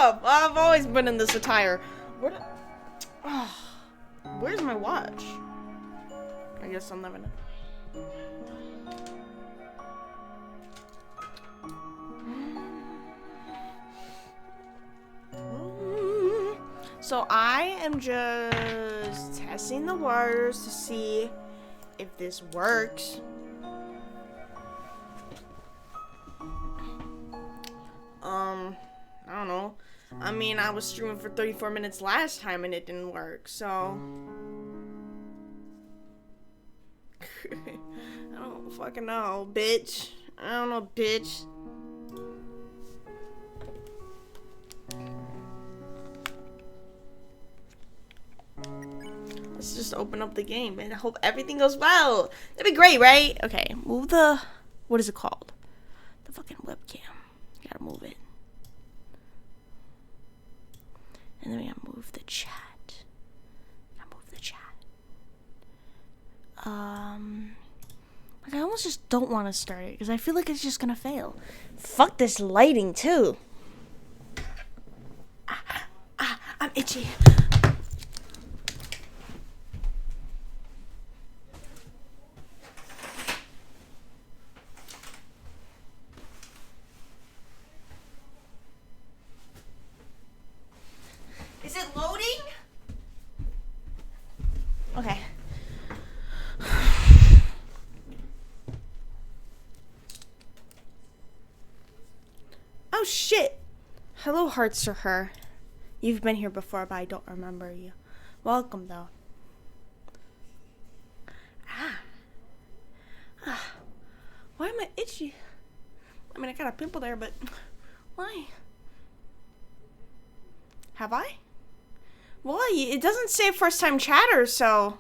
up? I've always been in this attire. Where's my watch? I guess I'll never know. So I am just testing the waters to see if this works. I don't know. I mean, I was streaming for 34 minutes last time and it didn't work, so I don't fucking know, bitch. I don't know, bitch. Let's just open up the game and hope everything goes well. That'd be great, right? Okay, move the, what is it called? The fucking webcam. You gotta move it. And then we gotta move the chat. Like, I almost just don't want to start it because I feel like it's just gonna fail. Fuck this lighting too. I'm itchy. Is it loading? Okay. Oh shit. Hello, hearts to her. You've been here before, but I don't remember you. Welcome, though. Why am I itchy? I mean, I got a pimple there, but why? Have I? Well, it doesn't say first time chatter, so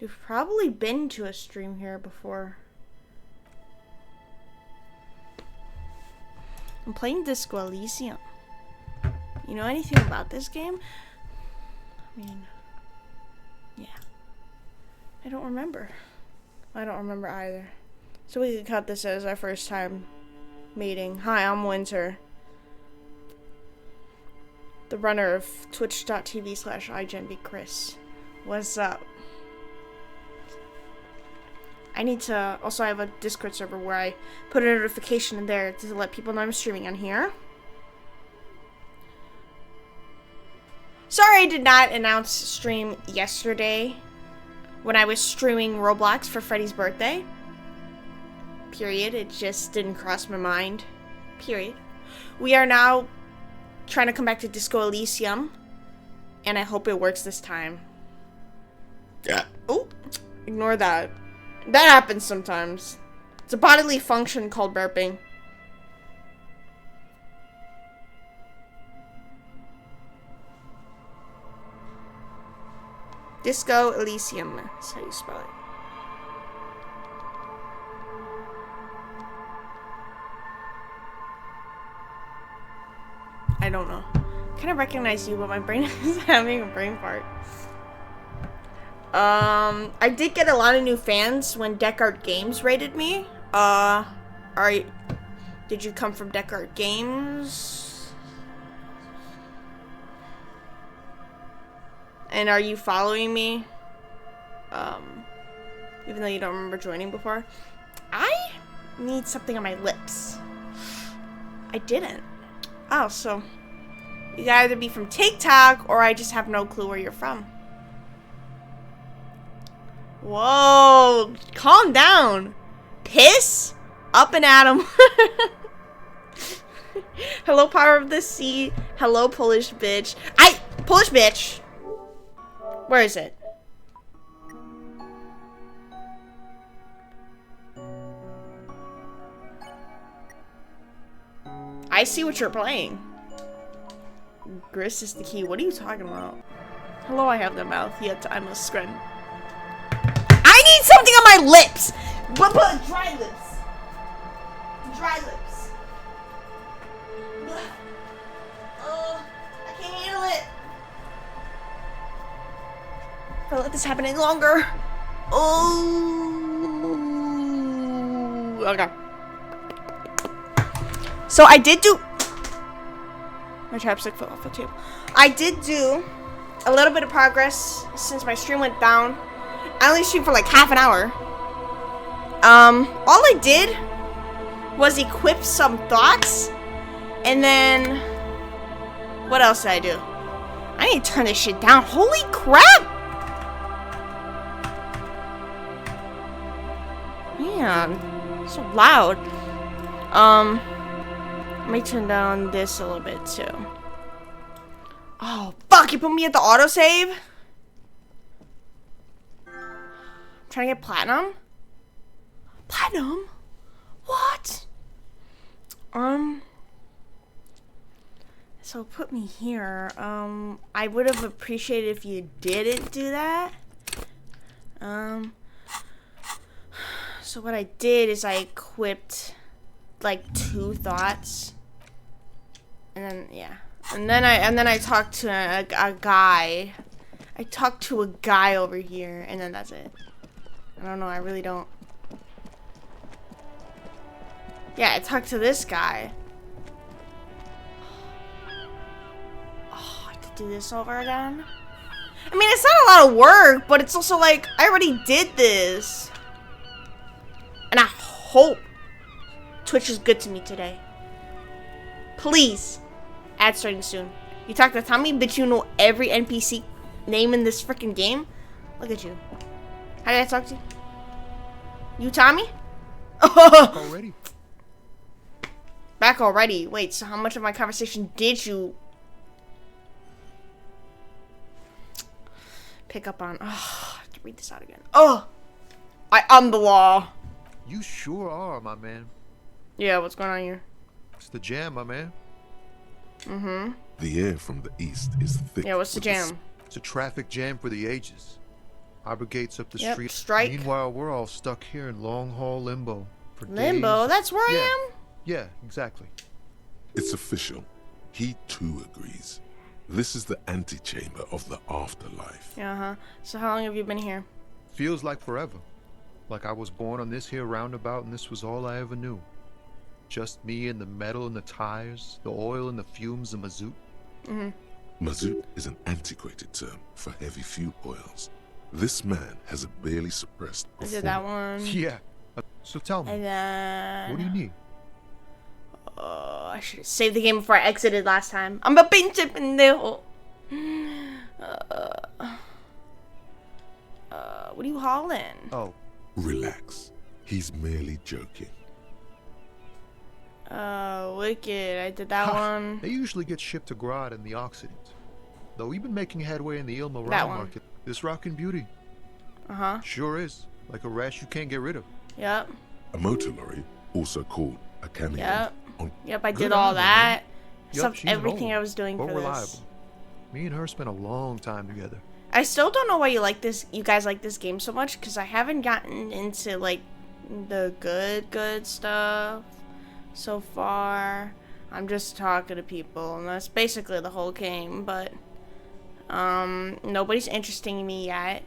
you've probably been to a stream here before. I'm playing Disco Elysium. You know anything about this game? I mean, yeah. I don't remember. I don't remember either. So we can cut this as our first time meeting. Hi, I'm Winter, the runner of twitch.tv/iGenBChris. What's up? I need to, also I have a Discord server where I put a notification in there to let people know I'm streaming on here. Sorry I did not announce stream yesterday when I was streaming Roblox for Freddy's birthday. Period. It just didn't cross my mind. Period. We are now trying to come back to Disco Elysium, and I hope it works this time. Yeah. Oh, ignore that. That happens sometimes. It's a bodily function called burping. Disco Elysium. That's how you spell it. I don't know. I kind of recognize you, but my brain is having a brain fart. I did get a lot of new fans when Deckard Games rated me. Did you come from Deckard Games? And are you following me? Even though you don't remember joining before. I need something on my lips. I didn't. Oh, so you gotta either be from TikTok or I just have no clue where you're from. Whoa, calm down. Piss up and at 'em. Hello, power of the sea. Hello, Polish bitch. Polish bitch. Where is it? I see what you're playing. Gris is the key. What are you talking about? Hello, I have the mouth, yet I must scream. I need something on my lips! But dry lips. Dry lips. I can't handle it. If I let this happen any longer. Oh. Okay. So I did do... My chapstick fell off the table. I did do a little bit of progress since my stream went down. I only streamed for like half an hour. All I did was equip some thoughts. And then... What else did I do? I need to turn this shit down. Holy crap! Man, so loud. Let me turn down this a little bit too. Oh, fuck, you put me at the autosave? I'm trying to get platinum? Platinum? What? So put me here. I would have appreciated if you didn't do that. So what I did is I equipped like 2 thoughts. And then, yeah. And then I talked to a guy. I talked to a guy over here, and then that's it. I don't know, I really don't. Yeah, I talked to this guy. Oh, I have to do this over again? I mean, it's not a lot of work, but it's also like, I already did this. And I hope Twitch is good to me today. Please. Ad starting soon. You talk to Tommy, but you know every NPC name in this freaking game? Look at you. How did I talk to you? You Tommy? Already? Back already. Wait, so how much of my conversation did you pick up on? Oh, I have to read this out again. Oh! I'm the law. You sure are, my man. Yeah, what's going on here? It's the jam, my man. Mm-hmm. The air from the east is thick. Yeah, what's the jam? It's a traffic jam for the ages. Our brigade's up the Yep, street. strike. Meanwhile, we're all stuck here in long haul limbo. For Limbo? days. That's where I am? Yeah, exactly. It's official. He too agrees. This is the antechamber of the afterlife. Uh-huh. So how long have you been here? Feels like forever. Like I was born on this here roundabout and this was all I ever knew. Just me and the metal and the tires, the oil and the fumes of mazout. Mm-hmm. Mazout is an antiquated term for heavy fuel oils. This man has a barely suppressed I did that one. Yeah. So tell me, And then... what do you need? I should have saved the game before I exited last time. I'm a pinche pendejo. What are you hauling? Oh, Relax. He's merely joking. Wicked. I did that one. they usually get shipped to Grad in the Occident. Though we've been making headway in the Il That Morale one. market. This rockin' beauty. Uh-huh. Sure is. Like a rash you can't get rid of. Yep. A motor lorry, also called a camion. Yep. On Yep, I Good did on all her, that. Yup, Stopped she's an everything old I was doing but for reliable. this. Me and her spent a long time together. I still don't know why you like this. You guys like this game so much, because I haven't gotten into like the good stuff so far. I'm just talking to people, and that's basically the whole game. But nobody's interesting me yet.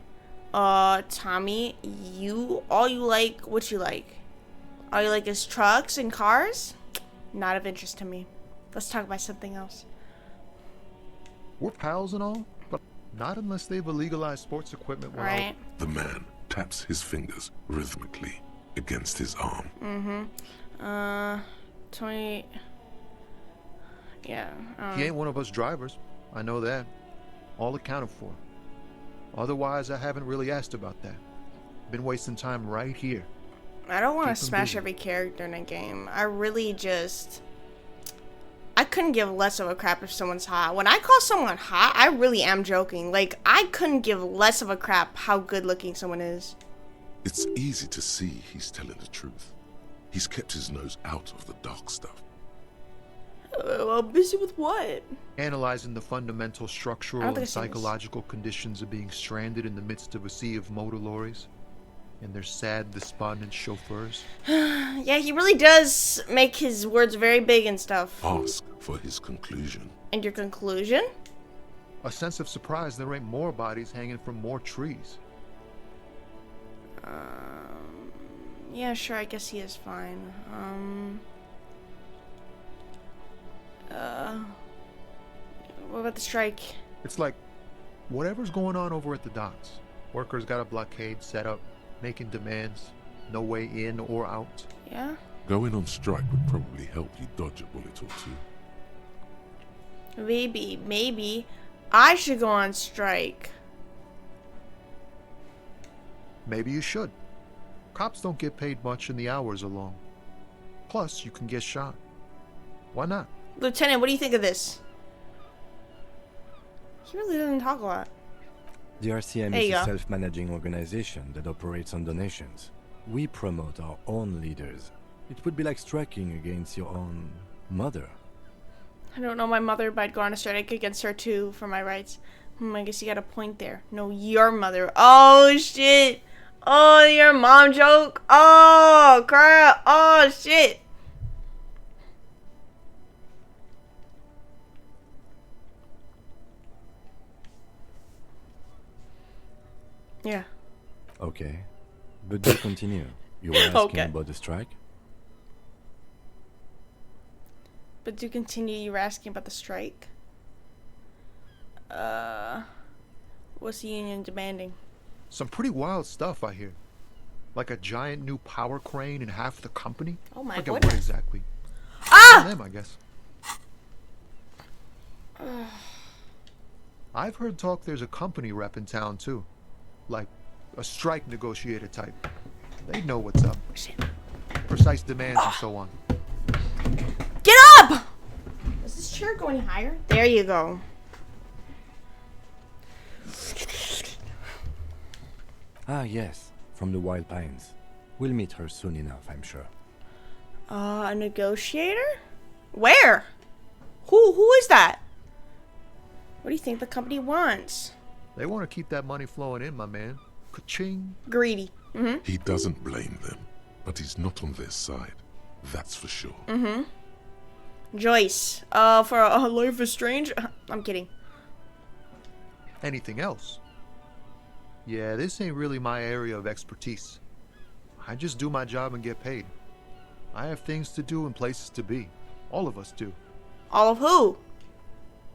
Tommy, all you like, what you like? All you like is trucks and cars? Not of interest to me. Let's talk about something else. We're pals and all, but not unless they've illegalized sports equipment. While Right. The man taps his fingers rhythmically against his arm. Mm-hmm. 20... Yeah. He ain't one of us drivers. I know that. All accounted for. Otherwise, I haven't really asked about that. Been wasting time right here. I don't want to Keep 'em smash busy. every character in a game. I really just... I couldn't give less of a crap if someone's hot. When I call someone hot, I really am joking. Like, I couldn't give less of a crap how good looking someone is. It's easy to see he's telling the truth. He's kept his nose out of the dark stuff. I'm busy with what? Analyzing the fundamental structural think and I've seen this. psychological conditions of being stranded in the midst of a sea of motor lorries and their sad, despondent chauffeurs. Yeah, he really does make his words very big and stuff. Ask for his conclusion. And your conclusion? A sense of surprise there ain't more bodies hanging from more trees. Yeah, sure, I guess he is fine. What about the strike? It's like whatever's going on over at the docks. Workers got a blockade set up, making demands, no way in or out. Yeah? Going on strike would probably help you dodge a bullet or two. Maybe I should go on strike. Maybe you should. Cops don't get paid much and the hours are long. Plus, you can get shot. Why not? Lieutenant, what do you think of this? He really doesn't talk a lot. The RCM There is you a go. self-managing organization that operates on donations. We promote our own leaders. It would be like striking against your own mother. I don't know my mother, but I'd go on a strike against her too for my rights. I guess you got a point there. No, your mother. Oh, shit. Oh, your mom joke. Oh, crap. Oh, shit. Yeah. Okay. But do continue. You were asking Okay. about the strike? But to continue, you were asking about the strike. What's the union demanding? Some pretty wild stuff, I hear. Like a giant new power crane in half the company. Oh my Forget what goodness. exactly. Ah! Them, I guess. I've heard talk there's a company rep in town too. Like a strike negotiator type. They know what's up. Shit. Precise demands and so on. Get up! Is this chair going higher? There you go. Ah, yes. From the Wild Pines. We'll meet her soon enough, I'm sure. A negotiator? Where? Who is that? What do you think the company wants? They want to keep that money flowing in, my man. Ka-ching. Greedy. Mm-hmm. He doesn't blame them, but he's not on their side. That's for sure. Mm-hmm. Joyce. For a Life is Strange? I'm kidding. Anything else? Yeah, this ain't really my area of expertise. I just do my job and get paid. I have things to do and places to be. All of us do. All of who?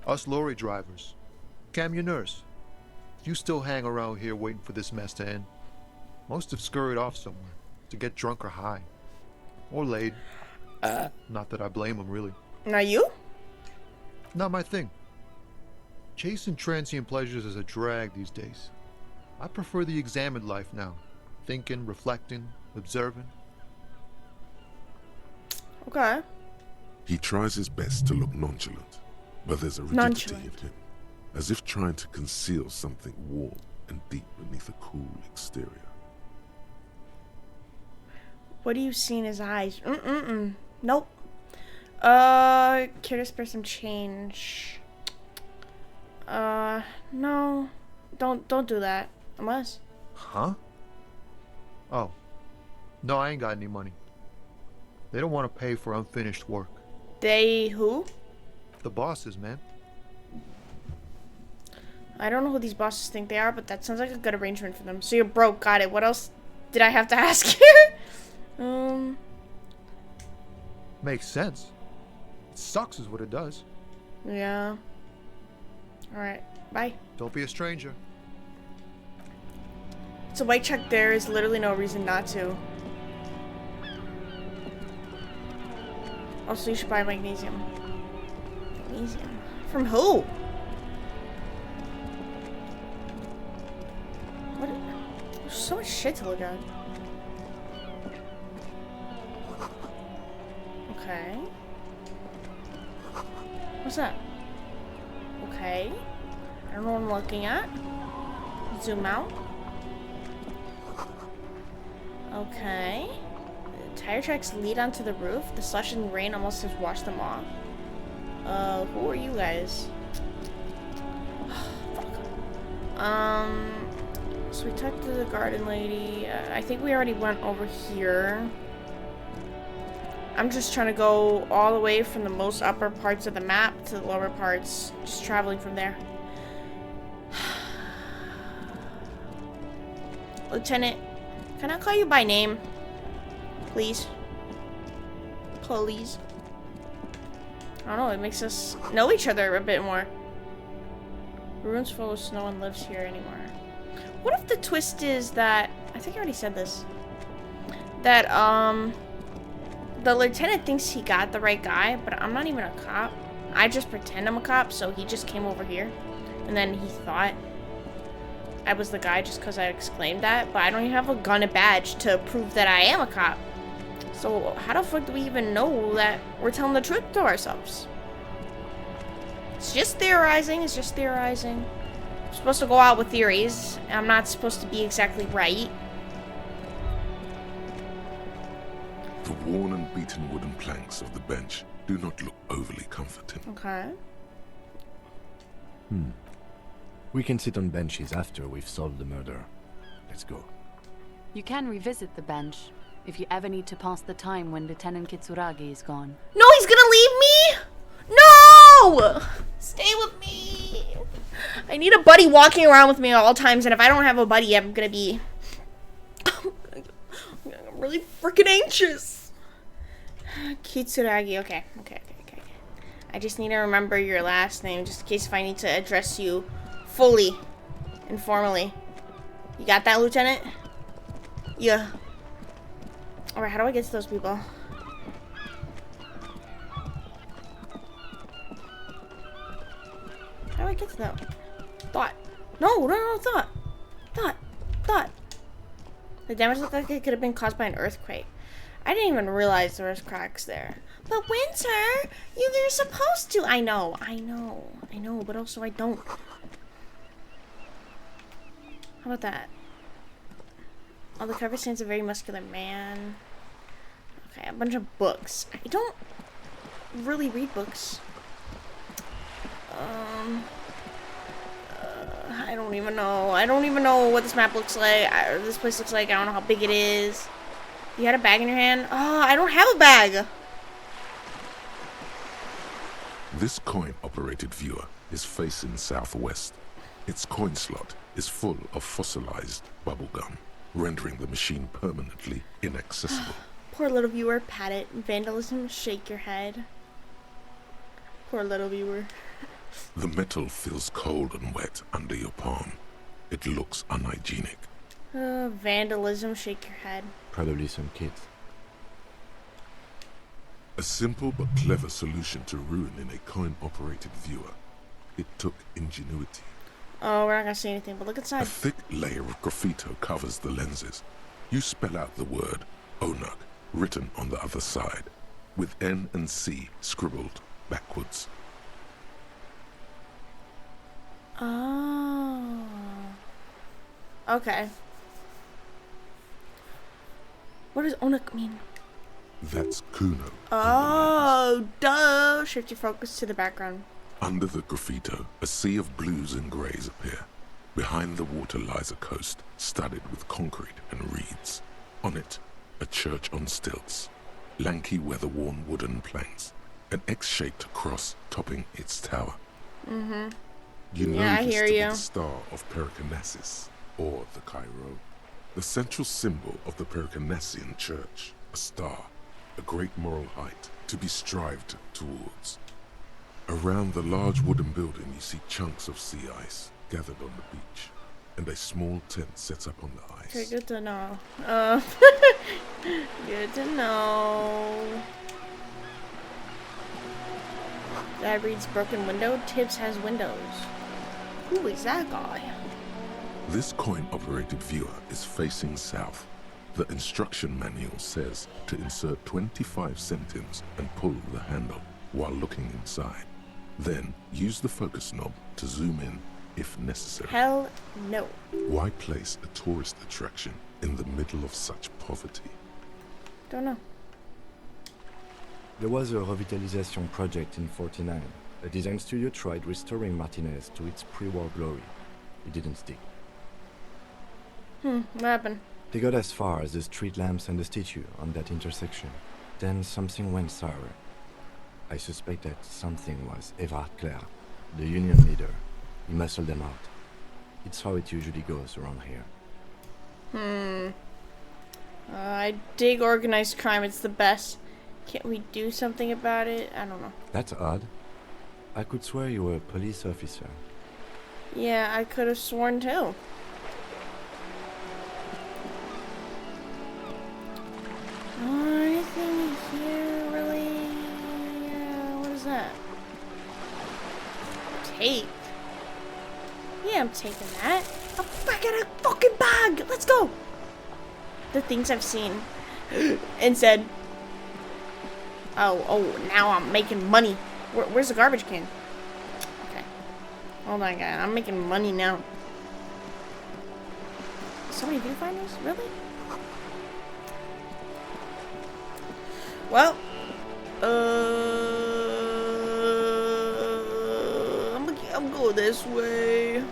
Us lorry drivers. Camionneurs. You still hang around here waiting for this mess to end. Most have scurried off somewhere to get drunk or high. Or laid. Not that I blame them, really. Now you? Not my thing. Chasing transient pleasures is a drag these days. I prefer the examined life now. Thinking, reflecting, observing. Okay. He tries his best to look nonchalant, but there's a rigidity Nonchalant. in him, as if trying to conceal something warm and deep beneath a cool exterior. What do you see in his eyes? Nope. Care to spare some change? No. Don't do that. Unless. Huh? Oh. No, I ain't got any money. They don't want to pay for unfinished work. They who? The bosses, man. I don't know who these bosses think they are, but that sounds like a good arrangement for them. So you're broke, got it. What else did I have to ask here? Makes sense. It sucks is what it does. Yeah. Alright, bye. Don't be a stranger. It's a white check there is literally no reason not to. Also, you should buy magnesium. Magnesium? From who? What? There's so much shit to look at. Okay. What's that? Okay. I don't know what I'm looking at. Zoom out. Okay. The tire tracks lead onto the roof. The slush and rain almost has washed them off. Who are you guys? Fuck. So we talked to the garden lady. I think we already went over here. I'm just trying to go all the way from the most upper parts of the map to the lower parts. Just traveling from there. Lieutenant, can I call you by name? Please. Please. I don't know, it makes us know each other a bit more. Ruins full of snow and lives here anymore. What if the twist is that, I think I already said this, that, the lieutenant thinks he got the right guy, but I'm not even a cop. I just pretend I'm a cop, so he just came over here. And then he thought I was the guy just because I exclaimed that, but I don't even have a gun and badge to prove that I am a cop. So how the fuck do we even know that we're telling the truth to ourselves? It's just theorizing, it's just theorizing. I'm supposed to go out with theories. I'm not supposed to be exactly right. The worn and beaten wooden planks of the bench do not look overly comforting. Okay. We can sit on benches after we've solved the murder. Let's go. You can revisit the bench if you ever need to pass the time when Lieutenant Kitsuragi is gone. No, he's gonna leave me? No! Stay with me. I need a buddy walking around with me at all times, and if I don't have a buddy, I'm gonna be... I'm really freaking anxious. Kitsuragi, okay. I just need to remember your last name, just in case if I need to address you fully and formally. You got that, Lieutenant? Yeah. Alright, how do I get to those people? How do I get to them? Thought. No, Thought. The damage looked like it could have been caused by an earthquake. I didn't even realize there was cracks there. But Winter, you're supposed to. I know, but also I don't. How about that? On the cover stands a very muscular man. Okay, a bunch of books. I don't really read books. I don't even know. I don't even know what this map looks like. This place looks like. I don't know how big it is. You had a bag in your hand? Oh, I don't have a bag. This coin-operated viewer is facing southwest. Its coin slot is full of fossilized bubblegum, rendering the machine permanently inaccessible. Poor little viewer, pat it. Vandalism, shake your head. Poor little viewer. The metal feels cold and wet under your palm. It looks unhygienic. Vandalism, shake your head. Probably some kids. A simple but clever solution to ruining a coin-operated viewer. It took ingenuity. Oh, we're not gonna see anything, but look A inside. thick layer of graffito covers the lenses. You spell out the word Onuk written on the other side, with N and C scribbled backwards. Oh. Okay. What does Onuk mean? That's Kuno. Oh, duh. Shift your focus to the background. Under the graffito, a sea of blues and greys appear. Behind the water lies a coast, studded with concrete and reeds. On it, a church on stilts, lanky weather-worn wooden planks, an X-shaped cross topping its tower. Mm-hmm. You know Yeah, I this hear to be you. the star of Periconesus, or the Cairo, the central symbol of the Periconessian church, a star, a great moral height to be strived towards. Around the large wooden building you see chunks of sea ice gathered on the beach, and a small tent set up on the ice. Okay, good to know. Good to know. Dad reads broken window. Tibbs has windows. Who is that guy? This coin-operated viewer is facing south. The instruction manual says to insert 25 centimes and pull the handle while looking inside. Then use the focus knob to zoom in if necessary. Hell no. Why place a tourist attraction in the middle of such poverty? Don't know. There was a revitalization project in 49. A design studio tried restoring Martinez to its pre-war glory. It didn't stick. What happened? They got as far as the street lamps and the statue on that intersection. Then something went sour. I suspect that something was Everard Clare, the union leader. He muscled them out. It's how it usually goes around here. I dig organized crime. It's the best. Can't we do something about it? I don't know. That's odd. I could swear you were a police officer. Yeah, I could have sworn too. Anything here, really? What is that? Tape. Yeah, I'm taking that. I got a fucking bag! Let's go! The things I've seen. And said, oh, now I'm making money. Where's the garbage can? Okay. Hold on, guys. I'm making money now. So many viewfinders? Really? Well, I'm going this way. I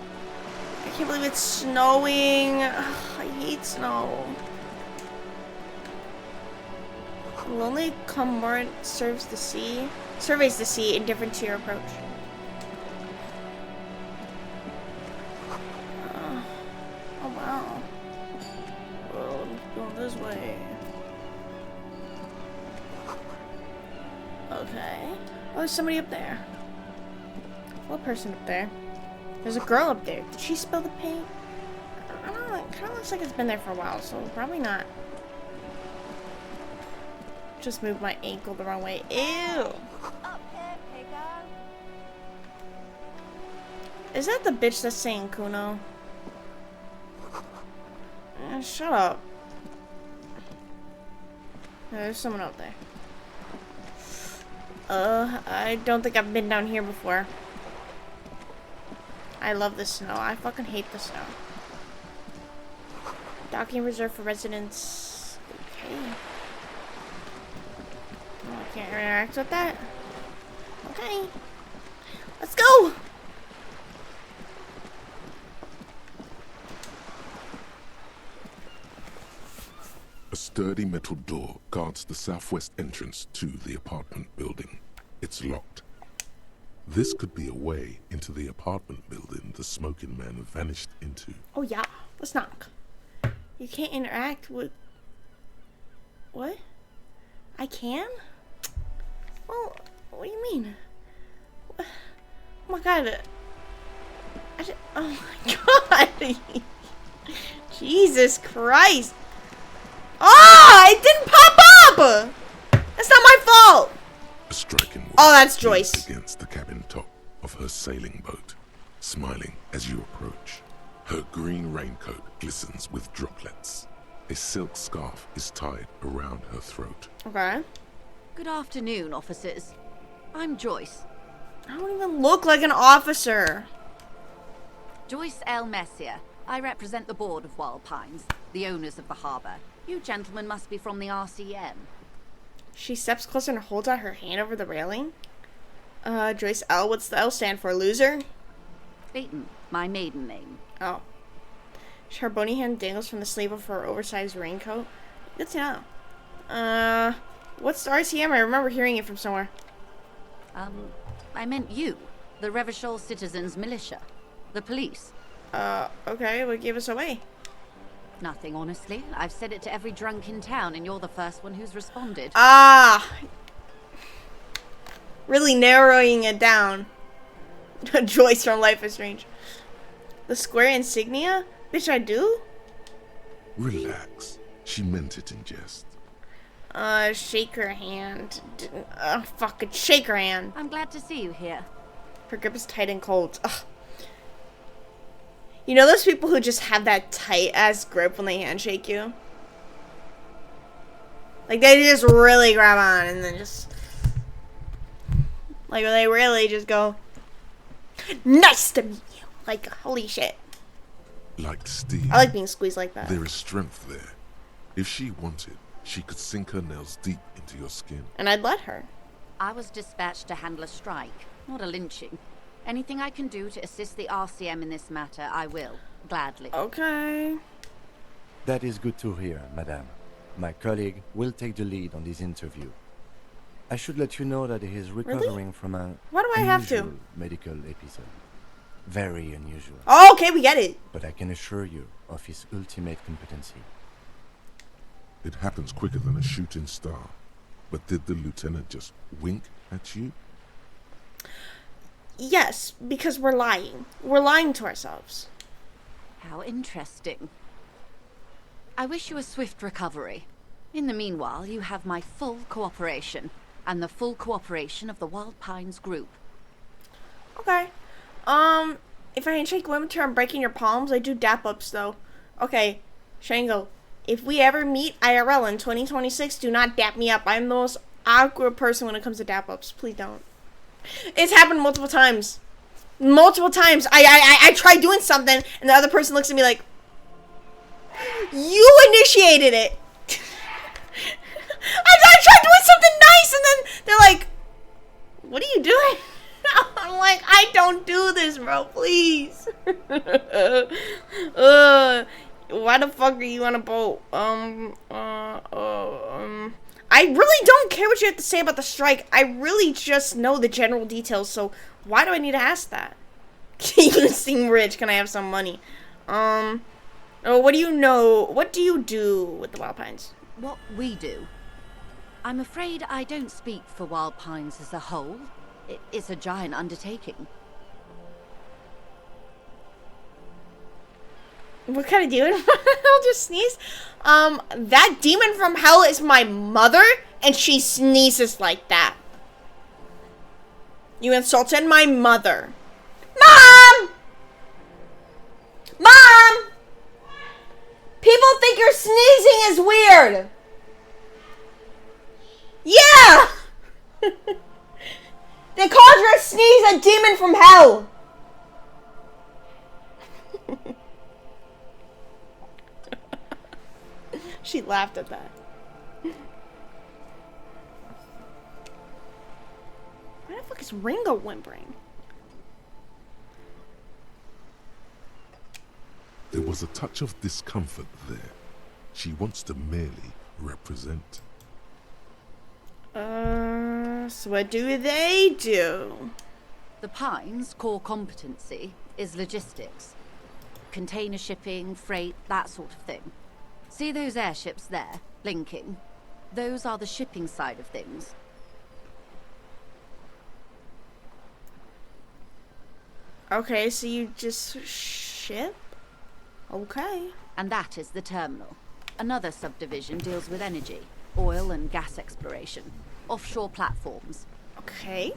can't believe it's snowing. Ugh, I hate snow. Lonely Cormorant surveys the sea, indifferent to your approach. Oh wow. Well, I'm going this way. Okay. Oh, there's somebody up there. What person up there? There's a girl up there. Did she spill the paint? I don't know. It kind of looks like it's been there for a while, so probably not. Just moved my ankle the wrong way. Ew. Up here, piggo. Is that the bitch that's saying Kuno? Shut up. There's someone out there. I don't think I've been down here before. I love the snow. I fucking hate the snow. Docking reserved for residents. Okay. Oh, I can't interact with that. Okay. Let's go! A sturdy metal door guards the southwest entrance to the apartment building. It's locked. This could be a way into the apartment building the smoking man vanished into. Oh yeah, let's knock. You can't interact with... What? I can? Well, what do you mean? Oh my god. Oh my god. Jesus Christ. Ah! It didn't pop up! That's not my fault! A striking woman Oh, that's leans Joyce. against the cabin top of her sailing boat, smiling as you approach. Her green raincoat glistens with droplets. A silk scarf is tied around her throat. Okay. Good afternoon, officers. I'm Joyce. I don't even look like an officer. Joyce L. Messier. I represent the board of Wild Pines, the owners of the harbor. You gentlemen must be from the RCM. She steps closer and holds out her hand over the railing. Joyce L. What's the L stand for? Loser? Beaton, my maiden name. Oh. Her bony hand dangles from the sleeve of her oversized raincoat. Good to know. What's the RCM? I remember hearing it from somewhere. I meant you, the Revachol Citizens Militia, the police. Okay, what gave us away? Nothing, honestly. I've said it to every drunk in town, and you're the first one who's responded. Ah! Really narrowing it down. Joyce from Life is Strange. The square insignia? Bitch, I do? Relax. She meant it in jest. Shake her hand. Fucking shake her hand. I'm glad to see you here. Her grip is tight and cold. Ugh. You know those people who just have that tight-ass grip when they handshake you? Like, they just really grab on and then just... Like, they really just go... Nice to meet you! Like, holy shit. Like steel, I like being squeezed like that. there is strength there. If she wanted, she could sink her nails deep into your skin. And I'd let her. I was dispatched to handle a strike, not a lynching. Anything I can do to assist the RCM in this matter, I will. Gladly. Okay. That is good to hear, madame. My colleague will take the lead on this interview. I should let you know that he is recovering from a Why do I have to? unusual medical episode. Very unusual. Oh, okay, we get it. But I can assure you of his ultimate competency. It happens quicker than a shooting star, But did the lieutenant just wink at you? Yes, because we're lying. We're lying to ourselves. How interesting. I wish you a swift recovery. In the meanwhile, you have my full cooperation, and the full cooperation of the Wild Pines group. Okay. If I handshake women till I'm breaking your palms, I do dap ups though. Okay, Shango, if we ever meet IRL in 2026, do not dap me up. I'm the most awkward person when it comes to dap ups. Please don't. It's happened multiple times. Multiple times. I try doing something and the other person looks at me like, you initiated it. I tried doing something nice and then they're like, what are you doing? I'm like, I don't do this, bro. Please. Why the fuck are you on a boat? I really don't care what you have to say about the strike. I really just know the general details. So why do I need to ask that? You seem rich. Can I have some money? Oh, what do you know? What do you do with the Wild Pines? What we do? I'm afraid I don't speak for Wild Pines as a whole. It's a giant undertaking. What kind of demon from hell just sneeze? That demon from hell is my mother, and she sneezes like that. You insulted my mother. Mom! Mom! People think your sneezing is weird. Yeah! They called your sneeze a demon from hell. She laughed at that. Why the fuck is Ringo whimpering? There was a touch of discomfort there. She wants to merely represent. So what do they do? The Pines' core competency is logistics. Container shipping, freight, that sort of thing. See those airships there, blinking? Those are the shipping side of things. Okay, so you just ship? Okay. And that is the terminal. Another subdivision deals with energy, oil and gas exploration, offshore platforms. Okay.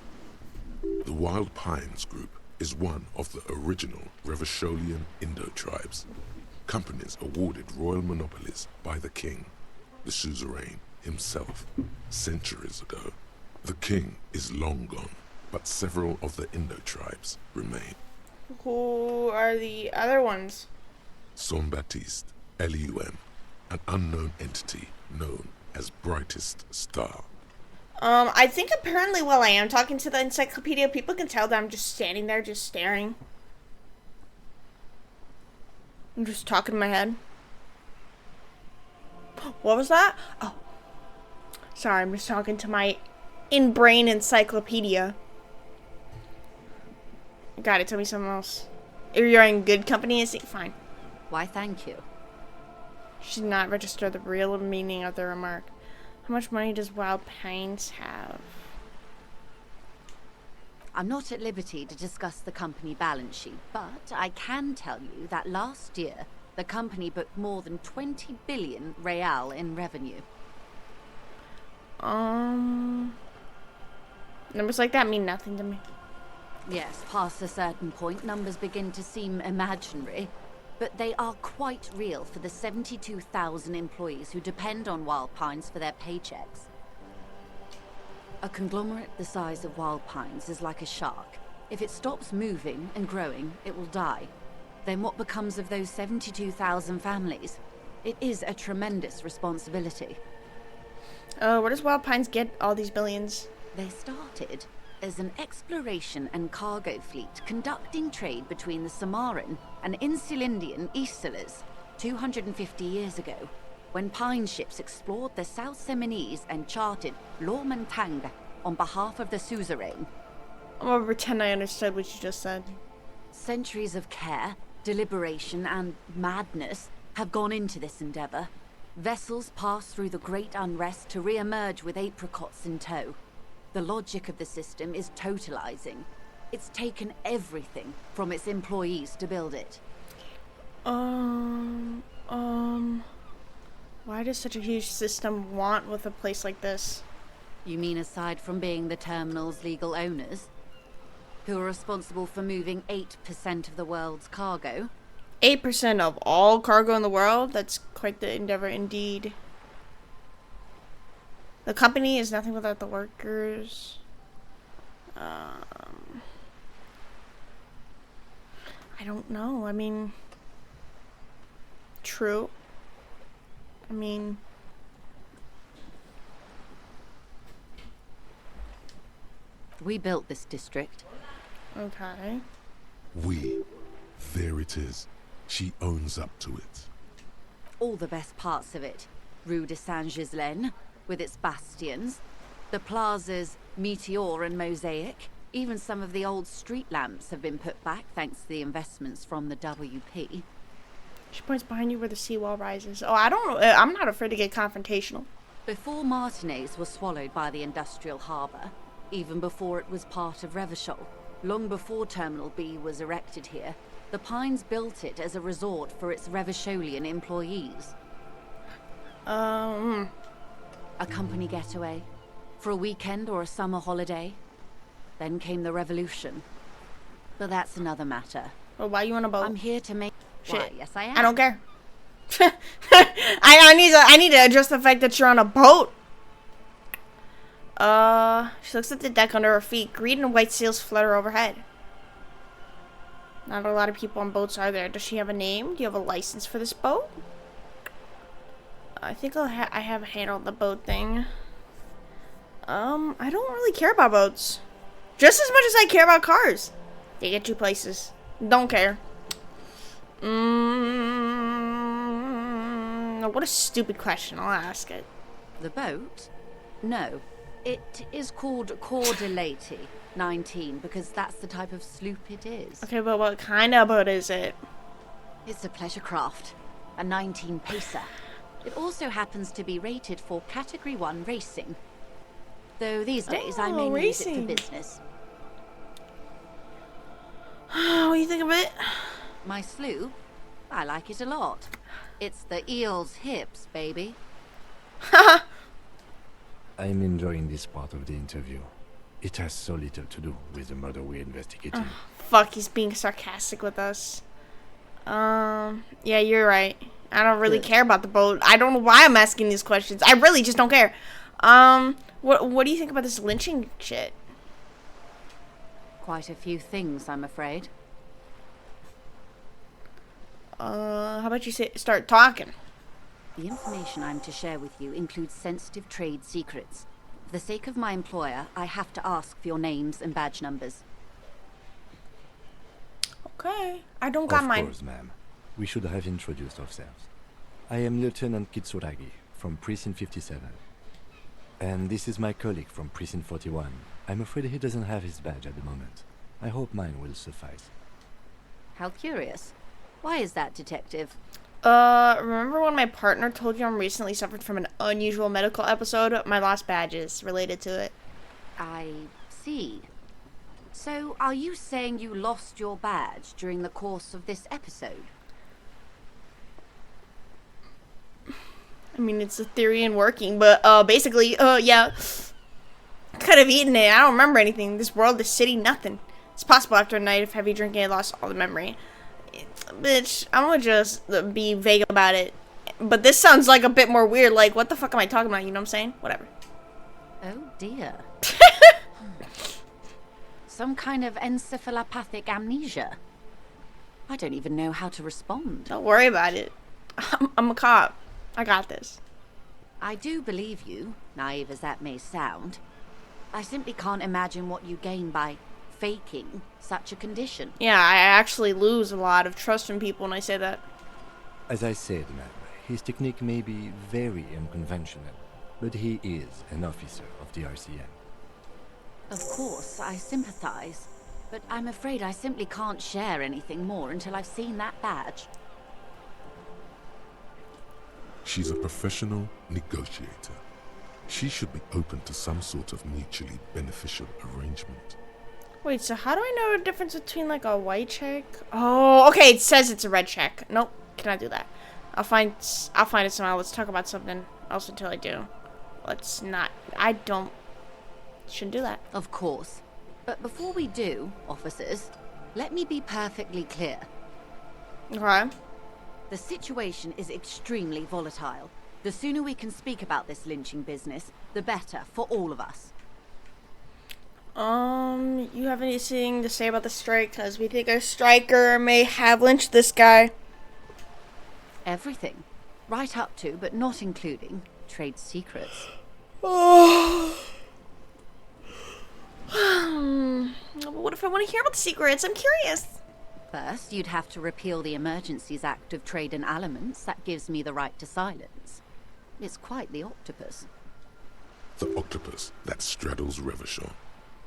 The Wild Pines Group is one of the original Revacholian Indo-tribes. Companies awarded royal monopolies by the king, the suzerain himself, centuries ago. The king is long gone, but several of the Indo-tribes remain. Who are the other ones? Son Baptiste, Elysium, an unknown entity known as Brightest Star. I think apparently while I am talking to the encyclopedia, people can tell that I'm just standing there, just staring. I'm just talking in my head. What was that? Oh. Sorry, I'm just talking to my in-brain encyclopedia. Got it, tell me something else. If you're in good company, is it fine? Why, thank you. She did not register the real meaning of the remark. How much money does Wild Pines have? I'm not at liberty to discuss the company balance sheet, but I can tell you that last year, the company booked more than 20 billion real in revenue. Numbers like that mean nothing to me. Yes, past a certain point, numbers begin to seem imaginary, but they are quite real for the 72,000 employees who depend on Wild Pines for their paychecks. A conglomerate the size of Wild Pines is like a shark. If it stops moving and growing, it will die. Then what becomes of those 72,000 families? It is a tremendous responsibility. Where does Wild Pines get all these billions? They started as an exploration and cargo fleet conducting trade between the Samaran and Insulindian Isolas 250 years ago, when Pine ships explored the South Seminese and charted Lomantang on behalf of the suzerain. I'm gonna pretend I understood what you just said. Centuries of care, deliberation, and madness have gone into this endeavor. Vessels pass through the Great Unrest to re-emerge with apricots in tow. The logic of the system is totalizing. It's taken everything from its employees to build it. Why does such a huge system want with a place like this? You mean aside from being the terminal's legal owners? Who are responsible for moving 8% of the world's cargo? 8% of all cargo in the world? That's quite the endeavor indeed. The company is nothing without the workers. I don't know. I mean, true. I mean, we built this district. okay. We. There it is. She owns up to it. All the best parts of it. Rue de Saint-Ghislain, with its bastions. The plazas Meteor and Mosaic. Even some of the old street lamps have been put back thanks to the investments from the WP. She points behind you where the seawall rises. Oh, I don't know. I'm not afraid to get confrontational. Before Martinez was swallowed by the industrial harbour, even before it was part of Revachol, long before Terminal B was erected here, the Pines built it as a resort for its Revacholian employees. A company getaway, for a weekend or a summer holiday. Then came the revolution. But that's another matter. Well, why you on a boat? I'm here to make... Shit. Why, yes I am. I don't care. I need to address the fact that you're on a boat. She looks at the deck under her feet. Green and white sails flutter overhead. Not a lot of people on boats are there. Does she have a name? Do you have a license for this boat? I think I have a handle on the boat thing. I don't really care about boats. Just as much as I care about cars. They get you places. Don't care. What a stupid question. I'll ask it. The boat? No. It is called Coeur de Leyte 19 because that's the type of sloop it is. Okay, but what kind of boat is it? It's a pleasure craft. A 19 pacer. It also happens to be rated for Category 1 racing. Though these days I mainly use it for business. What do you think of it? My sloop? I like it a lot. It's the eel's hips, baby. I'm enjoying this part of the interview. It has so little to do with the murder we're investigating. Fuck, he's being sarcastic with us. Yeah, you're right. I don't really care about the boat. I don't know why I'm asking these questions. I really just don't care. What do you think about this lynching shit? Quite a few things, I'm afraid. How about you start talking? The information I'm to share with you includes sensitive trade secrets. For the sake of my employer, I have to ask for your names and badge numbers. Okay. I don't got mine. Of course, ma'am. We should have introduced ourselves. I am Lieutenant Kitsuragi from Precinct 57. And this is my colleague from Precinct 41. I'm afraid he doesn't have his badge at the moment. I hope mine will suffice. How curious. Why is that, Detective? Remember when my partner told you I'm recently suffered from an unusual medical episode? My lost badge is related to it. I see. So, are you saying you lost your badge during the course of this episode? I mean, it's a theory in working, but, basically, yeah. Could have eaten it. I don't remember anything. This world, this city, nothing. It's possible after a night of heavy drinking I lost all the memory. Bitch, I'm gonna just be vague about it. But this sounds like a bit more weird. Like, what the fuck am I talking about? You know what I'm saying? Whatever. Oh dear. Some kind of encephalopathic amnesia. I don't even know how to respond. Don't worry about it. I'm a cop. I got this. I do believe you, naive as that may sound. I simply can't imagine what you gain by faking such a condition. Yeah, I actually lose a lot of trust in people when I say that. As I said, ma'am, his technique may be very unconventional, but he is an officer of the RCM. Of course, I sympathize, but I'm afraid I simply can't share anything more until I've seen that badge. She's a professional negotiator. She should be open to some sort of mutually beneficial arrangement. Wait, so how do I know the difference between like a white check? Oh, okay, it says it's a red check. Nope, cannot do that. I'll find it somehow. Let's talk about something else until I do. Let's not. Shouldn't do that. Of course. But before we do, officers, let me be perfectly clear. Okay. The situation is extremely volatile. The sooner we can speak about this lynching business, the better for all of us. You have anything to say about the strike? Because we think a striker may have lynched this guy. Everything. Right up to, but not including, trade secrets. What if I want to hear about the secrets? I'm curious. First, you'd have to repeal the Emergencies Act of Trade and Aliments. That gives me the right to silence. It's quite the octopus. The octopus that straddles Revachon,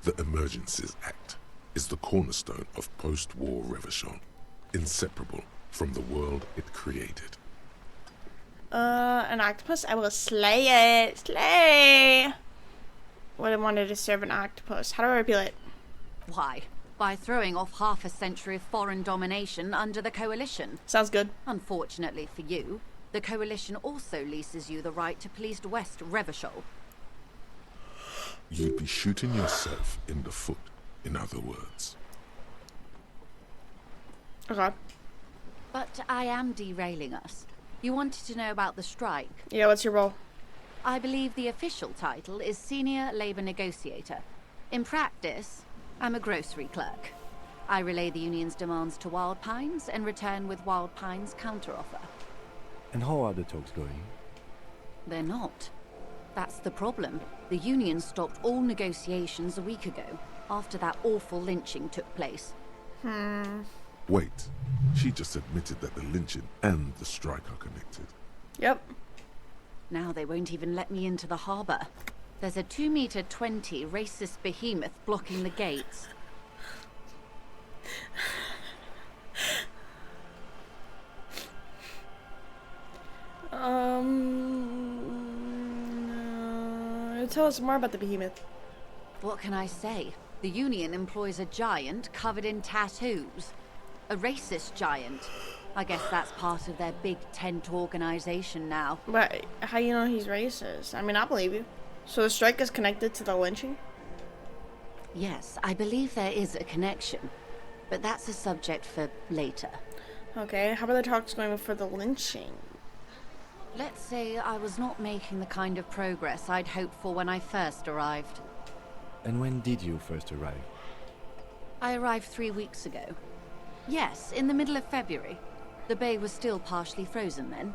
the Emergencies Act, is the cornerstone of post-war Revachon, inseparable from the world it created. An octopus? I will slay it. Slay! What I wanted to serve an octopus. How do I repeal it? Why? By throwing off half a century of foreign domination under the Coalition. Sounds good. Unfortunately for you, the Coalition also leases you the right to police West Revachol. You'd be shooting yourself in the foot, in other words. Okay. But I am derailing us. You wanted to know about the strike. Yeah, what's your role? I believe the official title is Senior Labor Negotiator. In practice, I'm a grocery clerk. I relay the union's demands to Wild Pines and return with Wild Pines' counteroffer. And how are the talks going? They're not. That's the problem. The union stopped all negotiations a week ago, after that awful lynching took place. Wait, she just admitted that the lynching and the strike are connected. Yep. Now they won't even let me into the harbor. There's a 2-meter 20 racist behemoth blocking the gates. Tell us more about the behemoth. What can I say? The union employs a giant covered in tattoos. A racist giant. I guess that's part of their big tent organization now. But how you know he's racist? I mean, I believe you. So the strike is connected to the lynching? Yes, I believe there is a connection. But that's a subject for later. Okay, how about the talks going for the lynching? Let's say I was not making the kind of progress I'd hoped for when I first arrived. And when did you first arrive? I arrived 3 weeks ago. Yes, in the middle of February. The bay was still partially frozen then.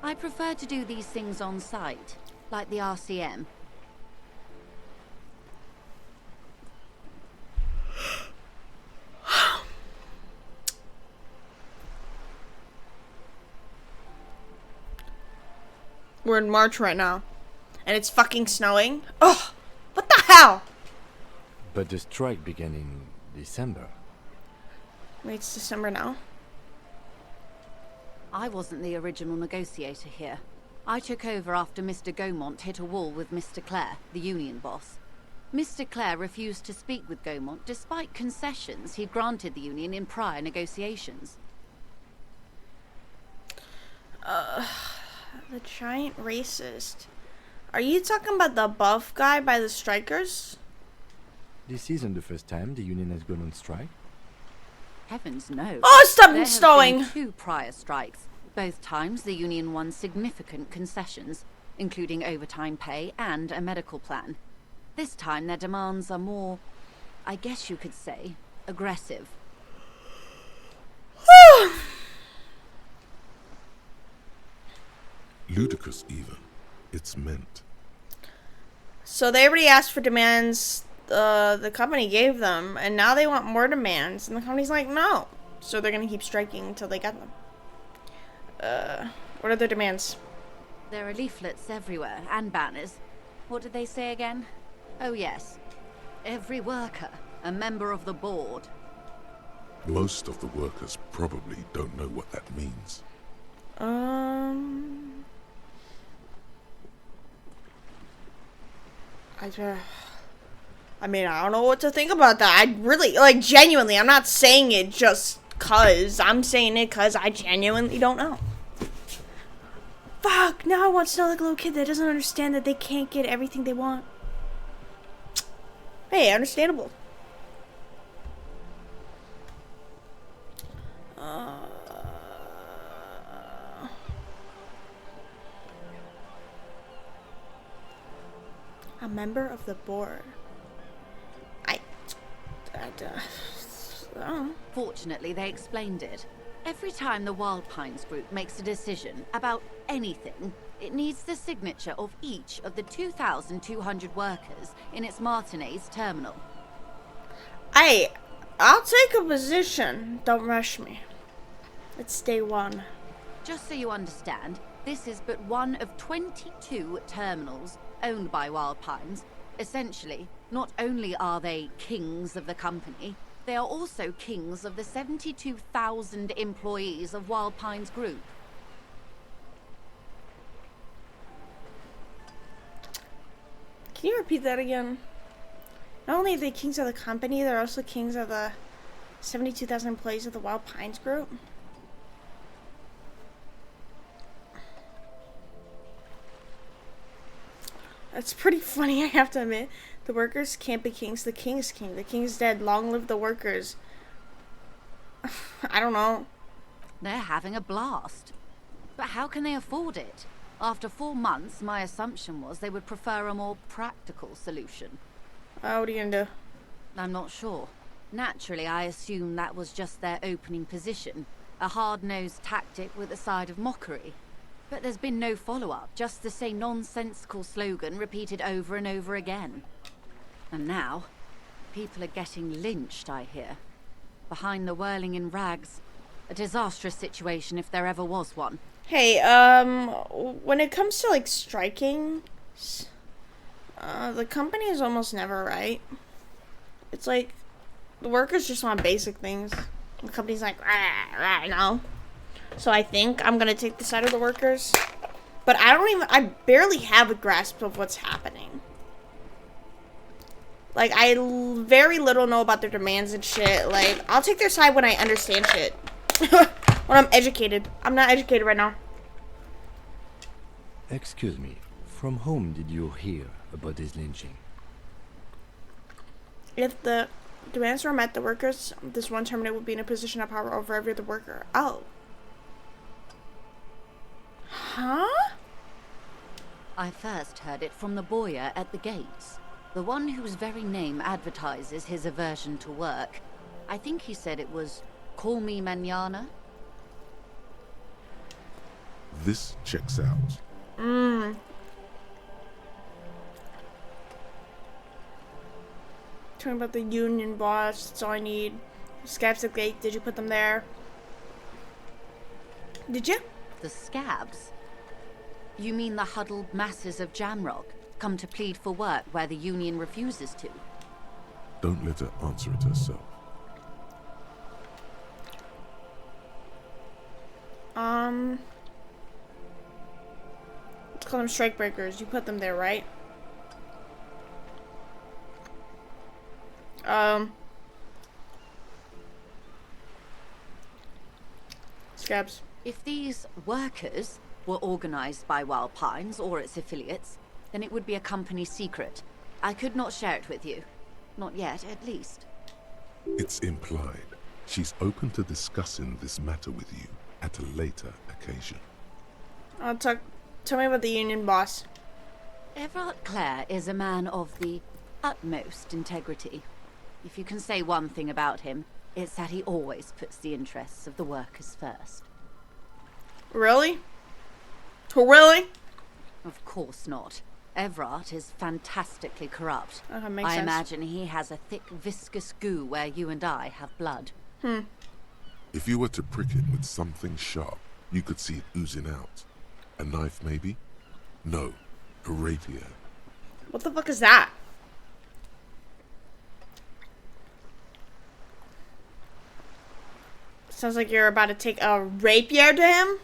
I prefer to do these things on site, like the RCM. We're in March right now. And it's fucking snowing. Oh, what the hell? But the strike began in December. Wait, it's December now? I wasn't the original negotiator here. I took over after Mr. Gaumont hit a wall with Mr. Clare, the union boss. Mr. Clare refused to speak with Gaumont despite concessions he'd granted the union in prior negotiations. The giant racist. Are you talking about the buff guy by the strikers? This isn't the first time the union has gone on strike. Heavens no. Oh, stop There snowing! have been 2 prior strikes. Both times the union won significant concessions, including overtime pay and a medical plan. This time their demands are more, I guess you could say, aggressive. Ludicrous even. It's meant. So they already asked for demands the company gave them, and now they want more demands, and the company's like, no. So they're gonna keep striking until they get them. What are their demands? There are leaflets everywhere, and banners. What did they say again? Oh yes. Every worker, a member of the board. Most of the workers probably don't know what that means. I mean, I don't know what to think about that. I really, like, genuinely, I'm not saying it just cause. I'm saying it cause I genuinely don't know. Fuck, now I want to sound like a little kid that doesn't understand that they can't get everything they want. Hey, understandable. A member of the board. I don't know. Fortunately, they explained it. Every time the Wild Pines group makes a decision about anything, it needs the signature of each of the 2,200 workers in its Martinez terminal. I'll take a position. Don't rush me. It's day one. Just so you understand, this is but one of 22 terminals owned by Wild Pines. Essentially, not only are they kings of the company, they are also kings of the 72,000 employees of Wild Pines Group. Can you repeat that again? Not only are they kings of the company, they're also kings of the 72,000 employees of the Wild Pines Group. That's pretty funny, I have to admit. The workers can't be kings. The king is king. The king is dead. Long live the workers. I don't know. They're having a blast. But how can they afford it? After 4 months, my assumption was they would prefer a more practical solution. What are you gonna do? I'm not sure. Naturally, I assumed that was just their opening position. A hard-nosed tactic with a side of mockery. But there's been no follow-up, just the same nonsensical slogan repeated over and over again. And now, people are getting lynched, I hear. Behind the whirling in rags. A disastrous situation if there ever was one. Hey, when it comes to, like, striking, the company is almost never right. It's like, the workers just want basic things. The company's like, no. So I think I'm gonna take the side of the workers. But I barely have a grasp of what's happening. Like, very little know about their demands and shit. Like, I'll take their side when I understand shit. When I'm educated. I'm not educated right now. Excuse me, from whom did you hear about this lynching? If the demands were met, the workers, this one terminate would be in a position of power over every other worker. Oh. Huh? I first heard it from the boyer at the gates. The one whose very name advertises his aversion to work. I think he said it was, "Call me mañana." This checks out. Talking about the union boss, that's all I need. Scabs at the gate, did you put them there? Did you? The scabs? You mean the huddled masses of Jamrock, come to plead for work where the union refuses to? Don't let her answer it herself. Let's call them strikebreakers. You put them there, right? Scabs. If these workers were organized by Wild Pines or its affiliates, then it would be a company secret. I could not share it with you. Not yet, at least. It's implied. She's open to discussing this matter with you at a later occasion. Tell me about the union boss. Everard Clare is a man of the utmost integrity. If you can say one thing about him, it's that he always puts the interests of the workers first. Really? Really? Of course not. Everard is fantastically corrupt. Makes I sense. imagine he has a thick, viscous goo where you and I have blood. If you were to prick it with something sharp, you could see it oozing out. A knife, maybe? No, a rapier. What the fuck is that? Sounds like you're about to take a rapier to him?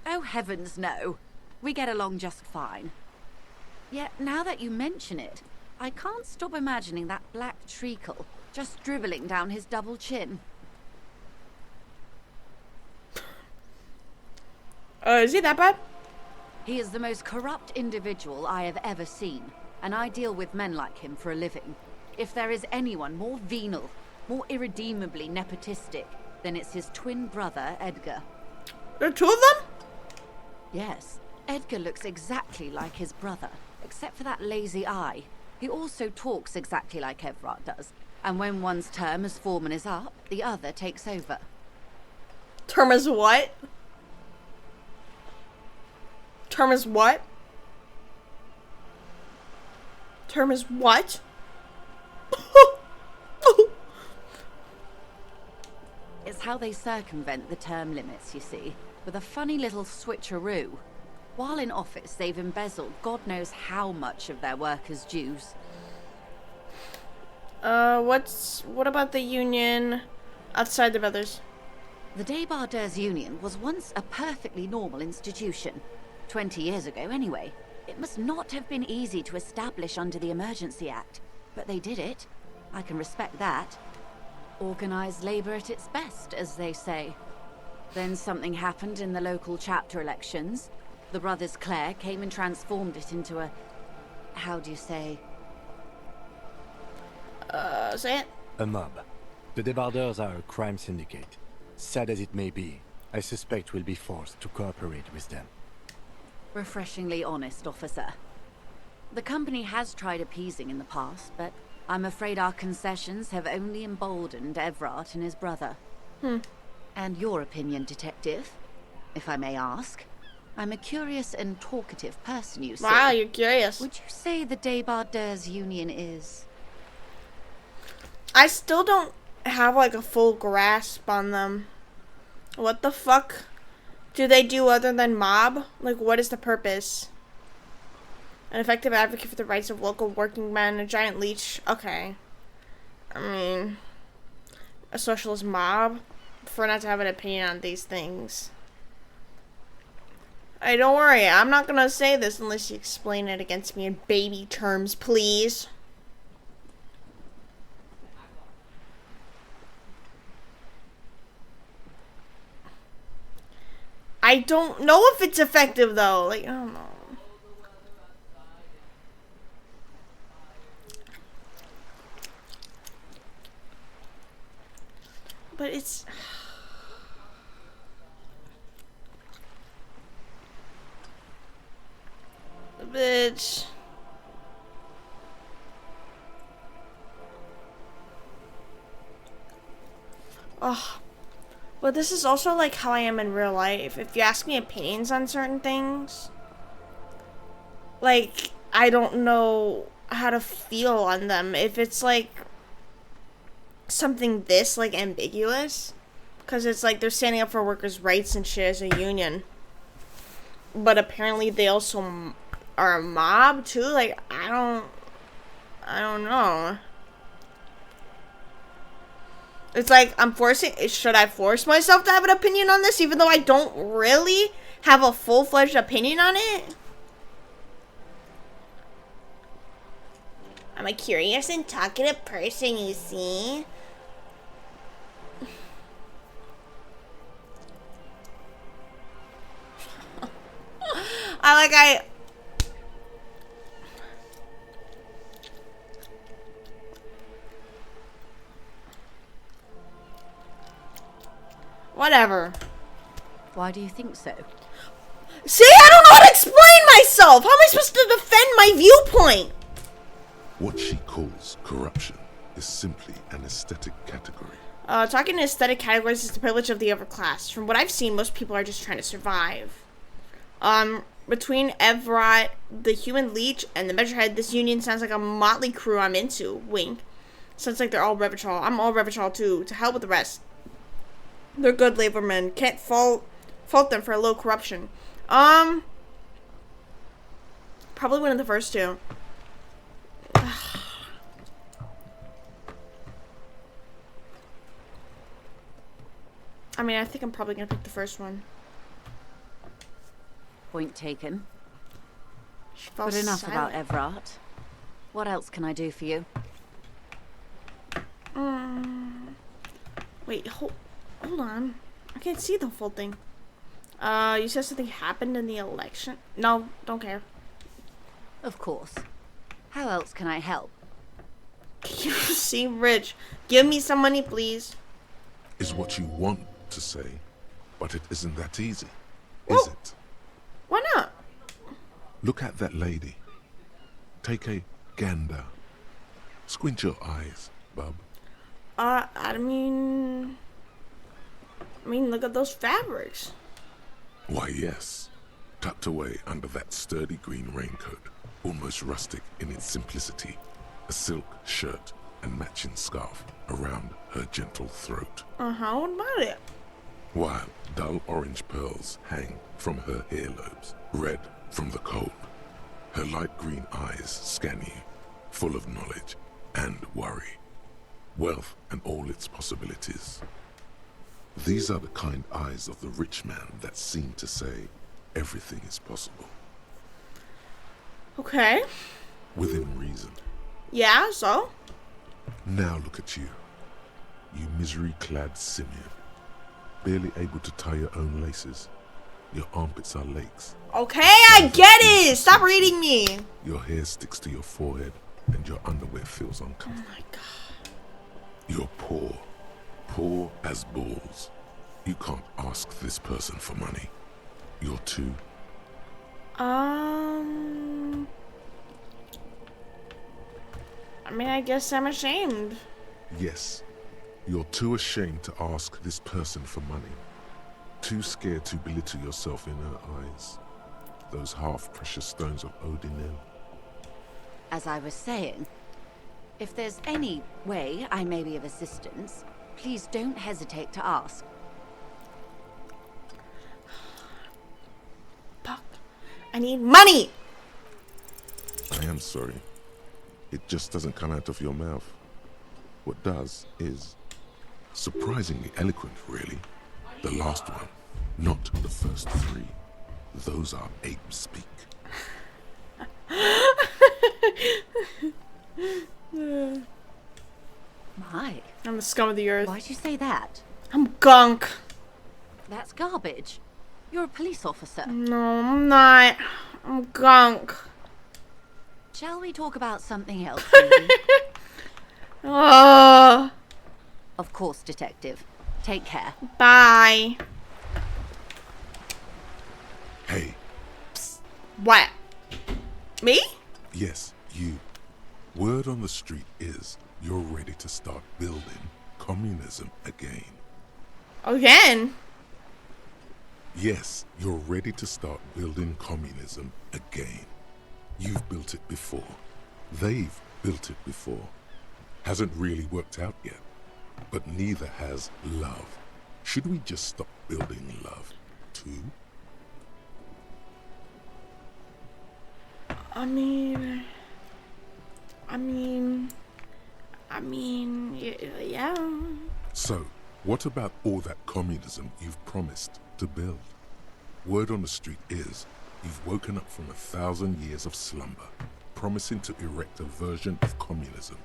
Oh heavens no. We get along just fine. Yet, now that you mention it, I can't stop imagining that black treacle just dribbling down his double chin. Is he that bad? He is the most corrupt individual I have ever seen, and I deal with men like him for a living. If there is anyone more venal, more irredeemably nepotistic, then it's his twin brother, Edgar. There are two of them? Yes, Edgar looks exactly like his brother, except for that lazy eye. He also talks exactly like Everard does, and when one's term as foreman is up, the other takes over. Term is what? Term is what? Term is what? It's how they circumvent the term limits, you see, with a funny little switcheroo. While in office, they've embezzled God knows how much of their workers' dues. What about the union outside the brothers? The Débardeurs Union was once a perfectly normal institution. 20 years ago, anyway. It must not have been easy to establish under the Emergency Act, but they did it. I can respect that. Organized labor at its best, as they say. Then something happened in the local chapter elections. The brothers Clare came and transformed it into a... how do you say? Say it. A mob. The Débardeurs are a crime syndicate. Sad as it may be, I suspect we'll be forced to cooperate with them. Refreshingly honest, officer. The company has tried appeasing in the past, but I'm afraid our concessions have only emboldened Everard and his brother. And your opinion, detective, if I may ask? I'm a curious and talkative person, you see. Wow, you're curious. Would you say the Débardeurs Union is... I still don't have like a full grasp on them. What the fuck do they do other than mob? Like, what is the purpose? An effective advocate for the rights of local working men, a giant leech. Okay. I mean, a socialist mob? For not to have an opinion on these things. Hey, don't worry. I'm not gonna say this unless you explain it against me in baby terms, please. I don't know if it's effective, though. Like, I don't know. But it's... Bitch. Oh. But this is also like how I am in real life. If you ask me opinions on certain things, like, I don't know how to feel on them. If it's like something this like ambiguous, because it's like they're standing up for workers' rights and shit as a union, but apparently they also are a mob too. Like, I don't know. It's like, should I force myself to have an opinion on this, even though I don't really have a full-fledged opinion on it? I'm a curious and talkative person, you see. Whatever. Why do you think so? See, I don't know how to explain myself! How am I supposed to defend my viewpoint? What she calls corruption is simply an aesthetic category. Talking in aesthetic categories is the privilege of the upper class. From what I've seen, most people are just trying to survive. Between Everett, the human leech, and the measurehead, this union sounds like a motley crew I'm into. Wink. Sounds like they're all Revachol. I'm all Revachol too. To hell with the rest. They're good labormen. Can't fault them for a little corruption. Probably one of the first two. I mean, I think I'm probably gonna pick the first one. Point taken. She fell But enough silent. about Everard. What else can I do for you? Wait, hold on. I can't see the full thing. You said something happened in the election? No, don't care. Of course. How else can I help? You seem rich. Give me some money, please. Is what you want to say, but it isn't that easy, Whoa. is it? Why not? Look at that lady. Take a gander. Squint your eyes, bub. I mean, look at those fabrics. Why, yes. Tucked away under that sturdy green raincoat, almost rustic in its simplicity, a silk shirt and matching scarf around her gentle throat. What about it? While dull orange pearls hang from her earlobes, red from the cold. Her light green eyes scan you, full of knowledge and worry. Wealth and all its possibilities. These are the kind eyes of the rich man that seem to say everything is possible. Okay. Within reason. Yeah, so? Now look at you. You misery-clad simian. Barely able to tie your own laces. Your armpits are lakes. Okay, I get it! Stop reading me! Your hair sticks to your forehead and your underwear feels Oh uncomfortable. my god. You're poor. Poor as balls. You can't ask this person for money. You're too... I guess I'm ashamed. Yes. You're too ashamed to ask this person for money. Too scared to belittle yourself in her eyes. Those half-precious stones of Odinel. As I was saying, if there's any way I may be of assistance, please don't hesitate to ask. Fuck. I need money! I am sorry. It just doesn't come out of your mouth. What does is surprisingly eloquent, really. The last one, not the first three. Those are ape speak. My, I'm the scum of the earth. why'd you say that? I'm gunk. That's garbage. You're a police officer. No, I'm not. I'm gunk. Shall we talk about something else, maybe? Oh, Of course, detective. Take care. bye. Hey, What? Me? yes, you. Word on the street is you're ready to start building communism again. Again? Yes, you're ready to start building communism again. You've built it before. They've built it before. Hasn't really worked out yet. But neither has love. Should we just stop building love, too? Yeah. So, what about all that communism you've promised to build? Word on the street is you've woken up from 1,000 years of slumber, promising to erect a version of communism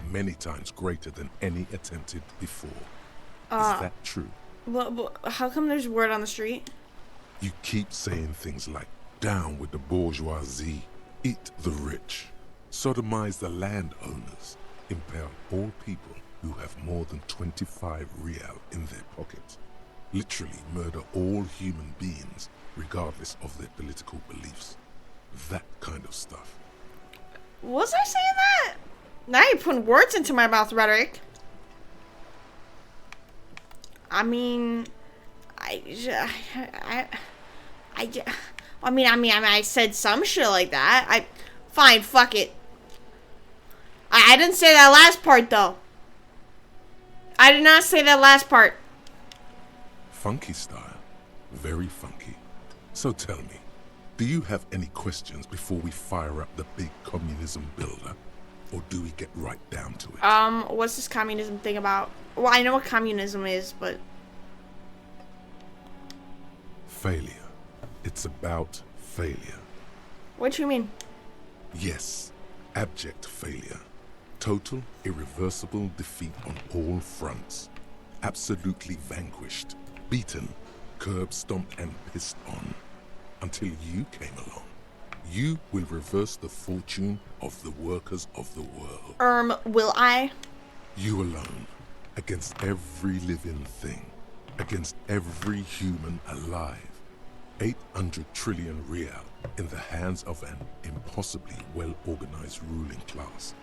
many times greater than any attempted before. Is that true? Well, how come there's word on the street? You keep saying things like, down with the bourgeoisie, eat the rich, sodomize the landowners, impale all people who have more than 25 real in their pockets, literally murder all human beings regardless of their political beliefs. That kind of stuff. Was I saying that? Now you're putting words into my mouth, Rhetoric. I said some shit like that. Fine, fuck it. I didn't say that last part, though. I did not say that last part. Funky style. Very funky. So tell me, do you have any questions before we fire up the big communism builder? Or do we get right down to it? What's this communism thing about? Well, I know what communism is, but... Failure. It's about failure. What do you mean? Yes, abject failure. Total, irreversible defeat on all fronts. Absolutely vanquished, beaten, curb stomped and pissed on. Until you came along. You will reverse the fortune of the workers of the world. Will I? You alone, against every living thing, against every human alive. 800 trillion real in the hands of an impossibly well-organized ruling class.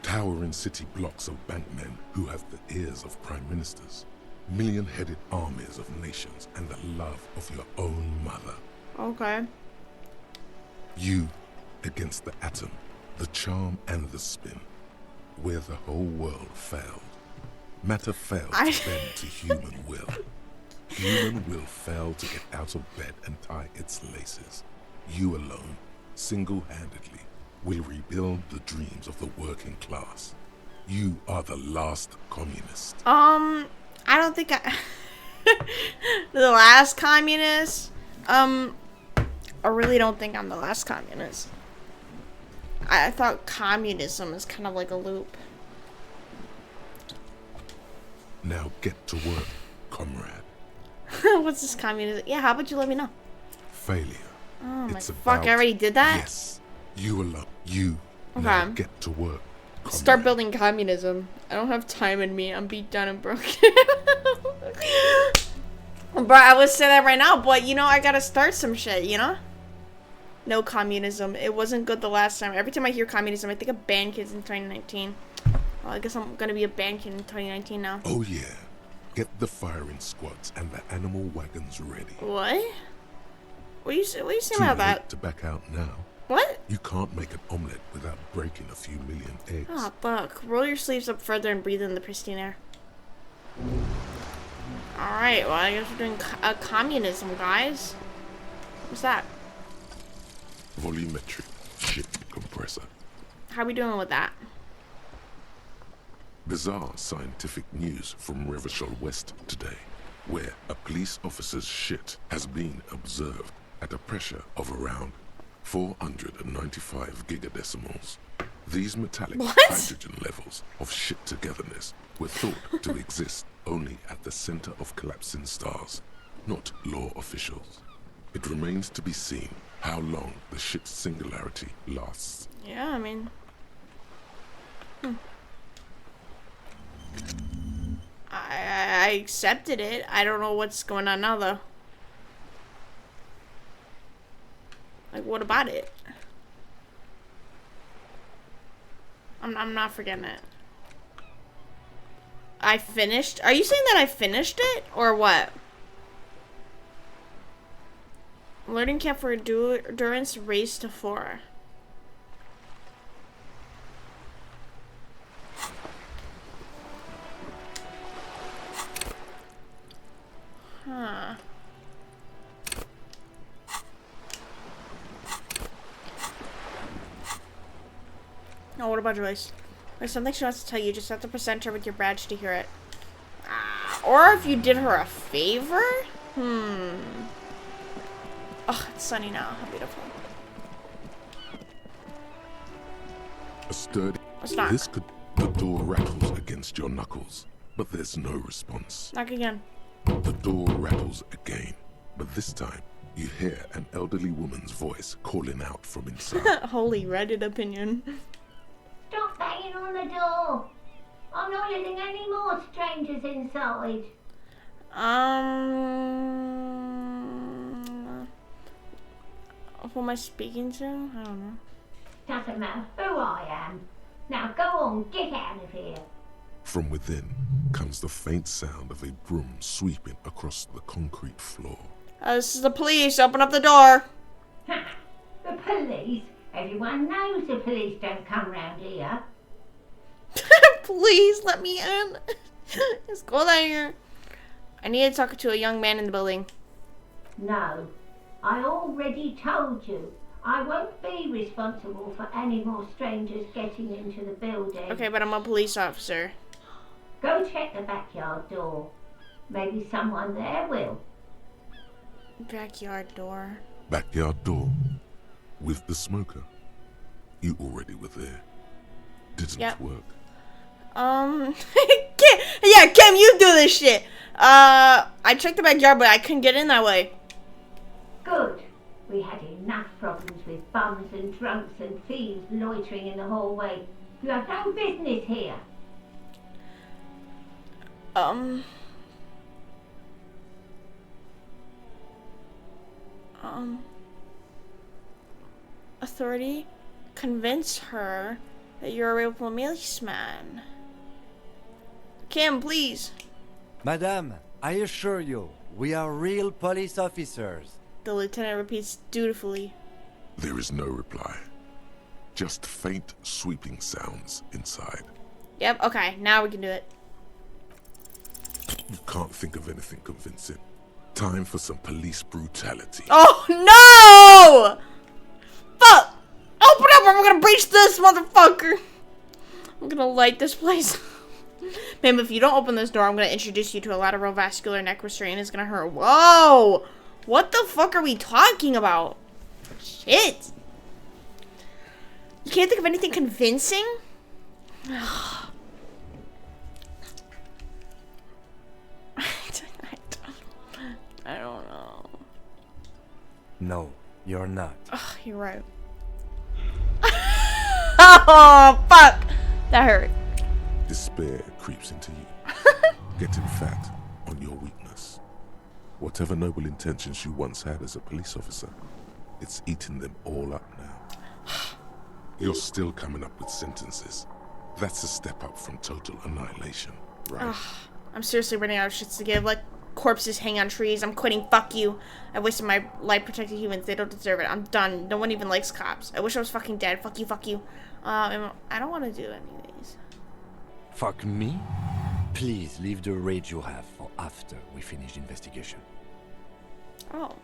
Towering city blocks of bankmen who have the ears of prime ministers. Million-headed armies of nations and the love of your own mother. Okay. You against the atom, the charm and the spin. Where the whole world failed. Matter failed to bend to human will. Human will fail to get out of bed and tie its laces. You alone, single-handedly, will rebuild the dreams of the working class. You are the last communist. I don't think I... The last communist? I really don't think I'm the last communist. I thought communism is kind of like a loop. Now get to work, comrade. What's this communism? Yeah, how about you let me know? Failure. Oh my It's fuck, I about- already did that? Yes, you alone. You. Okay. Now get to work, comrade. Start building communism. I don't have time in me. I'm beat down and broken. Bro, I would say that right now, but you know, I gotta start some shit, you know? No communism. It wasn't good the last time. Every time I hear communism, I think of band kids in 2019. Well, I guess I'm gonna be a band kid in 2019 now. Oh yeah. Get the firing squads and the animal wagons ready. What? What do you say Too about late that? to back out now. What? You can't make an omelette without breaking a few million eggs. Oh, fuck. Roll your sleeves up further and breathe in the pristine air. Alright, well, I guess we're doing communism, guys. What's that? Volumetric ship compressor. How we doing with that? Bizarre scientific news from Revachol West today, where a police officer's shit has been observed at a pressure of around 495 gigadecimals. These metallic hydrogen levels of shit togetherness were thought to exist only at the center of collapsing stars, not law officials. It remains to be seen how long the shit's singularity lasts. Yeah, I mean... I accepted it. I don't know what's going on now, though. Like, what about it? I'm not forgetting it. I finished? Are you saying that I finished it? Or what? Learning camp for endurance race to 4. Huh. Oh, what about Joyce? There's something she wants to tell you. Just have to present her with your badge to hear it. Or if you did her a favor? Oh, it's sunny now. How beautiful. A sturdy... Let's knock. This could... The door rattles against your knuckles, but there's no response. Knock again. The door rattles again, but this time you hear an elderly woman's voice calling out from inside. Holy Reddit opinion. Stop banging on the door. I'm not letting any more strangers inside. Who am I speaking to? I don't know. Doesn't matter who I am. Now go on, get out of here. From within comes the faint sound of a broom sweeping across the concrete floor. This is the police. Open up the door. Ha! The police? Everyone knows the police don't come round here. Please let me in. Let's go down here. I need to talk to a young man in the building. No. I already told you. I won't be responsible for any more strangers getting into the building. Okay, but I'm a police officer. Go check the backyard door. Maybe someone there will. Backyard door. Backyard door with the smoker. You already were there. Didn't work. Kim, yeah, Kim, you do this shit. I checked the backyard, but I couldn't get in that way. Good. We had enough problems with bums and drunks and thieves loitering in the hallway. You have no business here. Authority, convince her that you're a real policeman. Kim, please. Madame, I assure you, we are real police officers. The lieutenant repeats dutifully. There is no reply. Just faint, sweeping sounds inside. Yep, okay, now we can do it. You can't think of anything convincing. Time for some police brutality. Oh, no! Fuck! Open up or I'm gonna breach this motherfucker! I'm gonna light this place. Ma'am, if you don't open this door, I'm gonna introduce you to a lateral vascular neck restraint. It's gonna hurt. Whoa! What the fuck are we talking about? Shit! You can't think of anything convincing? I don't know. No, you're not. Ugh, you're right. Oh, fuck! That hurt. Despair creeps into you, getting fat on your weakness. Whatever noble intentions you once had as a police officer, it's eating them all up now. You're still coming up with sentences. That's a step up from total annihilation, right? I'm seriously running out of shits to give. Let corpses hang on trees. I'm quitting. Fuck you. I wasted my life protecting humans. They don't deserve it. I'm done. No one even likes cops. I wish I was fucking dead. Fuck you. Fuck you. I don't want to do any of these. Fuck me? Please leave the rage you have for after we finish the investigation. Oh.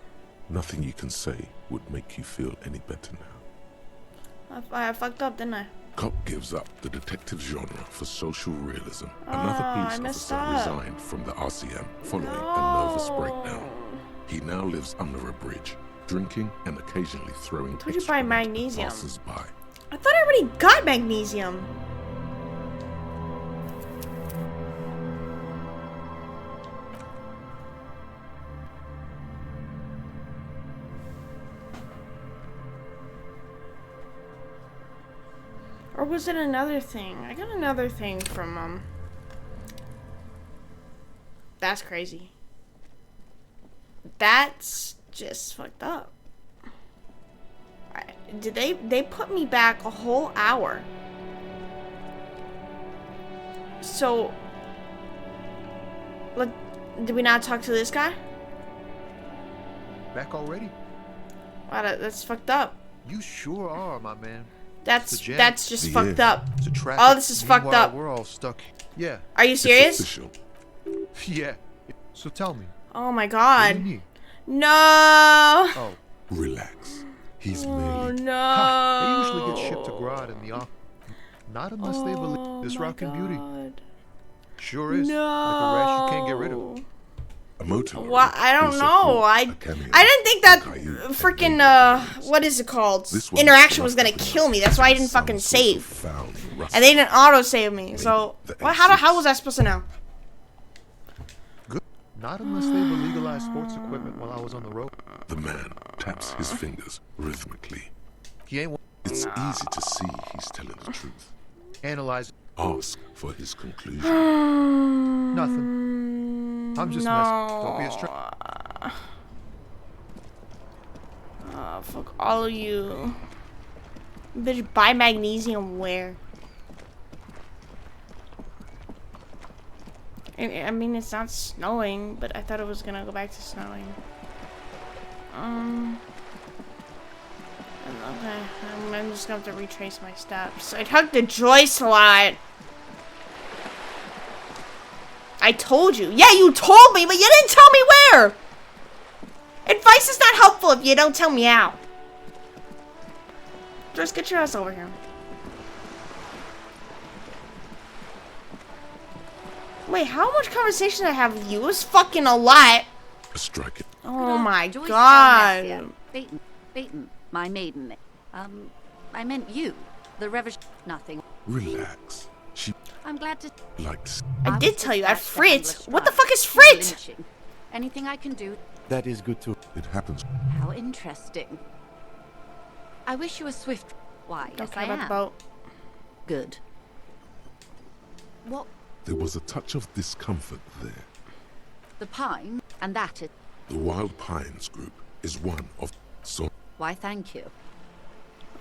Nothing you can say would make you feel any better now. I fucked up, didn't I? Cop gives up the detective genre for social realism. Another police officer resigned from the RCM following a nervous breakdown. He now lives under a bridge, drinking and occasionally throwing Told you buy excrement at magnesium. passers-by. I thought I already got magnesium. Or was it another thing? I got another thing from, That's crazy. That's just fucked up. Did they put me back a whole hour? So, did we not talk to this guy? Back already? Wow, that's fucked up. You sure are, my man. That's just The fucked end. up. It's a traffic. Oh, this is fucked Meanwhile, up. We're all stuck. Yeah. Are you It's serious? official. Yeah. So tell me, Oh my what god. do you need? No. Oh, Relax. He's Oh merely... no. ha, they usually get shipped to Grod in the off. Not unless they believe this my rockin' beauty. God. Sure is. No. Like a rash you can't get rid of. A motor. What? I don't also know. called I a cameo. didn't think that Coyote freaking and what is it called? This one Interaction was is gonna locked up kill me. That's why I didn't some fucking sort of save. foul rust. And they didn't auto save me. So the what? How A6. was I supposed to know? Good. Not unless they've illegalized sports equipment while I was on the road. The man taps his fingers rhythmically. He ain't It's easy to see he's telling the truth. analyzing Ask for his conclusion. nothing. I'm just messing. Don't be a stranger. Fuck all of you. Bitch, buy magnesium where? I mean, it's not snowing, but I thought it was gonna go back to snowing. Okay, I'm just gonna have to retrace my steps. I took the joy slide. I told you. Yeah, you told me, but you didn't tell me where. Advice is not helpful if you don't tell me how. Just get your ass over here. Wait, how much conversation did I have with you? It was fucking a lot. Strike it. Oh my Joyce god. Beaton, my maiden name. I meant you. The Nothing. Relax. She I'm glad to... likes. I did tell you, I Frit. Frit. What the fuck is Frit? Anything I can do? That is good too. It happens. How interesting. I wish you were swift. Why, Don't yes, care I about the am. boat. Good. What? There was a touch of discomfort there. The pine? And that is... The Wild Pines group is one of so. Why, thank you.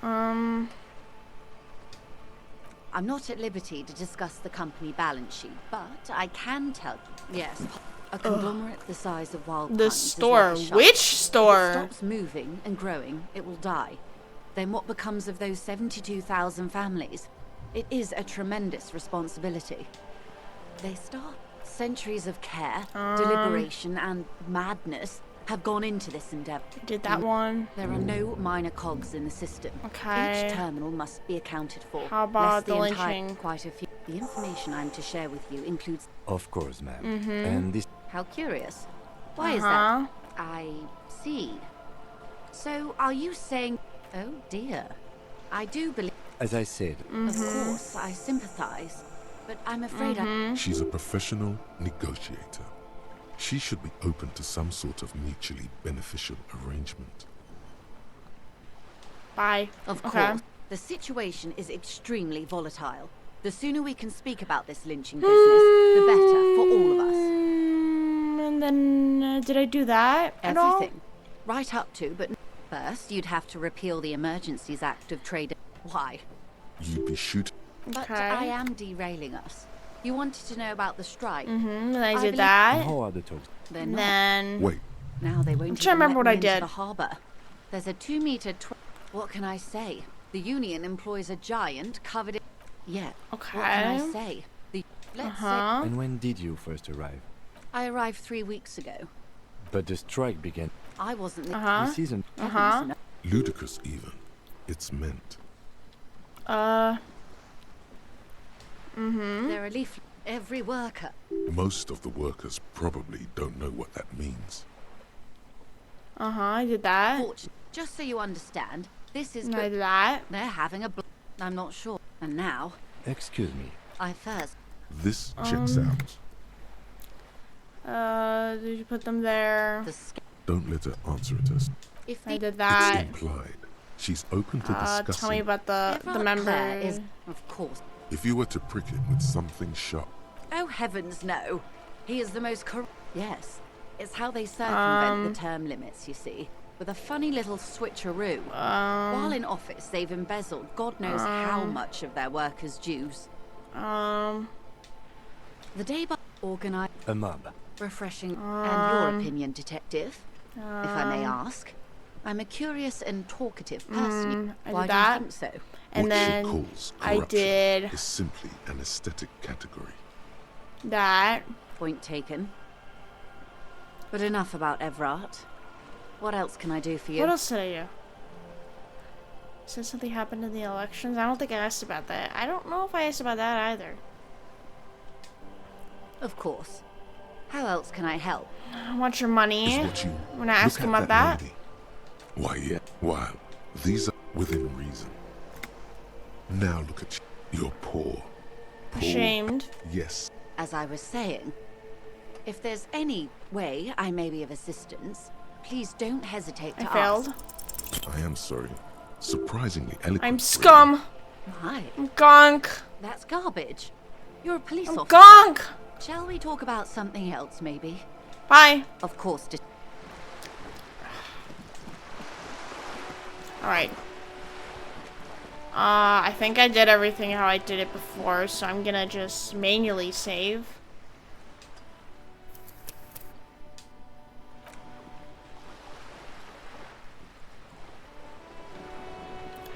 I'm not at liberty to discuss the company balance sheet, but I can tell you. Yes, a conglomerate the size of Wild The Pines store. is like a shark. Which If it store? stops moving and growing, it will die. Then what becomes of those 72,000 families? It is a tremendous responsibility. They start. Centuries of care, deliberation, and madness have gone into this endeavor. Did that one. There are no minor cogs in the system. Okay. Each terminal must be accounted for. How about lest the entire- lynching? Quite a few. The information I'm to share with you includes... Of course, ma'am. And this How curious. Why is Uh-huh. that? I see. So, are you saying... Oh, dear. I do believe... as I said, Of course, I sympathize. But I'm afraid I... She's a professional negotiator. She should be open to some sort of mutually beneficial arrangement. Bye. Of Okay. course. The situation is extremely volatile. The sooner we can speak about this lynching business, the better for all of us. And then, did I do that at all? Everything. Right up to, but first you'd have to repeal the Emergencies Act of Trade. Why? You'd be shooting. But Okay. I am derailing us. You wanted to know about the strike. And I did believe- that. how are the talks? They're And not. then... Wait, Now they won't I'm trying to even remember let what I me into did. the harbour. There's a 2-meter... What can I say? The Union employs a giant covered in... Yeah. What can I Okay. say? Let's say... And when did you first arrive? I arrived 3 weeks ago. But the strike began. I wasn't the... This isn't. Uh-huh. ludicrous even. It's meant. There are leaflets. Every worker. Most of the workers probably don't know what that means. I did that. Fortune. Just so you understand, this is... And I did that. They're having a... I'm not sure. And now, Excuse me. I first... This checks out. Did you put them there? The sca- Don't let her answer it as If I the... did it's that. implied. She's open to discussing. Tell me about the Everard Clare members. is... Of course. If you were to prick it with something sharp, Oh, heavens, no. He is the most Yes. It's how they circumvent the term limits, you see. With a funny little switcheroo. While in office, they've embezzled God knows how much of their workers' dues. The day by organized... A mob. Refreshing. And your opinion, detective, if I may ask. I'm a curious and talkative person. I Why did do you that. think so? And what then she calls I corruption did is simply an aesthetic category. that. Point taken. But enough about Everard. What else can I do for you? What else did I do? Said something happened in the elections. I don't think I asked about that. I don't know if I asked about that either. Of course. How else can I help? I want your money. Is what you When I asked look him at about that. lady. Why, yeah. While these are within reason. Now look at you. You're poor. Poor. Ashamed. Yes. As I was saying, if there's any way I may be of assistance, please don't hesitate to I failed. ask. I am sorry. Surprisingly eloquent. I'm really. scum. My, I'm gunk. that's garbage. You're a police I'm officer. gunk. Shall we talk about something else, maybe? Bye. Of course, Alright. I think I did everything how I did it before, so I'm gonna just manually save.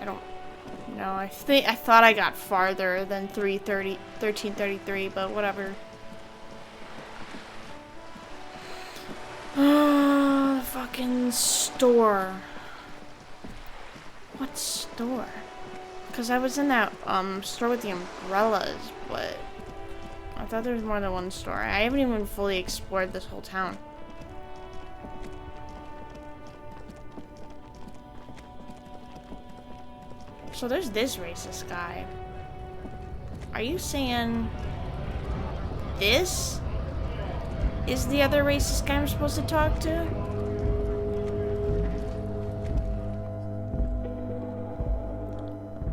I don't know. I thought I got farther than 1333, but whatever. Fucking store. What store? Because I was in that store with the umbrellas, but I thought there was more than one store. I haven't even fully explored this whole town. So there's this racist guy. Are you saying this is the other racist guy I'm supposed to talk to?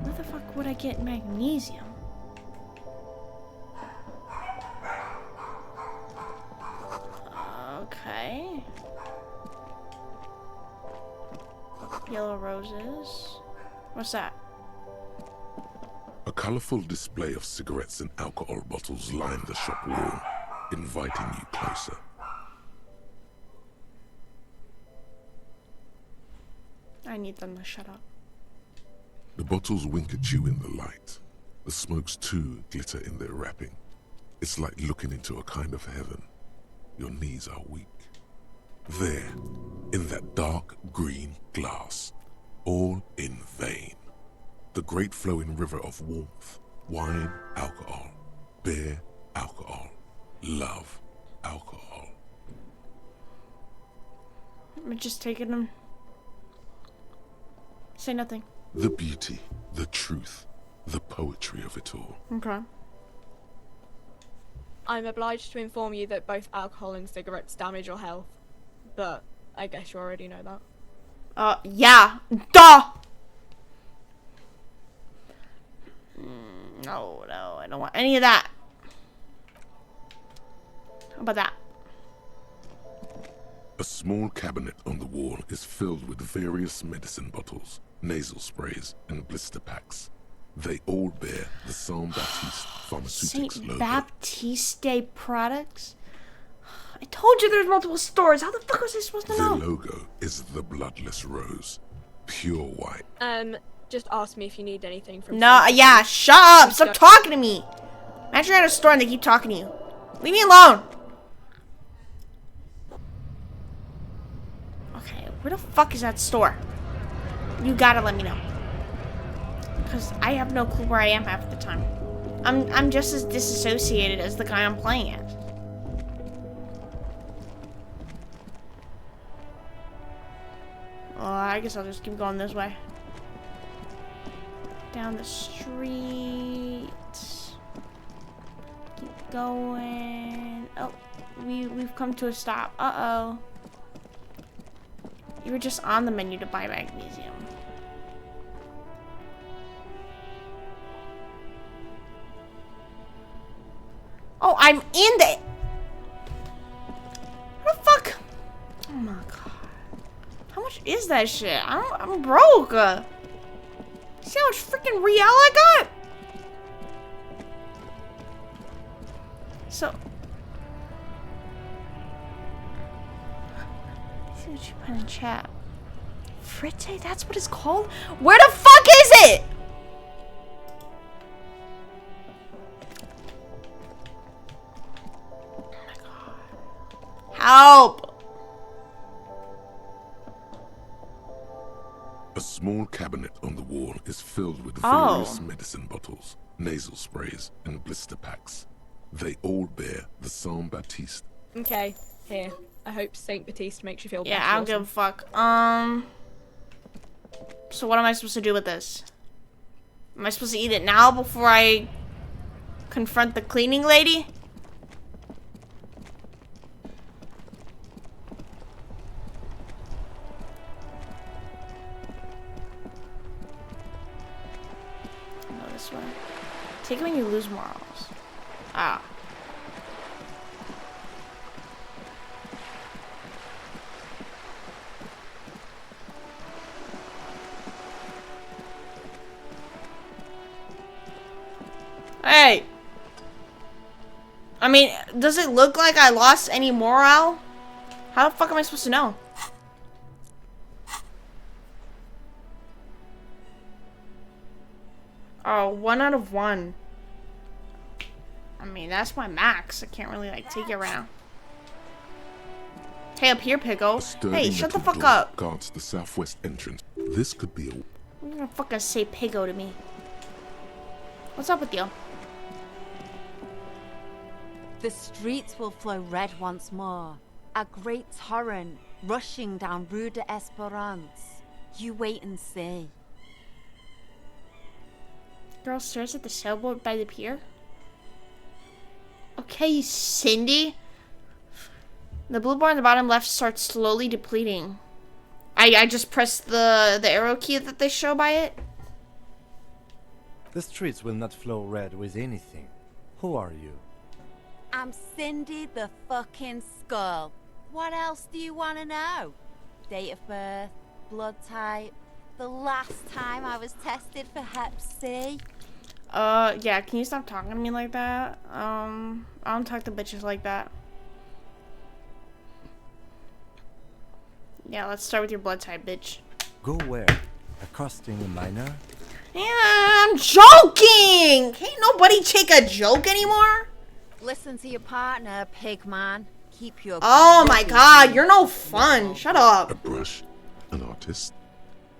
Where the fuck would I get magnesium? Okay. Yellow roses. What's that? A colorful display of cigarettes and alcohol bottles line the shop wall, inviting you closer. I need them to shut up. The bottles wink at you in the light. The smokes too glitter in their wrapping. It's like looking into a kind of heaven. Your knees are weak. There, in that dark green glass, all in vain. The great flowing river of warmth, wine, alcohol, beer, alcohol, love, alcohol. I'm just taking them. Say nothing. The beauty, the truth, the poetry of it all. Okay. I'm obliged to inform you that both alcohol and cigarettes damage your health, but I guess you already know that. Yeah. Duh! No, I don't want any of that. How about that? A small cabinet on the wall is filled with various medicine bottles, nasal sprays, and blister packs. They all bear the Saint Baptiste Pharmaceutics Saint logo. Baptiste products? I told you there's multiple stores. How the fuck was I supposed to Their know? logo is the bloodless rose, pure white. Just ask me if you need anything from. No, yeah, shut up! Stop talking to me! Imagine you're at a store and they keep talking to you. Leave me alone! Okay, where the fuck is that store? You gotta let me know. Because I have no clue where I am half the time. I'm just as disassociated as the guy I'm playing as. Oh, I guess I'll just keep going this way. Down the street. Keep going. Oh, we've come to a stop. Uh-oh. You were just on the menu to buy magnesium. Oh, I'm in the... What the fuck? Oh my god. How much is that shit? I'm broke. See how much freaking real I got? So... Let's see what you put in chat. Fritte? That's what it's called? Where the fuck is it? Oh my god. Help! A small cabinet on the wall is filled with various medicine bottles, nasal sprays, and blister packs. They all bear the Saint Baptiste. Okay, here. I hope Saint Baptiste makes you feel better. Yeah, I don't give a fuck. So what am I supposed to do with this? Am I supposed to eat it now before I confront the cleaning lady? No, this way. Take it when you lose morals. Ah. Hey! I mean, does it look like I lost any morale? How the fuck am I supposed to know? Oh, 1 out of 1. I mean, that's my max. I can't really, like, take it right now. Hey, up here, Pickle. Hey, shut the fuck up. Guards the southwest entrance. This could be a... You're gonna fucking say Pigo to me. What's up with you? The streets will flow red once more. A great torrent rushing down Rue de Esperance. You wait and see. Girl stares at the sailboat by the pier. Okay, Cindy. The blue bar on the bottom left starts slowly depleting. I just pressed the arrow key that they show by it. The streets will not flow red with anything. Who are you? I'm Cindy the fucking Skull. What else do you want to know? Date of birth, blood type, the last time I was tested for Hep C. Yeah, can you stop talking to me like that? I don't talk to bitches like that. Yeah, let's start with your blood type, bitch. Go where? Accosting a minor? Yeah, I'm joking! Can't nobody take a joke anymore? Listen to your partner, pig man. Keep your... Oh my god, you're no fun. Shut A up. brush, an artist.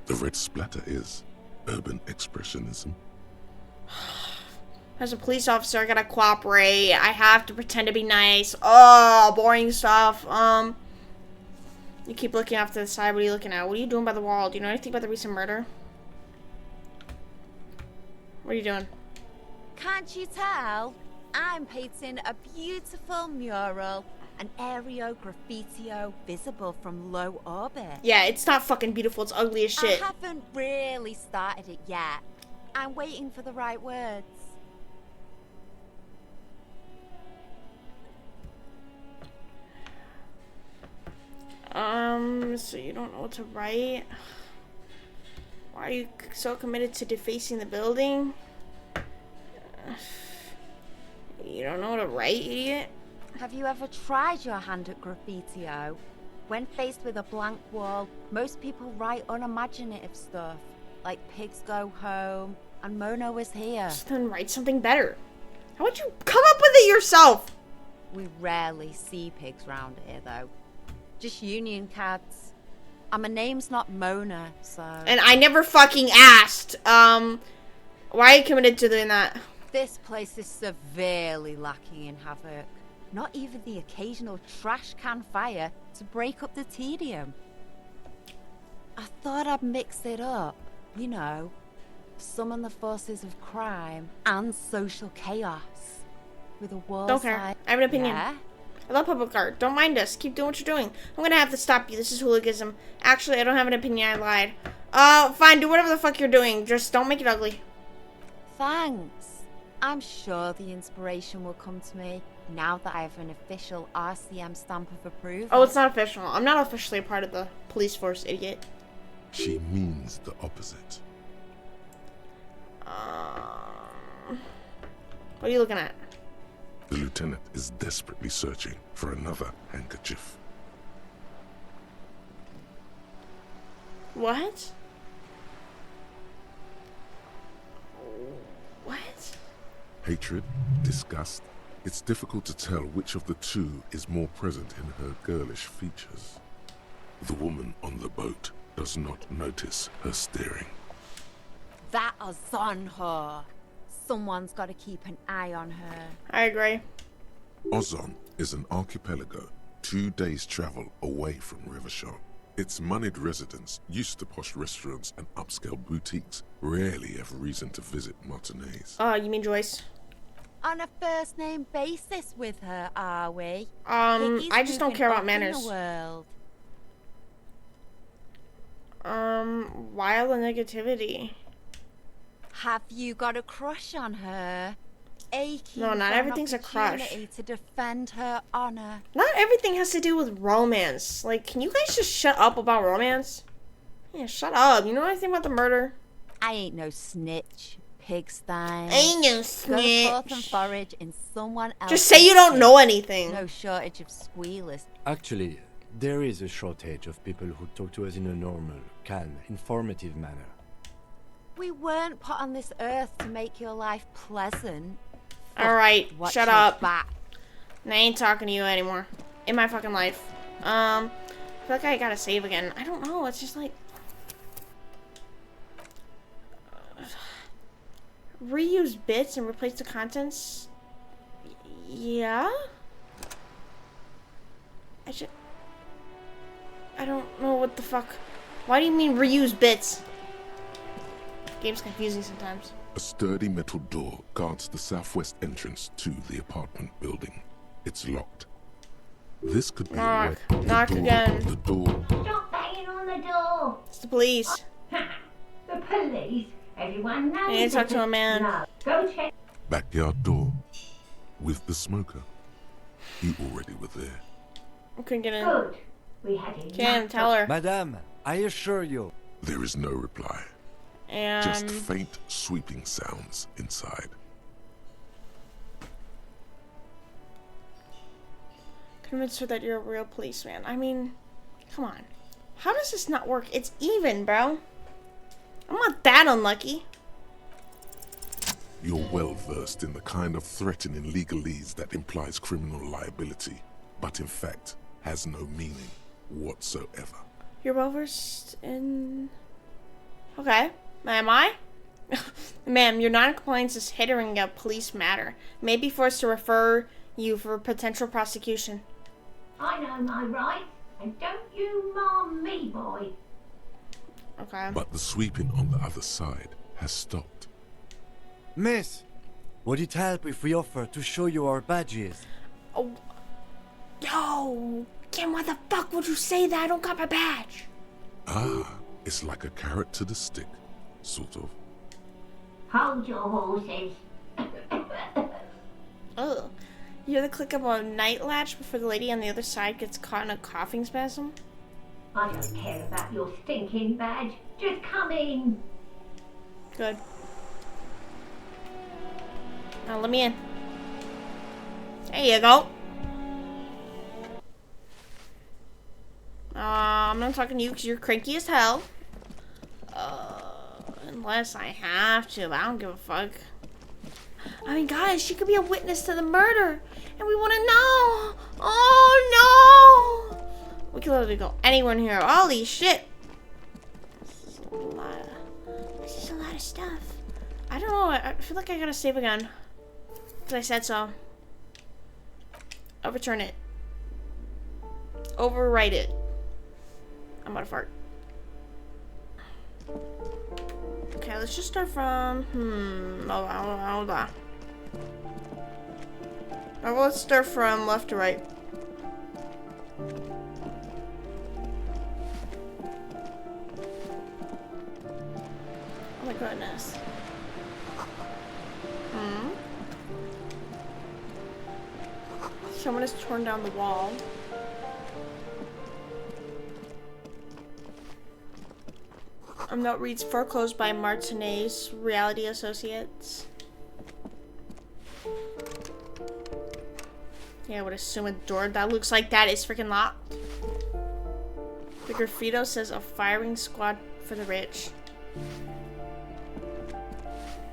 The red splatter is urban expressionism. As a police officer, I gotta cooperate. I have to pretend to be nice. Oh, boring stuff. You keep looking off to the side. What are you looking at? What are you doing by the wall? Do you know anything about the recent murder? What are you doing? Can't you tell? I'm painting a beautiful mural, an aereo graffitio visible from low orbit. Yeah, it's not fucking beautiful. It's ugly as shit. I haven't really started it yet. I'm waiting for the right words. So you don't know what to write? Why are you so committed to defacing the building? You don't know what to write, idiot? Have you ever tried your hand at graffitio? When faced with a blank wall, most people write unimaginative stuff, like pigs go home and Mona was here. Just then write something better. How would you come up with it yourself? We rarely see pigs round here, though. Just union cats. And my name's not Mona, so... And I never fucking asked. Why are you committed to doing that? This place is severely lacking in havoc. Not even the occasional trash can fire to break up the tedium. I thought I'd mix it up, you know. Summon the forces of crime and social chaos. With a wall Don't care. I have an opinion. Yeah? I love public art. Don't mind us. Keep doing what you're doing. I'm gonna have to stop you. This is hooliganism. Actually, I don't have an opinion. I lied. Fine. Do whatever the fuck you're doing. Just don't make it ugly. Thanks. I'm sure the inspiration will come to me now that I have an official RCM stamp of approval. Oh, it's not official. I'm not officially a part of the police force, idiot. She means the opposite. What are you looking at? The lieutenant is desperately searching for another handkerchief. What? What? Hatred, disgust. It's difficult to tell which of the two is more present in her girlish features. The woman on the boat does not notice her staring. That is on her. Someone's got to keep an eye on her. I agree. Ozon is an archipelago 2 days' travel away from Rivershaw. Its moneyed residents, used to posh restaurants and upscale boutiques, rarely have reason to visit Martinez. You mean Joyce? On a first-name basis with her, are we? I just don't care about manners. Why all the negativity? Have you got a crush on her? Aching No, not for an everything's a crush. opportunity to defend her honor. Not everything has to do with romance. Like, can you guys just shut up about romance? Yeah, shut up. You know anything about the murder? I ain't no snitch, pigstein. Ain't no Go snitch. forth and forage in someone else's Just say you don't pig. know anything. No shortage of squealers. Actually, there is a shortage of people who talk to us in a normal, calm, informative manner. We weren't put on this earth to make your life pleasant. Alright, Watch shut your up. back. I ain't talking to you anymore. In my fucking life. I feel like I gotta save again. I don't know, it's just like... reuse bits and replace the contents? Yeah? I don't know what the fuck. Why do you mean reuse bits? Game's confusing sometimes. A sturdy metal door guards the southwest entrance to the apartment building. It's locked. This could be Knock. a way. Knock again. The door. Stop banging on the door. It's the police. The police? Everyone knows. I need to talk to a man. No. Go check. Backyard door. With the smoker. He already were there. I couldn't get in. Good. We had enough. Can't tell her. Madame, I assure you. There is no reply. And Just faint sweeping sounds inside. convince her that you're a real policeman. I mean, come on. How does this not work? It's even, bro. I'm not that unlucky. You're well versed in the kind of threatening legalese that implies criminal liability, but in fact has no meaning whatsoever. You're well versed in... Okay. Am I? Ma'am, your non-compliance is hindering a police matter. May be forced to refer you for potential prosecution. I know my rights, and don't you mom me, boy. Okay. But the sweeping on the other side has stopped. Miss, would it help if we offer to show you our badges? Oh. Yo! Kim, why the fuck would you say that? I don't got my badge. Ah, it's like a carrot to the stick, sort of. Hold your horses. Oh. You hear the click of a night latch before the lady on the other side gets caught in a coughing spasm? I don't care about your stinking badge. Just come in. Good. Now let me in. There you go. I'm not talking to you because you're cranky as hell. Unless I have to, but I don't give a fuck. I mean, guys, she could be a witness to the murder, and we want to know. Oh no! We could literally go anywhere here. Holy shit! This is a lot of stuff. I don't know. I feel like I gotta save again. Because I said so. Overturn it. Overwrite it. I'm about to fart. Okay, let's just start from... Hold on. Well, let's start from left to right. Oh my goodness. Someone has torn down the wall. Note reads foreclosed by Martinez Reality Associates. Yeah, I would assume a door that looks like that is freaking locked. The graffito says a firing squad for the rich.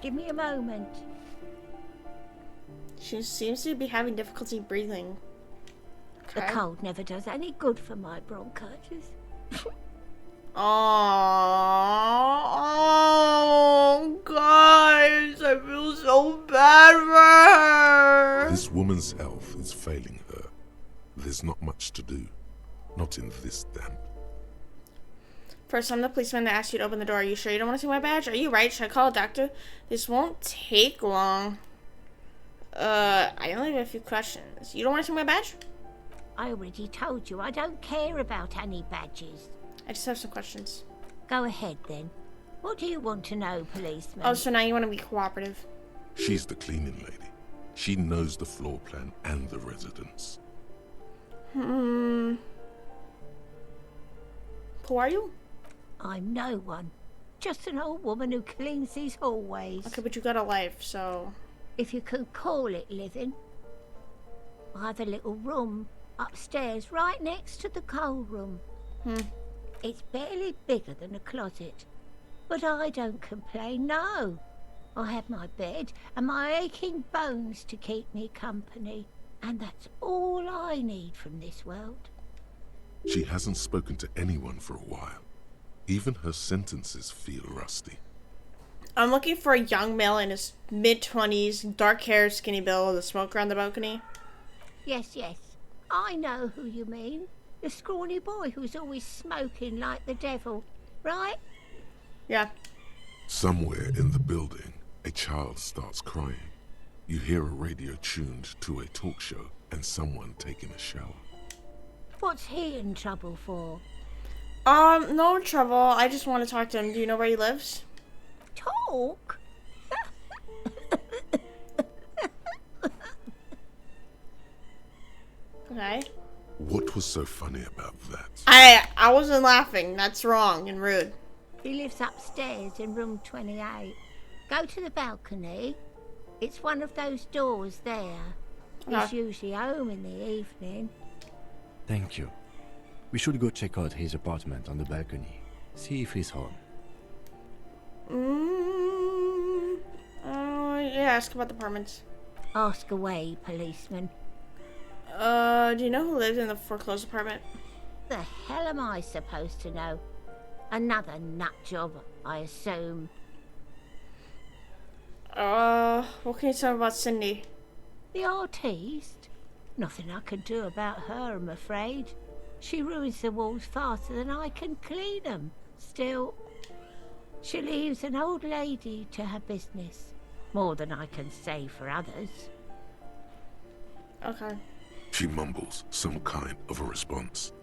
Give me a moment. She seems to be having difficulty breathing. The cold never does any good for my bronchitis. Oh, guys, I feel so bad for her. This woman's health is failing her. There's not much to do. Not in this damp. First, I'm the policeman that asked you to open the door. Are you sure you don't want to see my badge? Are you right? Should I call a doctor? This won't take long. I only have a few questions. You don't want to see my badge? I already told you I don't care about any badges. I just have some questions. Go ahead then. What do you want to know, policeman? Oh, so now you want to be cooperative. She's the cleaning lady. She knows the floor plan and the residence. Who are you? I'm no one. Just an old woman who cleans these hallways. Okay, but you got a life, so... If you can call it living. I have a little room upstairs right next to the coal room. It's barely bigger than a closet. But I don't complain, no. I have my bed and my aching bones to keep me company. And that's all I need from this world. She hasn't spoken to anyone for a while. Even her sentences feel rusty. I'm looking for a young male in his mid-20s, dark hair, skinny build, with a smoker on the balcony. Yes, yes. I know who you mean. The scrawny boy who's always smoking like the devil, right? Yeah. Somewhere in the building, A child starts crying. You hear a radio tuned to a talk show and someone taking a shower. What's he in trouble for? No trouble. I just want to talk to him. Do you know where he lives? Talk? Okay. What was so funny about that? I wasn't laughing. That's wrong and rude. He lives upstairs in room 28. Go to the balcony. It's one of those doors there. He's usually home in the evening. Thank you. We should go check out his apartment on the balcony. See if he's home. Yeah, ask about the apartments. Ask away, policeman. Do you know who lives in the foreclosed apartment? The hell am I supposed to know? Another nut job, I assume. What can you tell me about Cindy? The artiste? Nothing I can do about her, I'm afraid. She ruins the walls faster than I can clean them. Still, she leaves an old lady to her business. More than I can say for others. Okay. She mumbles some kind of a response,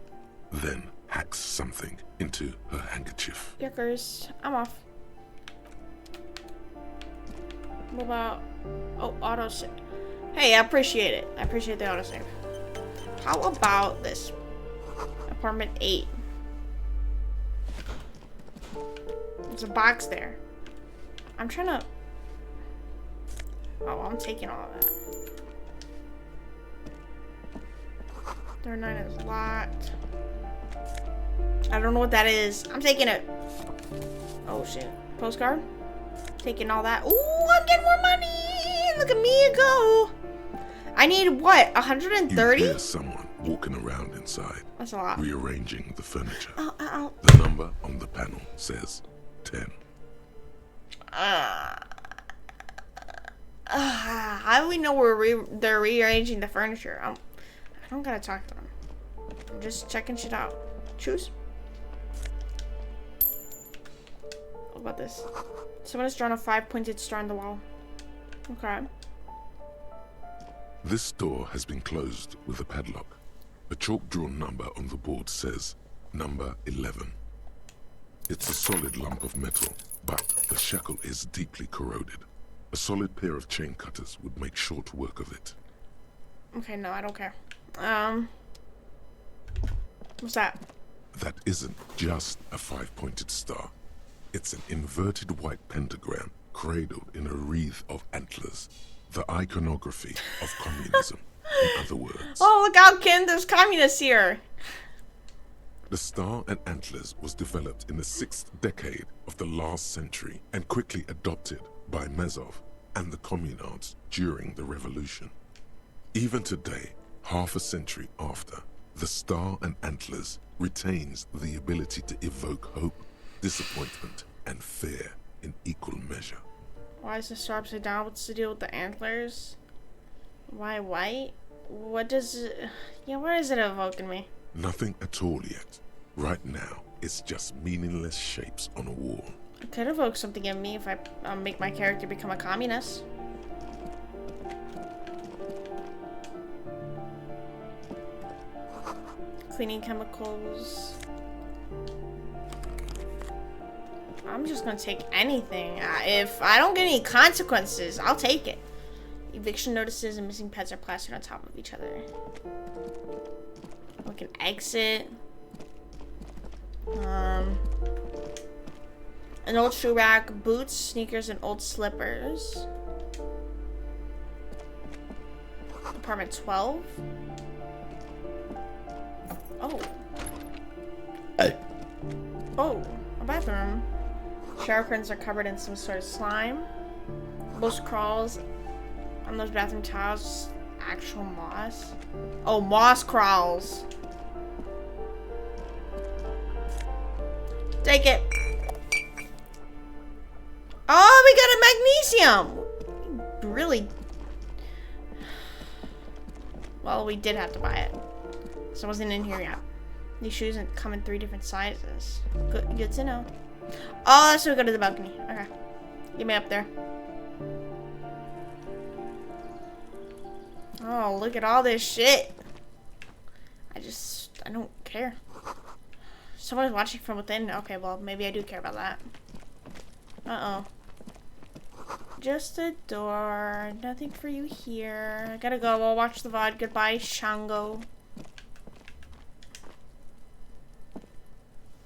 then hacks something into her handkerchief. Yuckers. I'm off. What about... Oh, autosave. Hey, I appreciate it. I appreciate the autosave. How about this? Apartment 8. There's a box there. I'm trying to... Oh, I'm taking all of that. Door 9 is locked. I don't know what that is. I'm taking it. Oh, shit. Postcard? Taking all that. Ooh, I'm getting more money! Look at me go! I need, what, 130? You hear someone walking around inside. That's a lot. Rearranging the furniture. Ow. The number on the panel says 10. How do we know they're rearranging the furniture? I don't gotta talk to them. I'm just checking shit out. Choose. What about this? Someone has drawn a 5-pointed star on the wall. Okay. This door has been closed with a padlock. A chalk-drawn number on the board says number 11. It's a solid lump of metal, but the shackle is deeply corroded. A solid pair of chain cutters would make short work of it. Okay, no, I don't care. What's that? That isn't just a 5-pointed star. It's an inverted white pentagram cradled in a wreath of antlers. The iconography of communism, in other words. Oh, look out, Ken, there's communists here. The star and antlers was developed in the 6th decade of the last century and quickly adopted by Mazov and the communards during the revolution. Even today, half a century after, the star and antlers retains the ability to evoke hope, disappointment, and fear in equal measure. Why is the star upside down? What's the deal with the antlers? Why white? What does it... Yeah, where is it evoking me? Nothing at all yet. Right now, it's just meaningless shapes on a wall. It could evoke something in me if I make my character become a communist. Cleaning chemicals. I'm just gonna take anything. If I don't get any consequences, I'll take it. Eviction notices and missing pets are plastered on top of each other. We can exit. An old shoe rack, boots, sneakers, and old slippers. Apartment 12. Oh. Oh, a bathroom. Shower curtains are covered in some sort of slime. Most crawls on those bathroom towels. Actual moss. Oh, moss crawls. Take it. Oh, we got a magnesium. Really? Well, we did have to buy it. So it wasn't in here yet. These shoes come in 3 different sizes. Good to know. Oh, so we go to the balcony. Okay. Get me up there. Oh, look at all this shit. I don't care. Someone is watching from within. Okay, well, maybe I do care about that. Uh-oh. Just a door. Nothing for you here. I gotta go. I'll watch the VOD. Goodbye, Shango.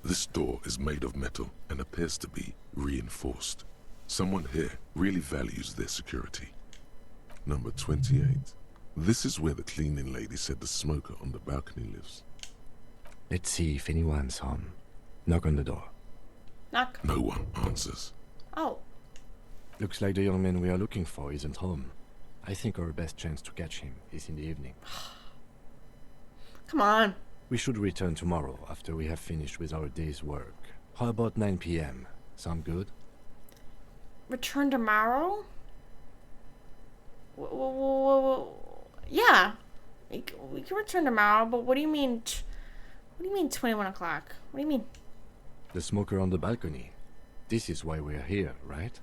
This door is made of metal and appears to be reinforced. Someone here really values their security. Number 28. This is where the cleaning lady said the smoker on the balcony lives. Let's see if anyone's home. Knock on the door. Knock. No one answers. Oh. Looks like the young man we are looking for isn't home. I think our best chance to catch him is in the evening. Come on. We should return tomorrow after we have finished with our day's work. How about 9 p.m.? Sound good? Return tomorrow? Yeah. We can return tomorrow, but what do you mean? What do you mean 21 o'clock? What do you mean? The smoker on the balcony. This is why we're here, right?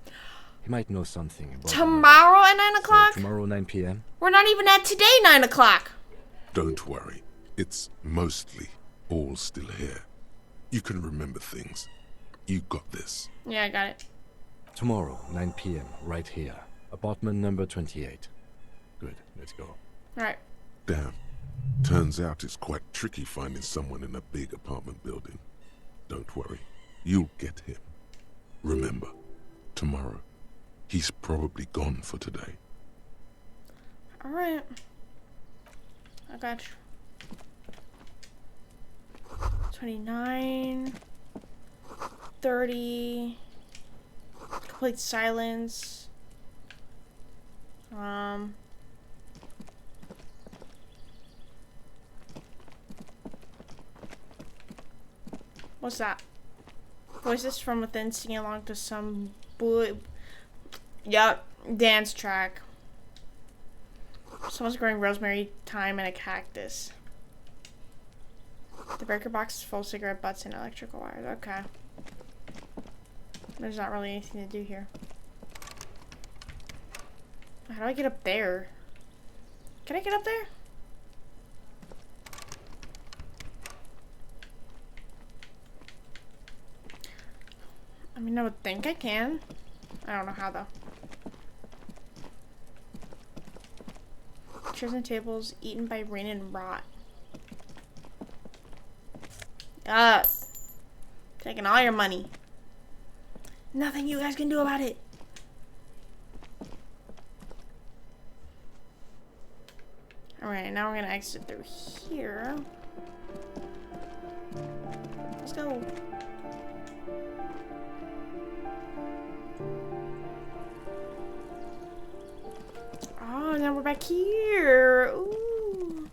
He might know something about tomorrow at 9 o'clock? So tomorrow 9 p.m.? We're not even at today 9 o'clock. Don't worry. It's mostly all still here. You can remember things. You got this. Yeah, I got it. Tomorrow, 9 p.m., right here. Apartment number 28. Good, let's go. Alright. Damn. Turns out it's quite tricky finding someone in a big apartment building. Don't worry. You'll get him. Remember, tomorrow, he's probably gone for today. Alright. I got you. 29. 30. Complete silence. What's that? Voices from within singing along to some Yup, dance track. Someone's growing rosemary, thyme, and a cactus. The breaker box is full of cigarette butts and electrical wires. Okay. There's not really anything to do here. How do I get up there? Can I get up there? I mean, I would think I can. I don't know how, though. Chairs and tables eaten by rain and rot. Taking all your money. Nothing you guys can do about it. Alright, now we're gonna exit through here. Let's go. Oh, now we're back here. Ooh.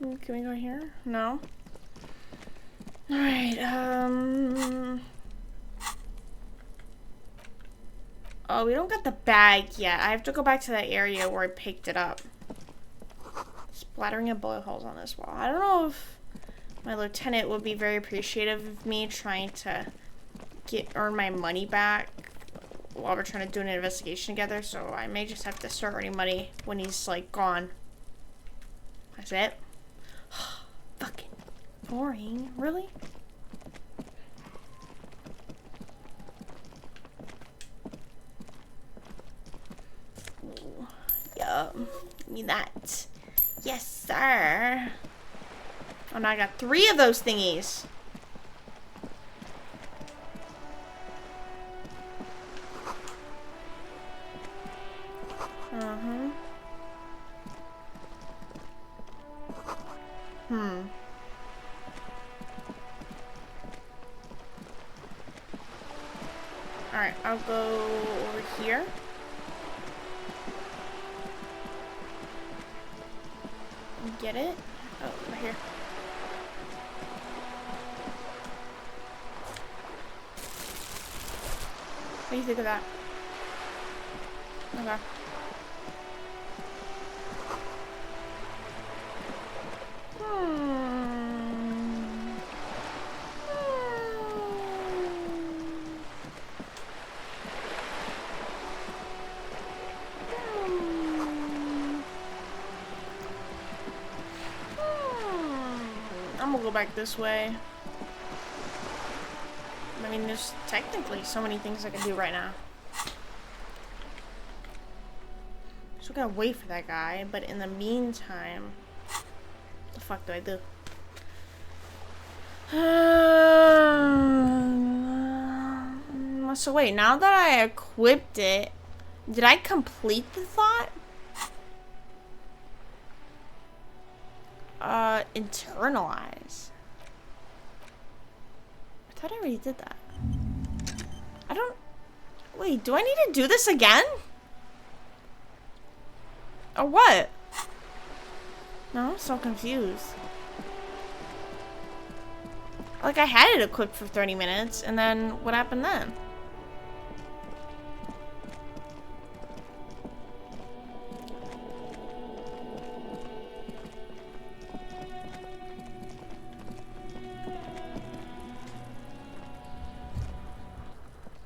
Can we go here? No. Alright, oh, we don't got the bag yet. I have to go back to that area where I picked it up. Splattering of bullet holes on this wall. I don't know if my lieutenant would be very appreciative of me trying to earn my money back while we're trying to do an investigation together, so I may just have to start earning money when he's, like, gone. That's it. Fucking boring. Really? Ooh. Yup. Give me that. Yes, sir. Oh, now I got 3 of those thingies. Alright, I'll go over here. Get it? Oh, right here. What do you think of that? Okay. I'm gonna go back this way. I mean, there's technically so many things I can do right now. Still gotta wait for that guy, but in the meantime, what the fuck do I do? So wait, now that I equipped it, did I complete the thought? Internalize. I thought I already did that. I don't... Wait, do I need to do this again? Or what? No, I'm so confused. Like, I had it equipped for 30 minutes, and then what happened then?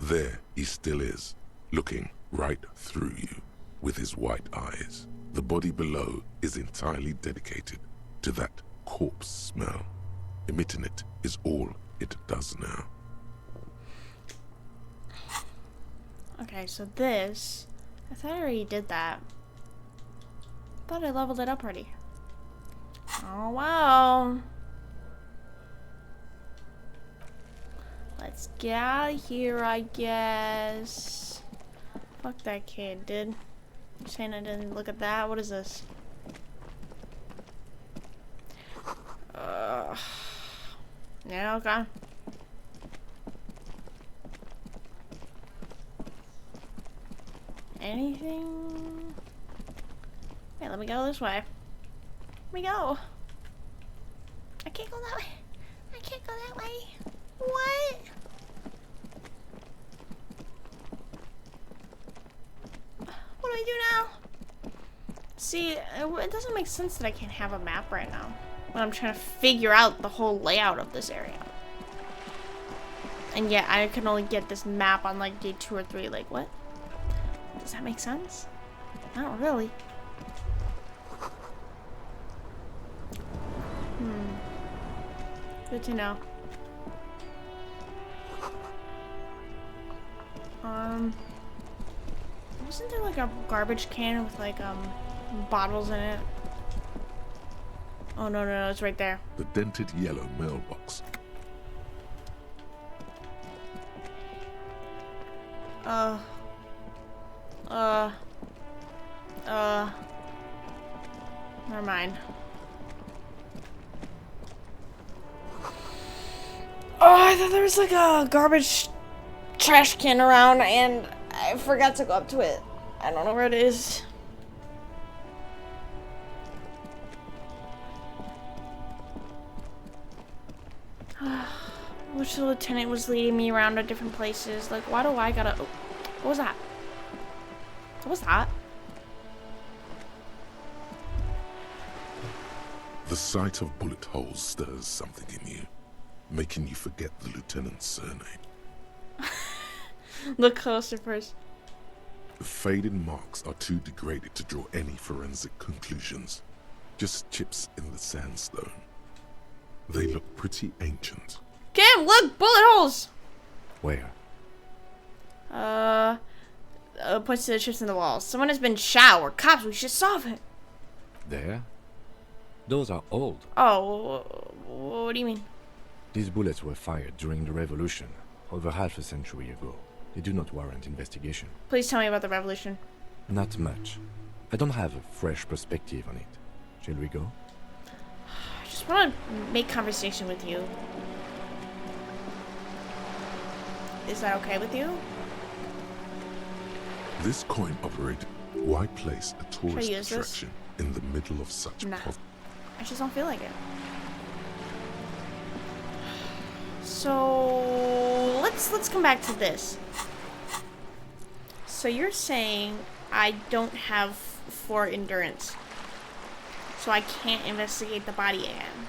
There he still is, looking right through you with his white eyes. The body below is entirely dedicated to that corpse smell. Emitting it is all it does now. Okay, so this... I thought I already did that. I thought I leveled it up already. Oh, well. Let's get out of here, I guess. Fuck that kid, dude. You're saying I didn't look at that? What is this? Yeah, okay. Anything? Hey, let me go this way. Let me go. I can't go that way. I can't go that way. What? What do I do now? See, it doesn't make sense that I can't have a map right now when I'm trying to figure out the whole layout of this area. And yet I can only get this map on like day 2 or 3. Like, what? Does that make sense? Not really. Good to know. Wasn't there like a garbage can with like bottles in it? Oh no, it's right there. The dented yellow mailbox. Never mind. Oh, I thought there was like a garbage trash can around and I forgot to go up to it. I don't know where it is. I wish the lieutenant was leading me around to different places. Like, why do I gotta... Oh, what was that? What was that? The sight of bullet holes stirs something in you, making you forget the lieutenant's surname. Look closer first. The faded marks are too degraded to draw any forensic conclusions. Just chips in the sandstone. They look pretty ancient. Kim, look! Bullet holes! Where? Points to the chips in the walls. Someone has been shot or cops. We should solve it. There? Those are old. Oh, what do you mean? These bullets were fired during the revolution, over half a century ago. They do not warrant investigation. Please tell me about the revolution. Not much. I don't have a fresh perspective on it. Shall we go? I just want to make conversation with you. Is that okay with you? This coin operated. Why place a tourist use this? attraction in the middle of such poverty? I just don't feel like it. So let's come back to this. So you're saying I don't have 4 endurance, so I can't investigate the body again.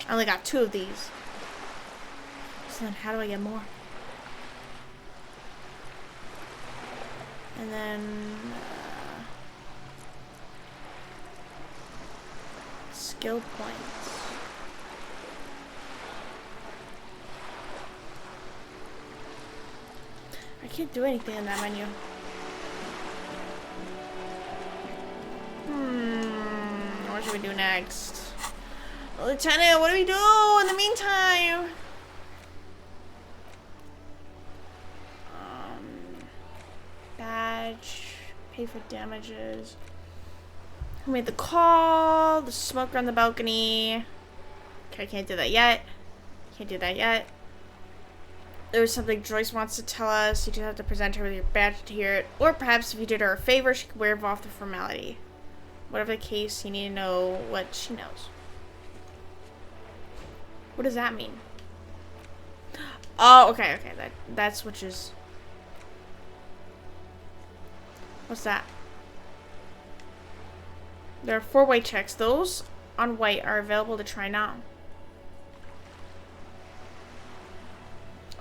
I only got 2 of these. So then how do I get more? And then skill points. I can't do anything in that menu. What should we do next? Lieutenant, what do we do in the meantime? Badge, pay for damages. Who made the call? The smoker on the balcony. Okay, I can't do that yet. Can't do that yet. There's something Joyce wants to tell us. You just have to present her with your badge to hear it. Or perhaps if you did her a favor, she could waive off the formality. Whatever the case, you need to know what she knows. What does that mean? Oh, okay. That switches. What's that? There are 4-way checks. Those on white are available to try now.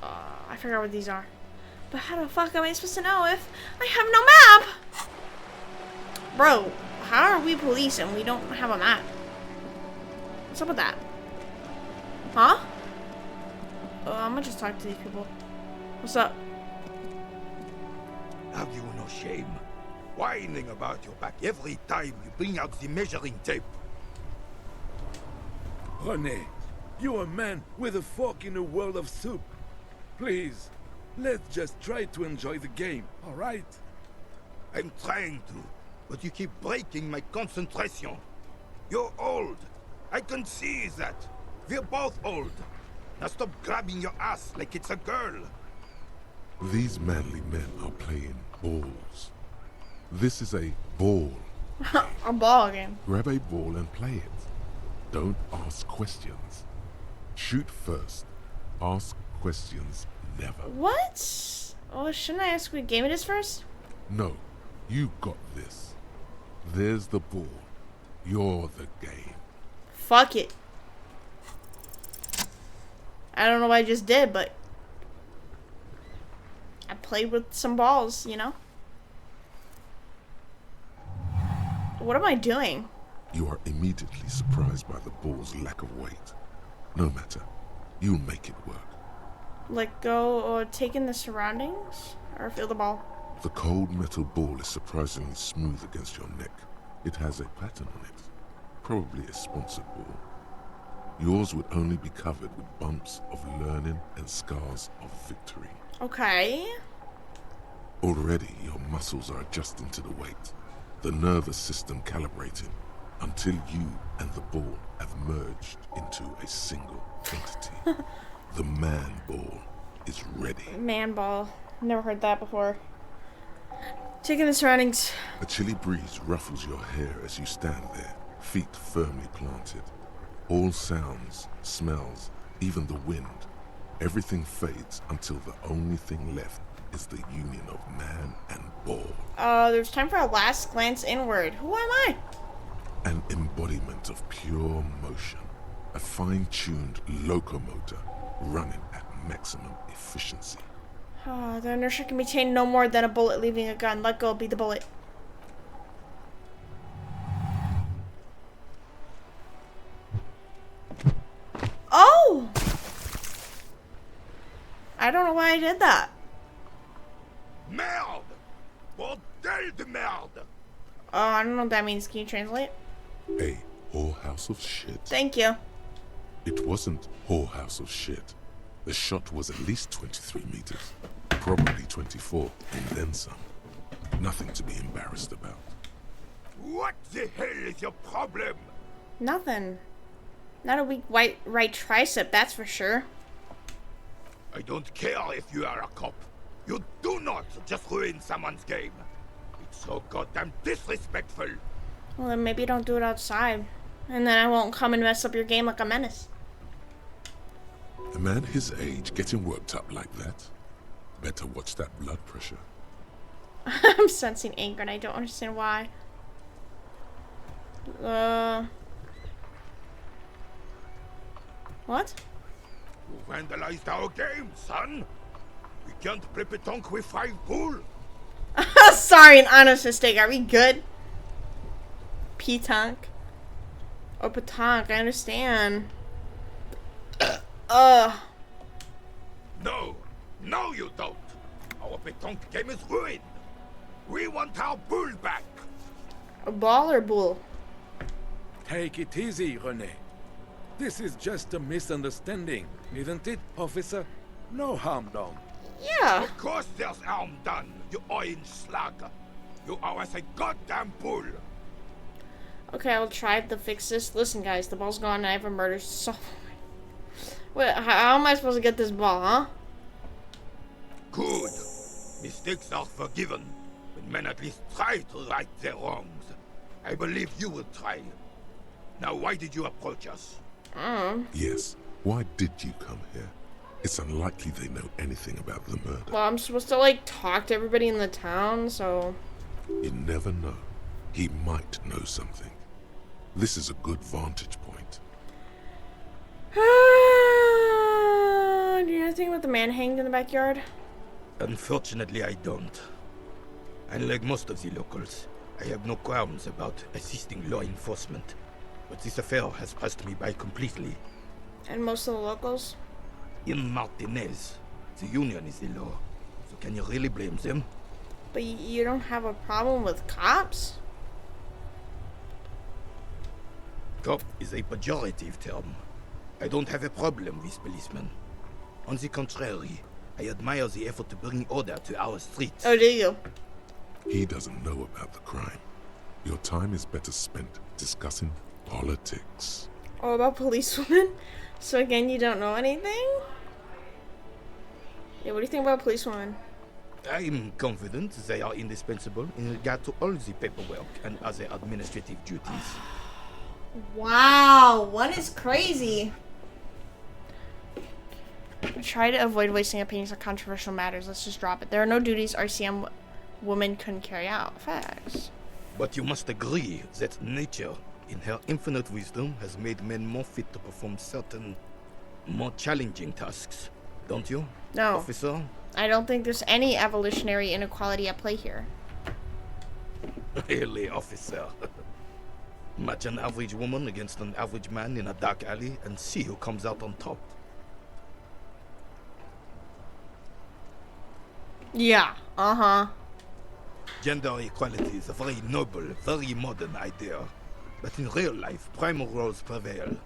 I forgot what these are. But how the fuck am I supposed to know if I have no map? Bro, how are we police and we don't have a map? What's up with that? Huh? I'm gonna just talk to these people. What's up? Have you no shame? Whining about your back every time you bring out the measuring tape. René, you're a man with a fork in a world of soup. Please, let's just try to enjoy the game, all right? I'm trying to, but you keep breaking my concentration. You're old. I can see that. We're both old. Now stop grabbing your ass like it's a girl. These manly men are playing balls. This is a ball. A ball game. Grab a ball and play it. Don't ask questions. Shoot first. Ask questions never. What? Oh, shouldn't I ask what game it is first? No, you got this. There's the ball. You're the game. Fuck it. I don't know what I just did, but I played with some balls, you know? What am I doing? You are immediately surprised by the ball's lack of weight. No matter. You'll make it work. Let go or take in the surroundings? Or feel the ball? The cold metal ball is surprisingly smooth against your neck. It has a pattern on it. Probably a sponsored ball. Yours would only be covered with bumps of learning and scars of victory. Okay. Already, your muscles are adjusting to the weight. The nervous system calibrating until you and the ball have merged into a single entity. The man ball is ready. Man ball. Never heard that before. Taking the surroundings. A chilly breeze ruffles your hair as you stand there, feet firmly planted. All sounds, smells, even the wind, everything fades until the only thing left is the union of man and ball. There's time for a last glance inward. Who am I? An embodiment of pure motion. A fine-tuned locomotor running at maximum efficiency. The inertia can be chained no more than a bullet leaving a gun. Let go, be the bullet. Oh! I don't know why I did that. Merde! Bordel de merde! Oh, I don't know what that means. Can you translate? A whorehouse of shit. Thank you. It wasn't whorehouse of shit. The shot was at least 23 meters. Probably 24, and then some. Nothing to be embarrassed about. What the hell is your problem? Nothing. Not a weak white right tricep, that's for sure. I don't care if you are a cop. You do not just ruin someone's game. It's so goddamn disrespectful. Well, then maybe don't do it outside. And then I won't come and mess up your game like a menace. A man his age getting worked up like that? Better watch that blood pressure. I'm sensing anger and I don't understand why. What? You vandalized our game, son. We can't play pétanque with 5 pool. Sorry, an honest mistake. Are we good? Petanque. Oh, petanque. I understand. No, no you don't. Our pétanque game is ruined. We want our bull back. A ball or bull? Take it easy, René. This is just a misunderstanding, isn't it, officer? No harm done. Yeah. Of course there's harm done, you orange slug. You are as a goddamn bull. Okay, I'll try to fix this. Listen, guys, the ball's gone and I have a murder so. Wait, how am I supposed to get this ball, huh? Good. Mistakes are forgiven when men at least try to right their wrongs. I believe you will try. Now, why did you approach us? Yes, why did you come here? It's unlikely they know anything about the murder. Well, I'm supposed to, like, talk to everybody in the town, so... You never know. He might know something. This is a good vantage point. Do you know anything about the man hanged in the backyard? Unfortunately, I don't. Unlike most of the locals, I have no qualms about assisting law enforcement. But this affair has passed me by completely. And most of the locals? In Martinez, the union is the law. So can you really blame them? But you don't have a problem with cops? Cop is a pejorative term. I don't have a problem with policemen. On the contrary, I admire the effort to bring order to our streets. Oh, do you? He doesn't know about the crime. Your time is better spent discussing politics. Oh, about policewomen? So again, you don't know anything? Yeah, what do you think about policewomen? I'm confident they are indispensable in regard to all the paperwork and other administrative duties. Wow, one is crazy. Try to avoid wasting opinions on controversial matters. Let's just drop it. There are no duties RCM women couldn't carry out. Facts. But you must agree that nature, in her infinite wisdom, has made men more fit to perform certain, more challenging tasks. Don't you, No. officer? I don't think there's any evolutionary inequality at play here. Really, officer. Match an average woman against an average man in a dark alley and see who comes out on top. Yeah. Uh-huh. Gender equality is a very noble, very modern idea. But in real life, primal roles prevail.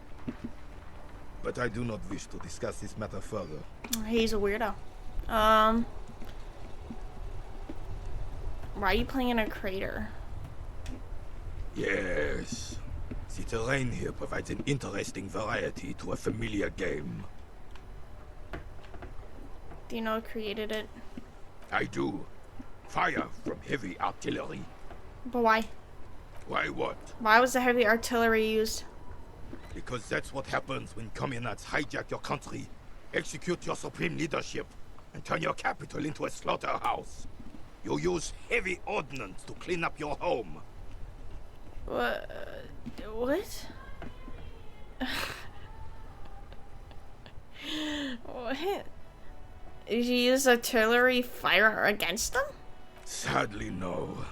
But I do not wish to discuss this matter further. He's a weirdo. Why are you playing in a crater? Yes. The terrain here provides an interesting variety to a familiar game. Do you know who created it? I do. Fire from heavy artillery. But why? Why what? Why was the heavy artillery used? Because that's what happens when communards hijack your country, execute your supreme leadership, and turn your capital into a slaughterhouse. You use heavy ordnance to clean up your home. What? What? What? Did you use artillery fire against them? Sadly, no.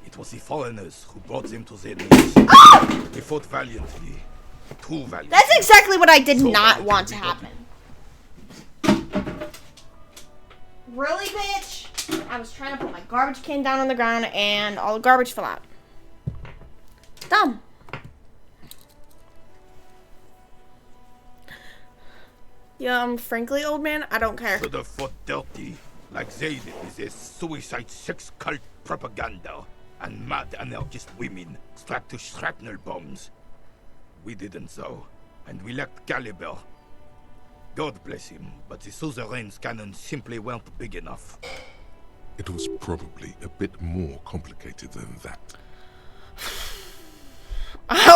It was the foreigners who brought them to their knees. Ah! They fought valiantly. Too valiantly. That's exactly what I did So not valiantly want to we happen. Really, bitch? I was trying to put my garbage can down on the ground and all the garbage fell out. Dumb. Yeah, frankly, old man, I don't care. Should have fought dirty, like they did with their suicide sex cult propaganda and mad anarchist women strapped to shrapnel bombs. We didn't so, and we lacked caliber. God bless him, but the suzerain's cannons simply weren't big enough. It was probably a bit more complicated than that.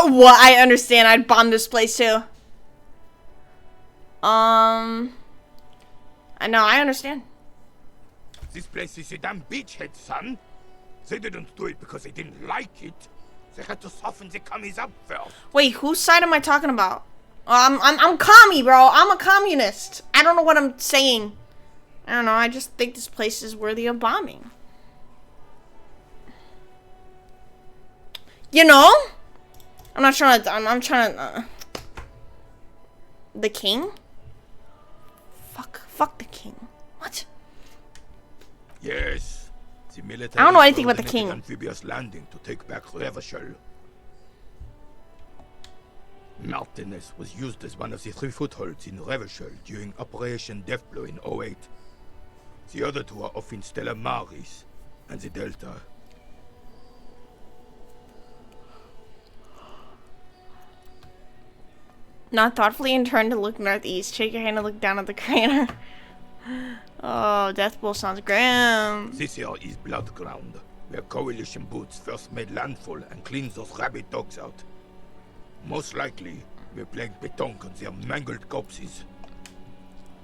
What? I understand. I'd bomb this place too. I know. I understand. This place is a damn beachhead, son. They didn't do it because they didn't like it. They had to soften the commies up first. Wait, whose side am I talking about? I'm commie, bro. I'm a communist. I don't know what I'm saying. I don't know. I just think this place is worthy of bombing. You know? I'm not trying to, I'm trying to, the king? Fuck the king. What? Yes. The military I don't know anything about the coordinated king. amphibious landing to take back Revachol. Martinez was used as one of the 3 footholds in Revachol during Operation Deathblow in 08. The other 2 are off in Stella Maris and the Delta. Not thoughtfully and turn to look northeast. Shake your hand and look down at the crater. Oh, Death Bowl sounds grim. This here is Blood Ground, where coalition boots first made landfall and cleaned those rabid dogs out. Most likely, we plagued Betonk on their mangled corpses.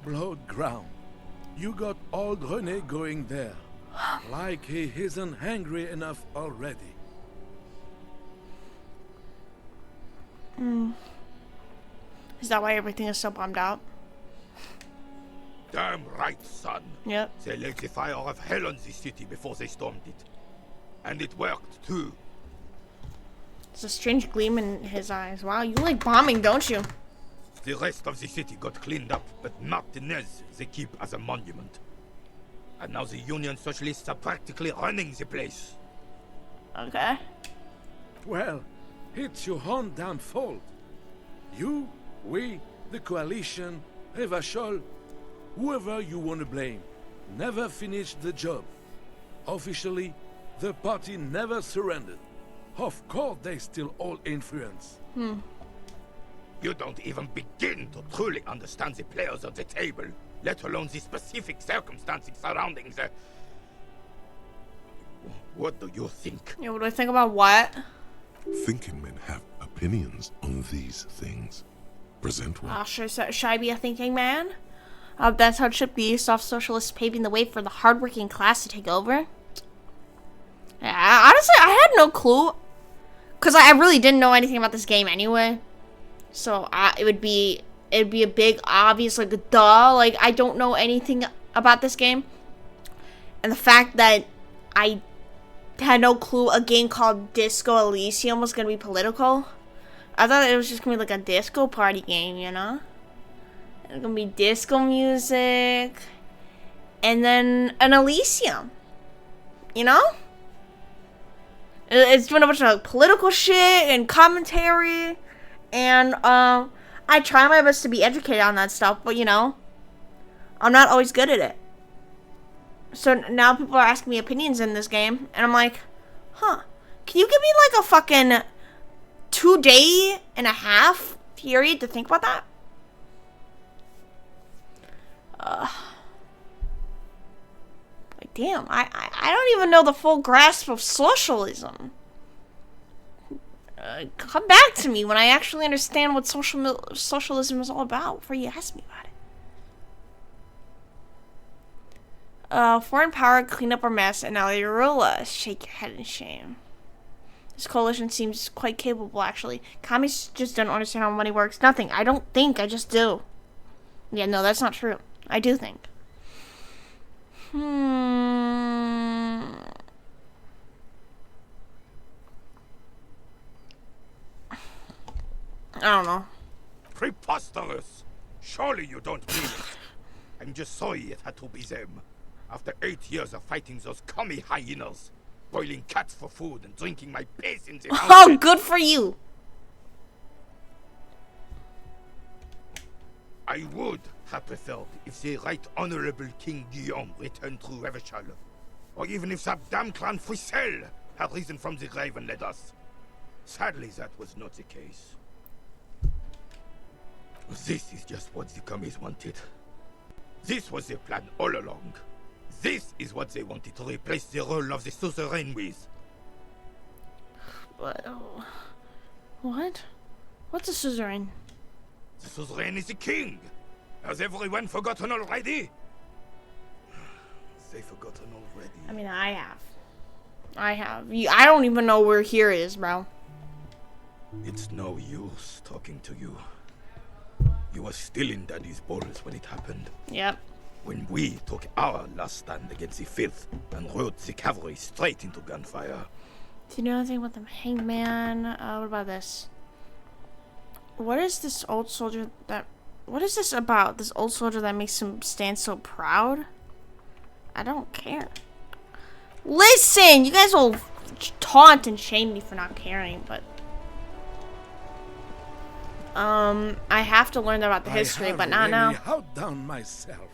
Blood ground. You got old René going there. Like he isn't hungry enough already. Is that why everything is so bombed out? Damn right, son. Yep. They let the fire of hell on the city before they stormed it. And it worked, too. There's a strange gleam in his eyes. Wow, you like bombing, don't you? The rest of the city got cleaned up, but Martinez they keep as a monument. And now the Union Socialists are practically running the place. Okay. Well, it's your own damn fault. You, we, the coalition, Revachol, whoever you want to blame, never finished the job. Officially, the party never surrendered. Of course, they still all influence. You don't even begin to truly understand the players on the table, let alone the specific circumstances surrounding the... What do you think? Yeah, what do I think about what? Thinking men have opinions on these things. Present one. Should I be a thinking man? That's how it should be. Soft socialists paving the way for the hardworking class to take over. Yeah, honestly, I had no clue. Because I really didn't know anything about this game anyway. So it'd be a big obvious, like, duh. Like, I don't know anything about this game. And the fact that I had no clue a game called Disco Elysium was going to be political. I thought it was just going to be like a disco party game, you know? It's going to be disco music. And then an Elysium. You know? It's doing a bunch of political shit and commentary. And I try my best to be educated on that stuff. But, you know, I'm not always good at it. So now people are asking me opinions in this game. And I'm like, huh. Can you give me like a fucking 2.5 day period to think about that? Like, damn, I don't even know the full grasp of socialism. Come back to me when I actually understand what socialism is all about before you ask me about it. Foreign power cleaned up our mess, and now they rule us. Shake your head in shame. This coalition seems quite capable, actually. Commies just don't understand how money works. Nothing. I don't think. I just do. Yeah, no, that's not true. I do think. I don't know. Preposterous! Surely you don't mean it. I'm just sorry it had to be them. After 8 years of fighting those commie hyenas, boiling cats for food and drinking my piss in the Oh, mountain. good for you. I would have preferred if the Right Honorable King Guillaume returned through Revachol, or even if that damn clan Frisel had risen from the grave and led us. Sadly, that was not the case. This is just what the commies wanted. This was their plan all along. This is what they wanted to replace the role of the suzerain with. What? What's a suzerain? The suzerain is the king. Has everyone forgotten already? They've forgotten already. I mean, I have. I don't even know where here is, bro. It's no use talking to you. You were still in Daddy's balls when it happened. Yep. When we took our last stand against the Filth and rode the cavalry straight into gunfire. Do you know anything about the hangman? What about this? What is this old soldier that... What is this about? This old soldier that makes him stand so proud? I don't care. Listen! You guys will taunt and shame me for not caring, but... I have to learn about the history, but not now. I have really outdone myself.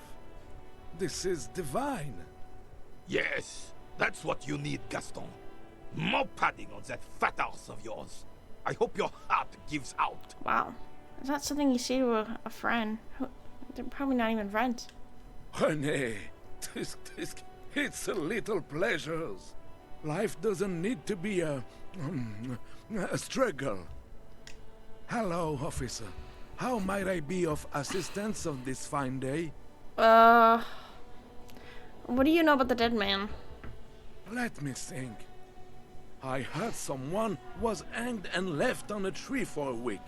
This is divine. Yes, that's what you need, Gaston. More padding on that fat arse of yours. I hope your heart gives out. Wow. Is that something you say to a friend? They're probably not even friends. Honey, it's a little pleasures. Life doesn't need to be a struggle. Hello, officer. How might I be of assistance on this fine day? What do you know about the dead man? Let me think. I heard someone was hanged and left on a tree for a week.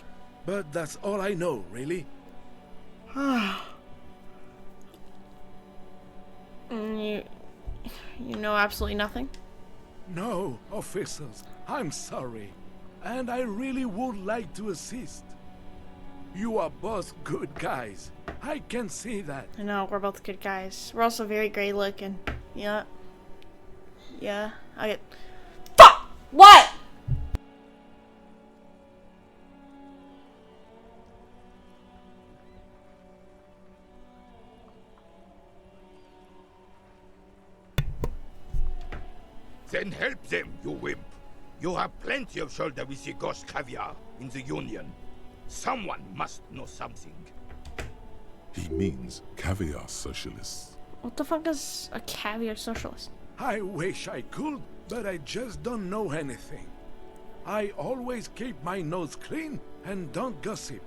But that's all I know, really. You know absolutely nothing? No, officers. I'm sorry. And I really would like to assist. You are both good guys. I can see that. I know, we're both good guys. We're also very great looking. Yeah. Yeah. I get... Fuck! What? Then help them, you wimp. You have plenty of shoulder with the gauche caviar in the Union. Someone must know something. He means caviar socialists. What the fuck is a caviar socialist? I wish I could, but I just don't know anything. I always keep my nose clean and don't gossip.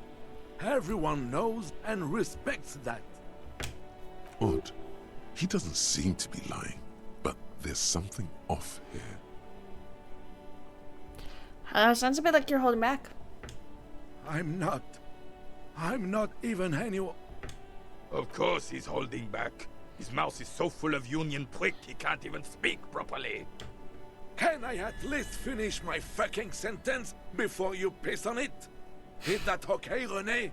Everyone knows and respects that. Odd. He doesn't seem to be lying, but there's something off here. Sounds a bit like you're holding back. I'm not even anyone. Of course he's holding back. His mouth is so full of Union prick he can't even speak properly. Can I at least finish my fucking sentence before you piss on it? Is that okay, René?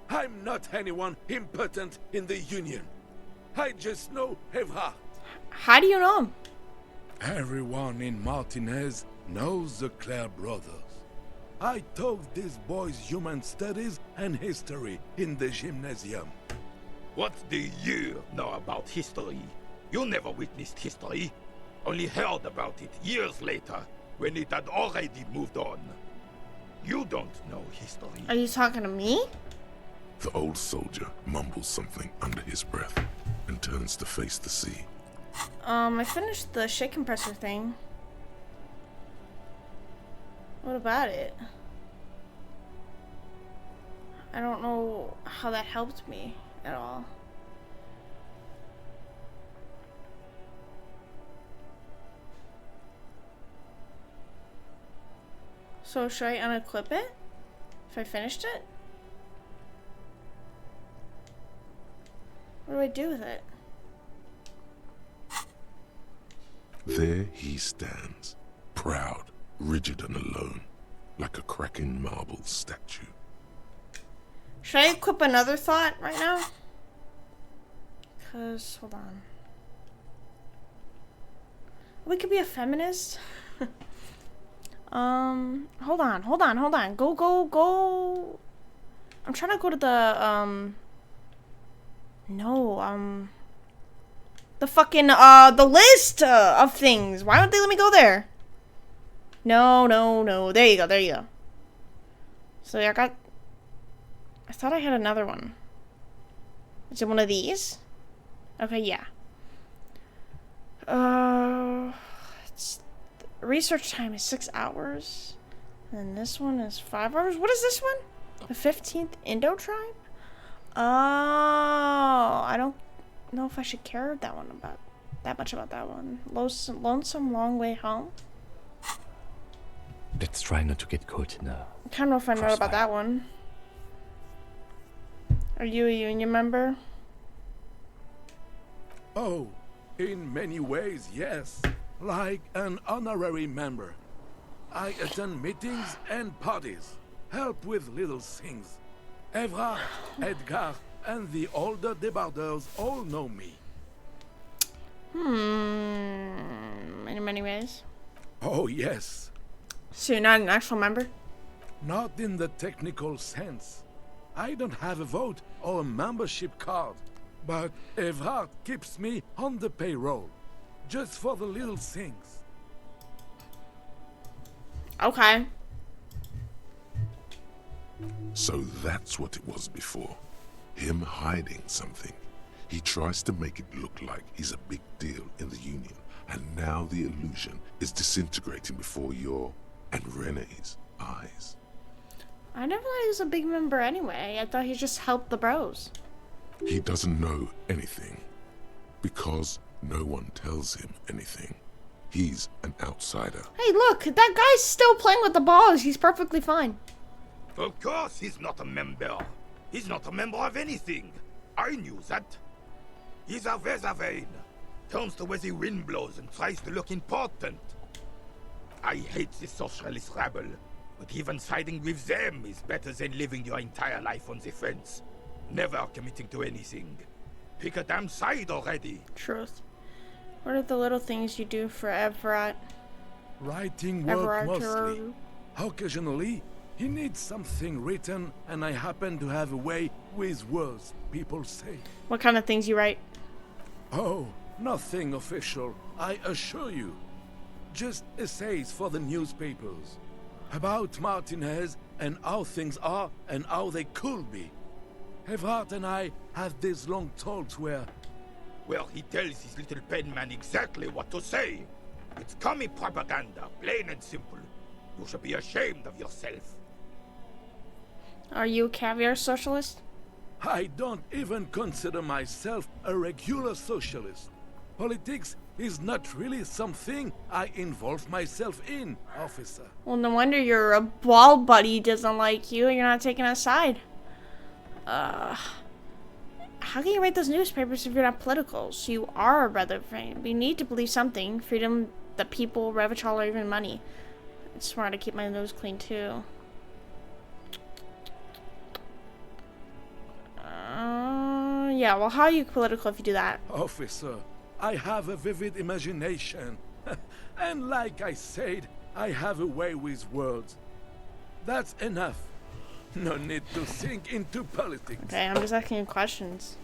I'm not anyone important in the Union. I just know Evrard. How do you know him? Everyone in Martinez knows the Clare brothers. I taught these boys human studies and history in the gymnasium. What do you know about history? You never witnessed history. Only heard about it years later, when it had already moved on. You don't know history. Are you talking to me? The old soldier mumbles something under his breath and turns to face the sea. I finished the shit compressor thing. What about it? I don't know how that helped me at all. So should I unequip it? If I finished it? What do I do with it? There he stands, proud, rigid and alone, like a cracking marble statue. Should I equip another thought right now? Cause, hold on. We could be a feminist. Hold on. Go. I'm trying to go to the, the fucking, the list of things. Why don't they let me go there? No. There you go. So I thought I had another one. Is it one of these? Okay, yeah. Research time is 6 hours. And this one is 5 hours. What is this one? The 15th Indo tribe? Oh, I don't know if I should care that much about that one. Lonesome Long Way Home. Let's try not to get caught in a... I kind of know if I know about that one. Are you a union member? Oh, in many ways, yes. like an honorary member. I attend meetings and parties, help with little things. Evrard, Edgar, and the older debarders all know me. In many ways. Oh, yes. So you're not an actual member? Not in the technical sense. I don't have a vote or a membership card, but Evrard keeps me on the payroll, just for the little things. Okay. So that's what it was before. Him hiding something. He tries to make it look like he's a big deal in the Union, and now the illusion is disintegrating before your and Renee's eyes. I never thought he was a big member anyway. I thought he just helped the bros. He doesn't know anything, because no one tells him anything. He's an outsider. Hey, look, that guy's still playing with the balls. He's perfectly fine. Of course he's not a member. He's not a member of anything. I knew that. He's a Vezavane. Turns the way the wind blows and tries to look important. I hate the socialist rabble, but even siding with them is better than living your entire life on the fence. Never committing to anything. Pick a damn side already. Truth. What are the little things you do for Everett? Writing work Everett mostly. Occasionally, he needs something written, and I happen to have a way with words, people say. What kind of things you write? Oh, nothing official, I assure you. Just essays for the newspapers. About Martinez and how things are and how they could be. Evrard and I have these long talks where... Well, he tells his little pen man exactly what to say. It's commie propaganda, plain and simple. You should be ashamed of yourself. Are you a caviar socialist? I don't even consider myself a regular socialist. Politics is not really something I involve myself in, officer. Well, no wonder your ball buddy doesn't like you and you're not taking a side. How can you write those newspapers if you're not political? So you are a brother frame. We need to believe something. Freedom, the people, Revachol, or even money. I just wanted to keep my nose clean too. Yeah, well, how are you political if you do that? Officer, I have a vivid imagination. And like I said, I have a way with words. That's enough. No need to sink into politics. Okay, I'm just asking you questions.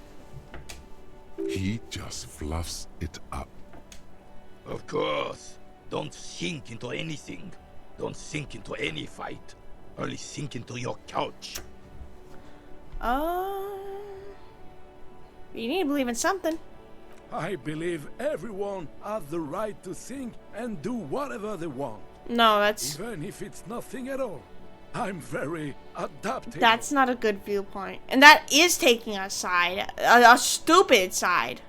He just fluffs it up. Of course. Don't sink into anything. Don't sink into any fight. Only sink into your couch. You need to believe in something. I believe everyone has the right to think and do whatever they want. No, that's... Even if it's nothing at all. I'm very adaptable. That's not a good viewpoint. And that is taking a side. A stupid side.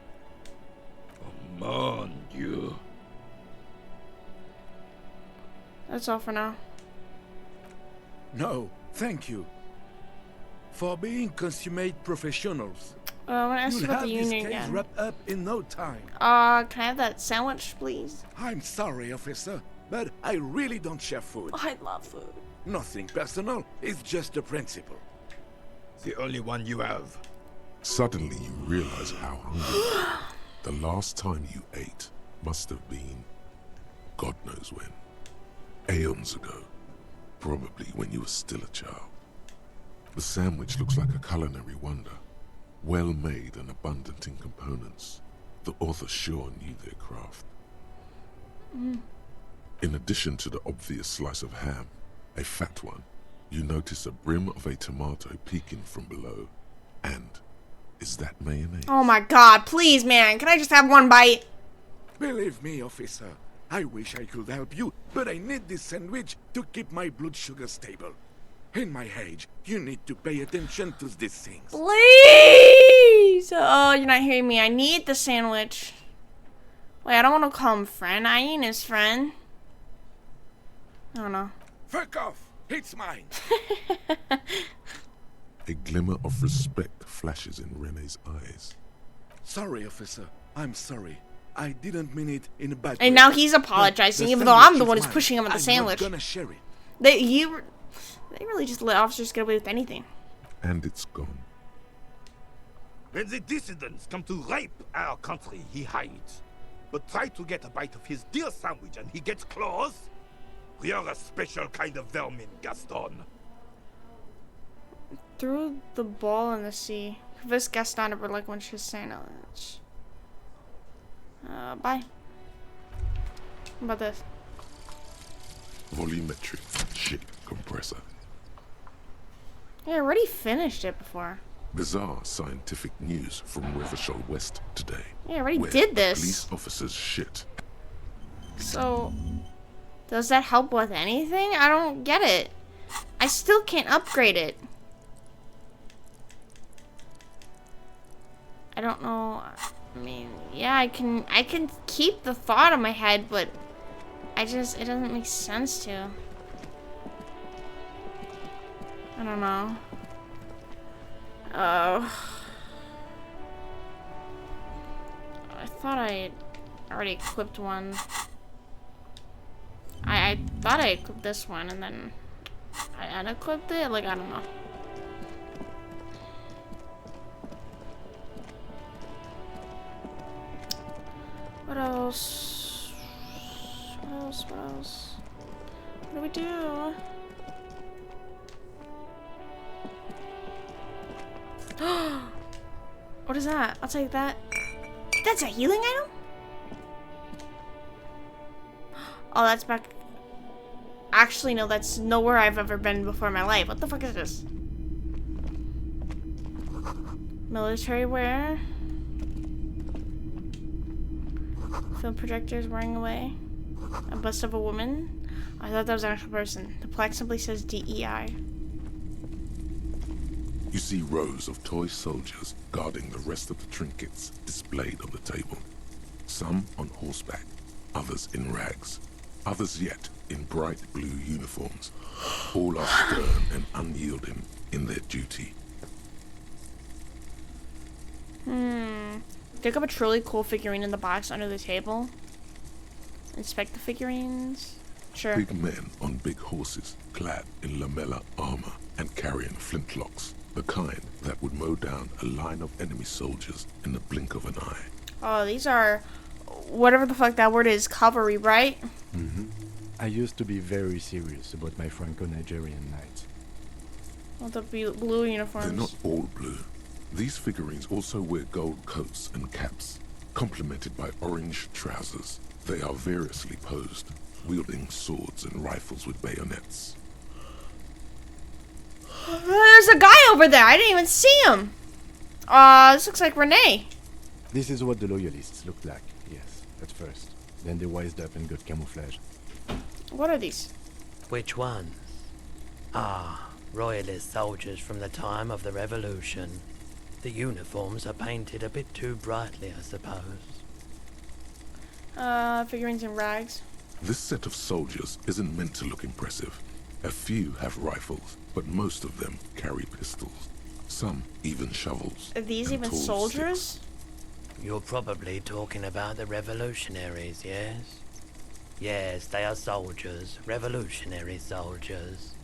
Oh, mon Dieu. That's all for now. No, thank you. For being consummate professionals. I want to ask you You'll about have the this union case again. wrapped up in no time. Can I have that sandwich, please? I'm sorry, officer, but I really don't share food. I love food. Nothing personal, it's just a principle. The only one you have. Suddenly you realize how hungry you are. The last time you ate must have been God knows when. Aeons ago. Probably when you were still a child. The sandwich looks like a culinary wonder. Well made and abundant in components. The author sure knew their craft. In addition to the obvious slice of ham, a fat one, you notice a brim of a tomato peeking from below. And is that mayonnaise? Oh my god, please, man. Can I just have one bite? Believe me, officer, I wish I could help you, but I need this sandwich to keep my blood sugar stable. In my age, you need to pay attention to these things. Please! Oh, you're not hearing me. I need the sandwich. Wait, I don't want to call him friend. I ain't his friend. I don't know. Fuck off! It's mine! A glimmer of respect flashes in Renee's eyes. Sorry, officer. I'm sorry. I didn't mean it in a bad way. And now he's But apologizing, the even though I'm sandwich the is one who's mine. pushing him on the I'm sandwich. not gonna share it. They really just let officers get away with anything. And it's gone. When the dissidents come to rape our country, he hides. But try to get a bite of his deer sandwich and he gets claws? We are a special kind of vermin, Gaston. Threw the ball in the sea. This Gaston to relinquish his sandwich. Bye. How about this? Volumetric ship compressor. Yeah, I already finished it before. Bizarre scientific news from Revachol West today. Yeah, I already where did a this. Police officer's shit. So, does that help with anything? I don't get it. I still can't upgrade it. I don't know. I mean, yeah, I can keep the thought in my head, but it doesn't make sense to. I don't know. I thought I already equipped one. I thought I equipped this one and then I unequipped it. Like, I don't know. What else? What else? What else? What do we do? What is that? I'll take that. That's a healing item? Oh, that's back. Actually, no, that's nowhere I've ever been before in my life. What the fuck is this? Military wear. Film projectors wearing away. A bust of a woman. I thought that was an actual person. The plaque simply says DEI. You see rows of toy soldiers guarding the rest of the trinkets displayed on the table. Some on horseback, others in rags, others yet in bright blue uniforms. All are stern and unyielding in their duty. Pick up a truly cool figurine in the box under the table. Inspect the figurines. Sure. Big men on big horses, clad in lamella armor and carrying flintlocks. The kind that would mow down a line of enemy soldiers in the blink of an eye. Oh, these are whatever the fuck that word is, cavalry, right? I used to be very serious about my Franco-Nigerian knights. Well, the blue uniforms. They're not all blue. These figurines also wear gold coats and caps, complemented by orange trousers. They are variously posed, wielding swords and rifles with bayonets. There's a guy over there. I didn't even see him. This looks like Renee. This is what the loyalists looked like, yes, at first. Then they wised up and got camouflage. What are these? Which ones? Ah, royalist soldiers from the time of the Revolution. The uniforms are painted a bit too brightly, I suppose. Figurines and rags. This set of soldiers isn't meant to look impressive. A few have rifles, but most of them carry pistols. Some even shovels. Are these and even tall soldiers? sticks. You're probably talking about the revolutionaries, yes? Yes, they are soldiers, revolutionary soldiers.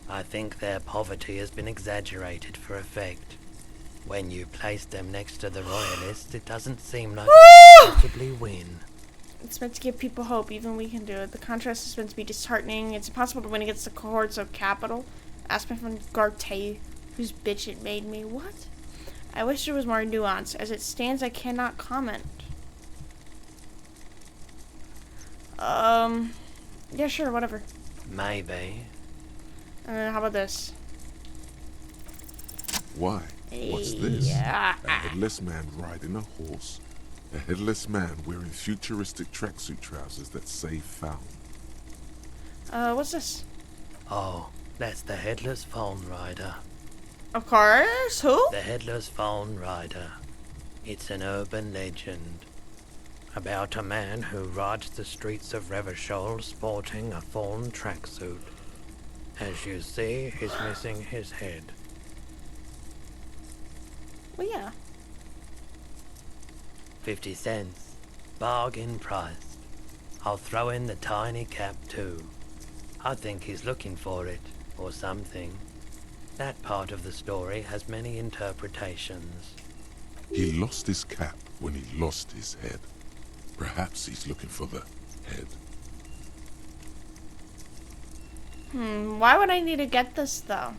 I think their poverty has been exaggerated for effect. When you place them next to the royalists, it doesn't seem like they could possibly win. It's meant to give people hope, even we can do it. The contrast is meant to be disheartening. It's impossible to win against the cohorts of capital. Ask my friend Garte, whose bitch it made me. What? I wish there was more nuance. As it stands, I cannot comment. Yeah, sure, whatever. Maybe. How about this? Why? What's this? Yeah. A headless man riding a horse. A headless man wearing futuristic tracksuit trousers that say found. What's this? Oh, that's the Headless Phone Rider. Of course. Who? The Headless Phone Rider. It's an urban legend about a man who rides the streets of Revachol sporting a fawn tracksuit. As you see, he's missing his head. Well, yeah. 50 cents. Bargain priced. I'll throw in the tiny cap too. I think he's looking for it, or something. That part of the story has many interpretations. He lost his cap when he lost his head. Perhaps he's looking for the head. Why would I need to get this, though?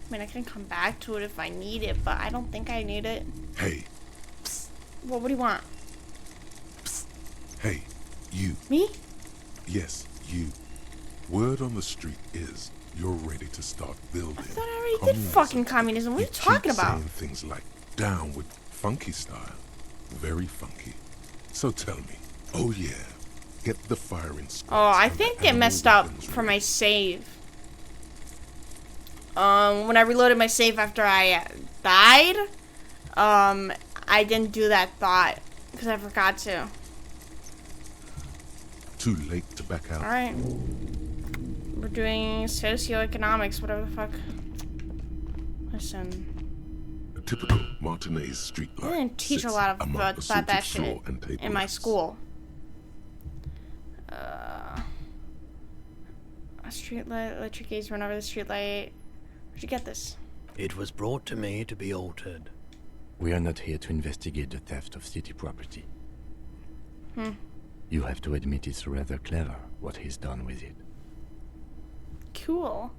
I mean, I can come back to it if I need it, but I don't think I need it. Hey. Psst. Well, what do you want? Psst. Hey, you. Me? Yes, you. Word on the street is you're ready to start building. I thought I already did fucking communism. What are you talking about? Saying things like, down with funky style. Very funky. So tell me, oh yeah, get the firing squad. Oh, I think it messed up for my save. When I reloaded my save after I died, I didn't do that thought because I forgot to. Too late to back out. Alright. We're doing socioeconomics, whatever the fuck. Listen. A typical Martinez street light. I didn't teach a lot of about that shit in my school. A street light, electric gaze run over the street light. Where'd you get this? It was brought to me to be altered. We are not here to investigate the theft of city property. You have to admit it's rather clever what he's done with it. Cool.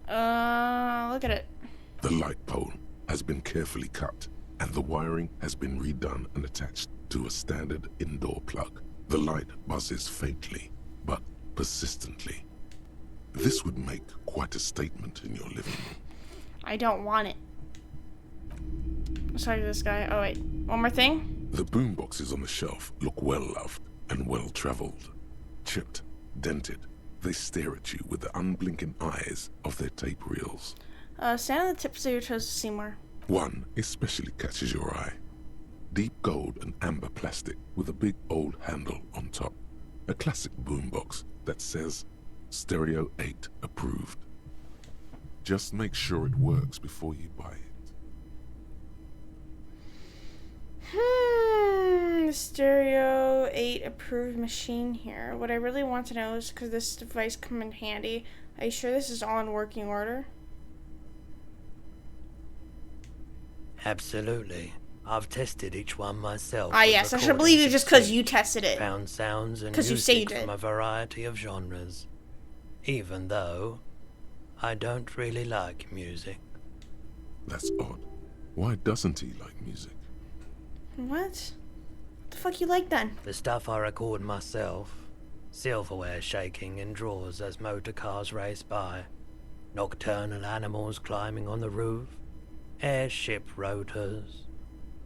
Look at it. The light pole has been carefully cut, and the wiring has been redone and attached to a standard indoor plug. The light buzzes faintly, but persistently. This would make quite a statement in your living room. I don't want it. Sorry to this guy. Oh wait, one more thing? The boomboxes on the shelf look well-loved and well-traveled. Chipped, dented, they stare at you with the unblinking eyes of their tape reels. Stand on the tips of your toes to see more. One especially catches your eye. Deep gold and amber plastic with a big old handle on top. A classic boombox that says Stereo 8 approved. Just make sure it works before you buy it. Stereo 8 approved machine here. What I really want to know is, because this device come in handy, are you sure this is all in working order? Absolutely. I've tested each one myself. Ah yes, I should believe you just because you tested it. Found sounds and you saved music from a variety of genres. Even though I don't really like music. That's odd. Why doesn't he like music? What the fuck you like then? The stuff I record myself. Silverware shaking in drawers as motor cars race by. Nocturnal animals climbing on the roof. Airship rotors.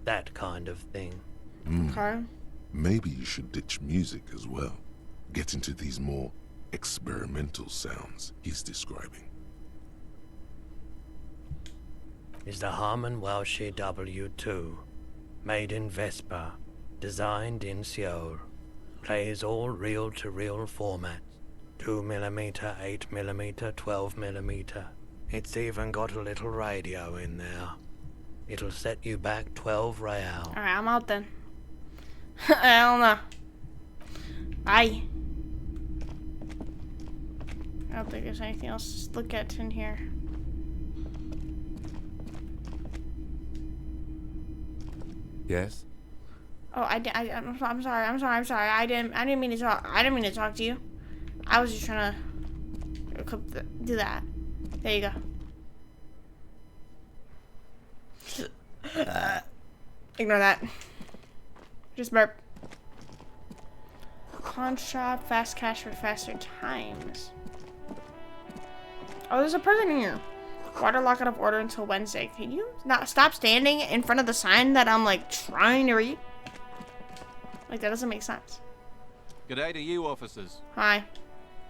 That kind of thing. Okay. Maybe you should ditch music as well. Get into these more experimental sounds he's describing. Is the Harman Welsh W2. Made in Vespa. Designed in Seoul. Plays all reel-to-reel formats. 2mm, 8mm, 12mm. It's even got a little radio in there. It'll set you back 12 real. Alright, I'm out then. I don't know. Bye. I don't think there's anything else to look at in here. Yes? Oh, I'm sorry. I didn't mean to talk. I didn't mean to talk to you. I was just trying to do that. There you go. Ignore that. Just burp. Pawn shop, fast cash for faster times. Oh, there's a person in here. Water lock out of order until Wednesday. Can you not stop standing in front of the sign that I'm like trying to read? Like that doesn't make sense. G'day to you, officers. Hi.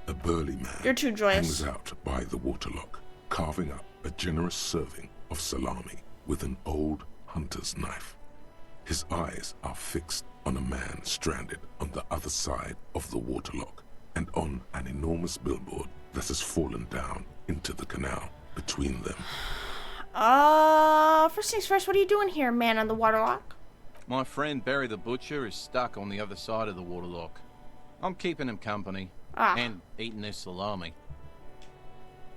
A burly man You're too joyous. hangs out by the waterlock, carving up a generous serving of salami with an old hunter's knife. His eyes are fixed on a man stranded on the other side of the waterlock and on an enormous billboard that has fallen down into the canal between them. First things first, what are you doing here, man on the waterlock? My friend Barry the Butcher is stuck on the other side of the waterlock. I'm keeping him company. And eating his salami.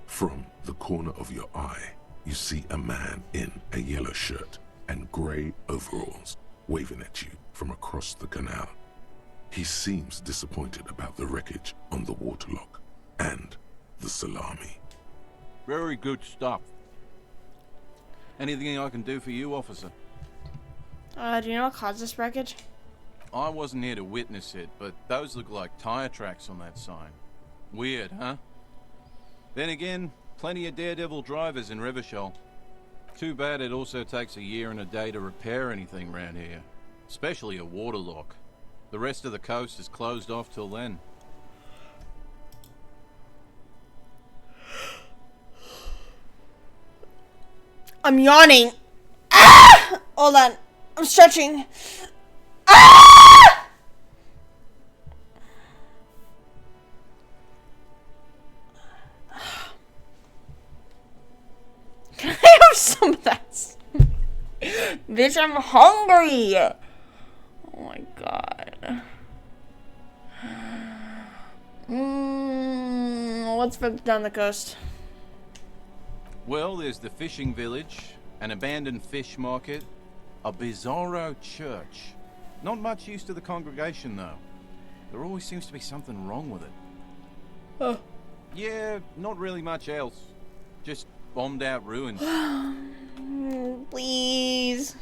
From the corner of your eye, you see a man in a yellow shirt and grey overalls waving at you from across the canal. He seems disappointed about the wreckage on the waterlock and the salami. Very good stuff. Anything I can do for you, officer? Do you know what caused this wreckage? I wasn't here to witness it, but those look like tire tracks on that sign. Weird, huh? Then again, plenty of daredevil drivers in Revachol. Too bad it also takes a year and a day to repair anything around here. Especially a waterlock. The rest of the coast is closed off till then. I'm yawning. Ah! Hold on. I'm stretching. Ah! Can I have some of that? Bitch, I'm hungry. Oh my god. What's further down the coast? Well, there's the fishing village, an abandoned fish market, a bizarro church. Not much use to the congregation, though. There always seems to be something wrong with it. Oh. Yeah, not really much else. Just bombed out ruins. Please.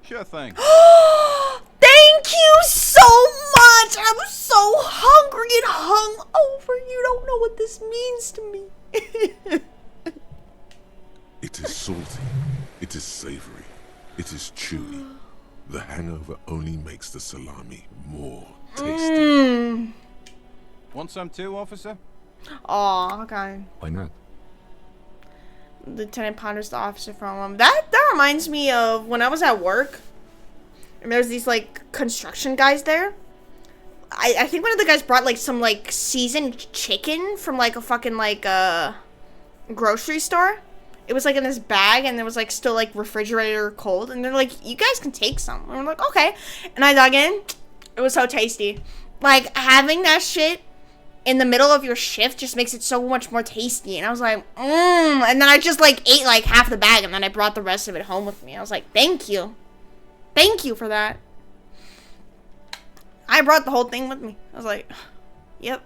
Sure thing. Thank you so much! I'm so hungry and hungover. You don't know what this means to me. It is salty. It is savory. It is chewy. The hangover only makes the salami more tasty. Want some too, officer? Oh, okay. Why not? Lieutenant Ponder's the officer from that reminds me of when I was at work and there's these like construction guys there. I think one of the guys brought like some like seasoned chicken from like a fucking like grocery store. It was like in this bag and it was like still like refrigerator cold, and they're like, you guys can take some. And I'm like, okay. And I dug in. It was so tasty. Like having that shit in the middle of your shift just makes it so much more tasty. And I was like, and then I just like ate like half the bag and then I brought the rest of it home with me. I was like, thank you. Thank you for that. I brought the whole thing with me. I was like, yep.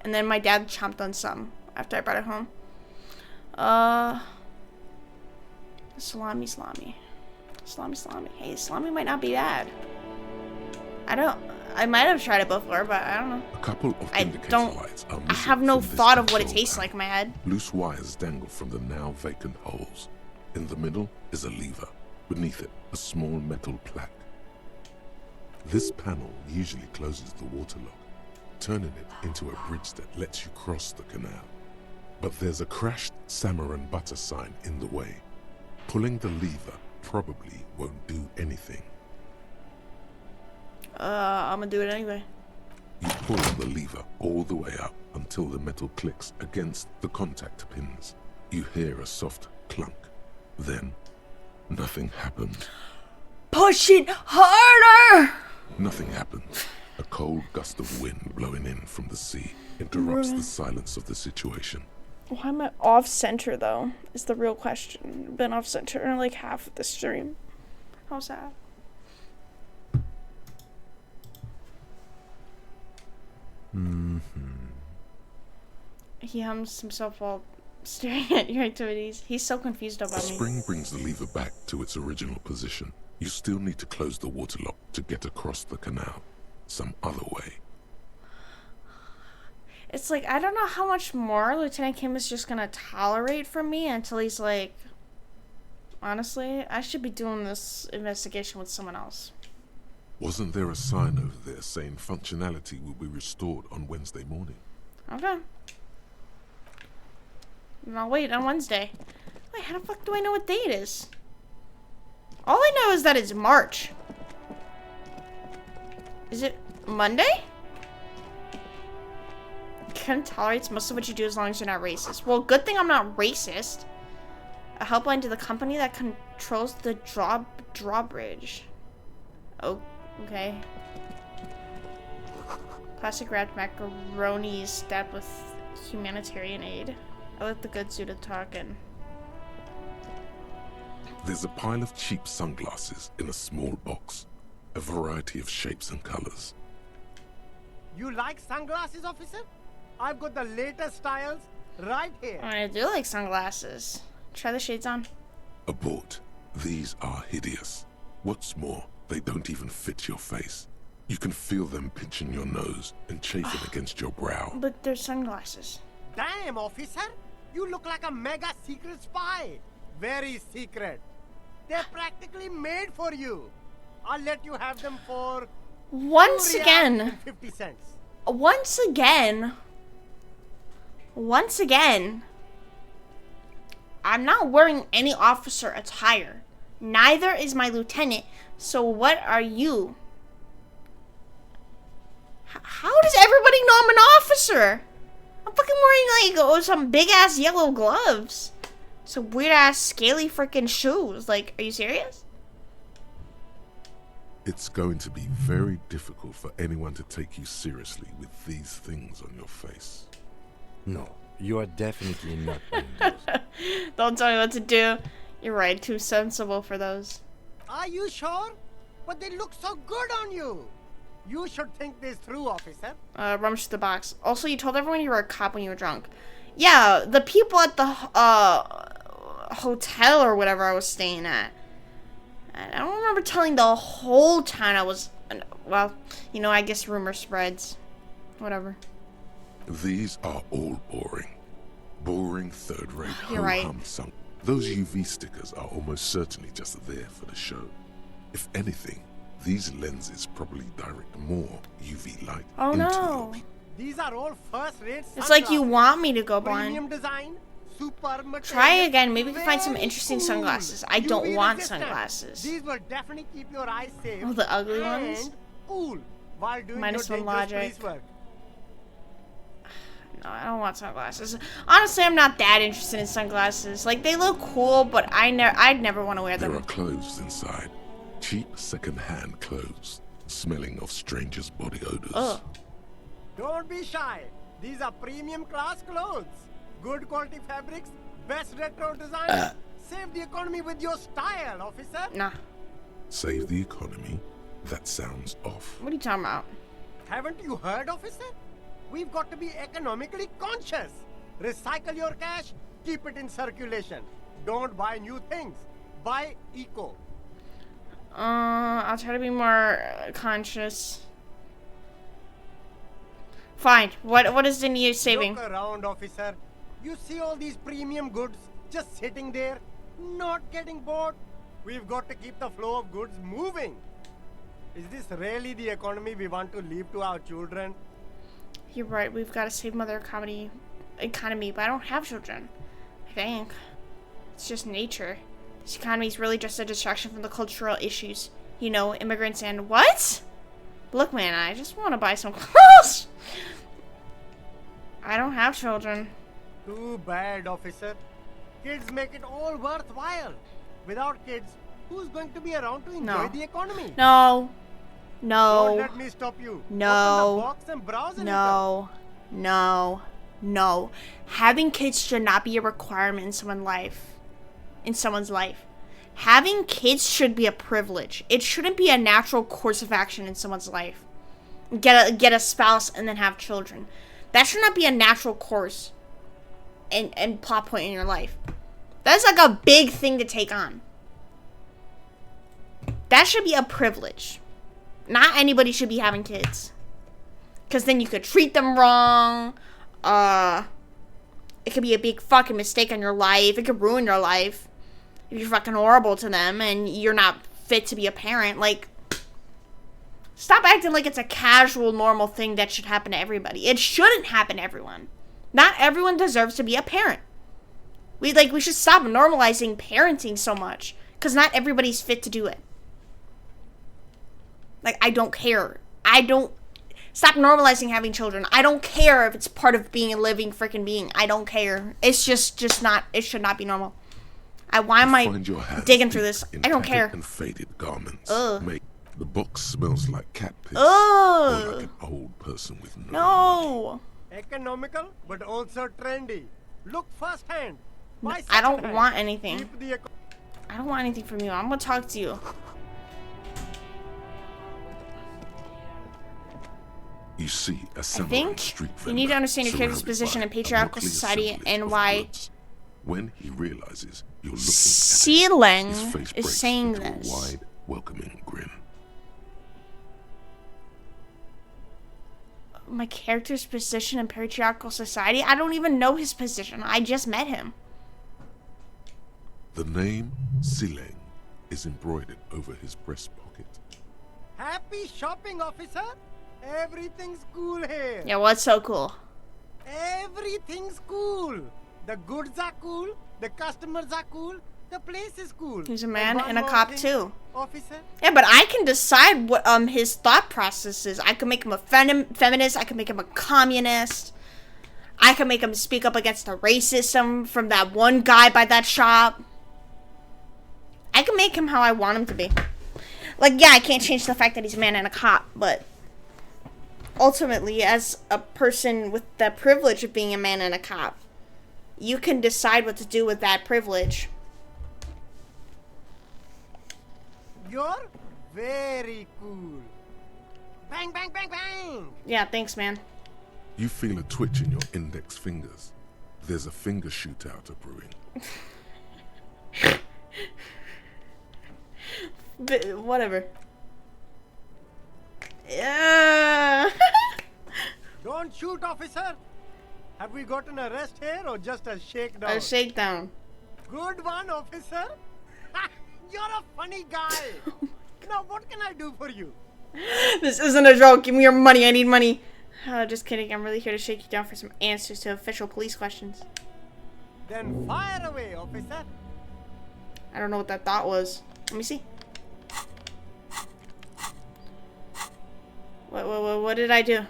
And then my dad chomped on some after I brought it home. Salami. Hey, salami might not be bad. I might have tried it before, but I don't know. A couple of indicator lights are missing. I have no from this thought of what it control tastes like in my head. Loose wires dangle from the now vacant holes. In the middle is a lever. Beneath it, a small metal plaque. This panel usually closes the waterlock, turning it into a bridge that lets you cross the canal. But there's a crashed salmon and butter sign in the way. Pulling the lever probably won't do anything. I'm gonna do it anyway. You pull the lever all the way up until the metal clicks against the contact pins. You hear a soft clunk. Then, nothing happens. Push it harder! Nothing happens. A cold gust of wind blowing in from the sea interrupts the silence of the situation. Why am I off-center, though, is the real question. I've been off-center like half of the stream. How sad. He hums himself while staring at your activities. He's so confused about The me. spring brings the lever back to its original position. You still need to close the waterlock to get across the canal. Some other way. It's like, I don't know how much more Lieutenant Kim is just gonna tolerate from me until he's like, honestly, I should be doing this investigation with someone else. Wasn't there a sign over there saying functionality will be restored on Wednesday morning? Okay. And I'll wait on Wednesday. Wait, how the fuck do I know what day it is? All I know is that it's March. Is it Monday? Kim tolerates most of what you do as long as you're not racist. Well, good thing I'm not racist. A helpline to the company that controls the drawbridge. Oh, okay. Plastic wrapped macaroni stabbed with humanitarian aid. I let the goods do the talking. There's a pile of cheap sunglasses in a small box. A variety of shapes and colors. You like sunglasses, officer? I've got the latest styles right here. I do like sunglasses. Try the shades on. Abort. These are hideous. What's more, they don't even fit your face. You can feel them pinching your nose and chafing against your brow. But they're sunglasses. Damn, officer! You look like a mega secret spy. Very secret. They're practically made for you. I'll let you have them for... Once again. 50 cents. Once again. I'm not wearing any officer attire. Neither is my lieutenant. So what are you? How does everybody know I'm an officer? I'm fucking wearing like some big ass yellow gloves. Some weird ass scaly freaking shoes. Like, are you serious? It's going to be very difficult for anyone to take you seriously with these things on your face. No, you are definitely not doing those. Don't tell me what to do. You're right, too sensible for those. Are you sure? But they look so good on you. You should think this through, officer. Rummage the box. Also, you told everyone you were a cop when you were drunk. Yeah, the people at the hotel or whatever I was staying at. I don't remember telling the whole town I was... Well, you know, I guess rumor spreads. Whatever. These are all boring. Boring third-rate You're right. ho-hum sung. Those UV stickers are almost certainly just there for the show. If anything, these lenses probably direct more UV light into no. your... These are all first-rate sunglasses. It's like you want me to go blind. Premium design, super material. Try again. Maybe we can find some Very interesting cool. sunglasses. I don't want UV-resistant. sunglasses. These will definitely keep your eyes safe. Oh, the ugly and ones? cool while doing Minus your one dangerous logic. police work. No, I don't want sunglasses. Honestly, I'm not that interested in sunglasses. Like, they look cool, but I'd never want to wear them. There are clothes inside. Cheap second-hand clothes, smelling of strangers' body odors. Ugh. Don't be shy. These are premium class clothes. Good quality fabrics, best retro design. Save the economy with your style, officer. Nah. Save the economy? That sounds off. What are you talking about? Haven't you heard, officer? We've got to be economically conscious. Recycle your cash, keep it in circulation. Don't buy new things. Buy eco. I'll try to be more conscious. Fine. What is the need of saving? Look around, officer. You see all these premium goods just sitting there, not getting bought. We've got to keep the flow of goods moving. Is this really the economy we want to leave to our children? You're right. We've got to save mother economy, but I don't have children. I think it's just nature. This economy is really just a distraction from the cultural issues. You know, immigrants and what? Look, man, I just want to buy some clothes. I don't have children. Too bad, officer. Kids make it all worthwhile. Without kids, who's going to be around to enjoy the economy? No. No. Don't let me stop you. No. Open the box and browse a No. No. No. Having kids should not be a requirement in someone's life. Having kids should be a privilege. It shouldn't be a natural course of action in someone's life. Get a spouse and then have children. That should not be a natural course and plot point in your life. That's like a big thing to take on. That should be a privilege. Not anybody should be having kids. Because then you could treat them wrong. It could be a big fucking mistake on your life. It could ruin your life. If you're fucking horrible to them and you're not fit to be a parent. Like, stop acting like it's a casual, normal thing that should happen to everybody. It shouldn't happen to everyone. Not everyone deserves to be a parent. We should stop normalizing parenting so much. Because not everybody's fit to do it. Like, I don't care. Stop normalizing having children. I don't care if it's part of being a living freaking being. I don't care. It's just not, it should not be normal. Why am I digging through this? I don't care. And faded garments. Ugh. The box smells like cat piss. Oh. Or like an old person with no No. Economical, but also trendy. Look firsthand. Buy I don't secondhand. want anything. Keep the I don't want anything from you. I'm gonna talk to you. You see, I assemble think street you need to vendor understand your character's surrounded position by in a patriarchal motley society assemblage and of why goods. When he realizes you're looking Sealing at him, his face is breaks saying into this. a wide, welcoming grin. My character's position in patriarchal society? I don't even know his position. I just met him. The name Sileng is embroidered over his breast pocket. Happy shopping, officer. Everything's cool here. Yeah, what's so cool? Everything's cool. The goods are cool. The customers are cool. The place is cool. He's a man one and a more cop thing, too. Officer. Yeah, but I can decide what his thought process is. I can make him a feminist. I can make him a communist. I can make him speak up against the racism from that one guy by that shop. I can make him how I want him to be. Like, yeah, I can't change the fact that he's a man and a cop, but ultimately, as a person with the privilege of being a man and a cop, you can decide what to do with that privilege. You're very cool. Bang, bang, bang, bang. Yeah, thanks, man. You feel a twitch in your index fingers. There's a finger shootout brewing. But whatever. Yeah. Don't shoot, officer. Have we got an arrest here or just a shakedown? A shakedown. Good one, officer. You're a funny guy. Now, what can I do for you? This isn't a joke. Give me your money. I need money. Just kidding. I'm really here to shake you down for some answers to official police questions. Then fire away, officer. I don't know what that thought was. Let me see. What did I do?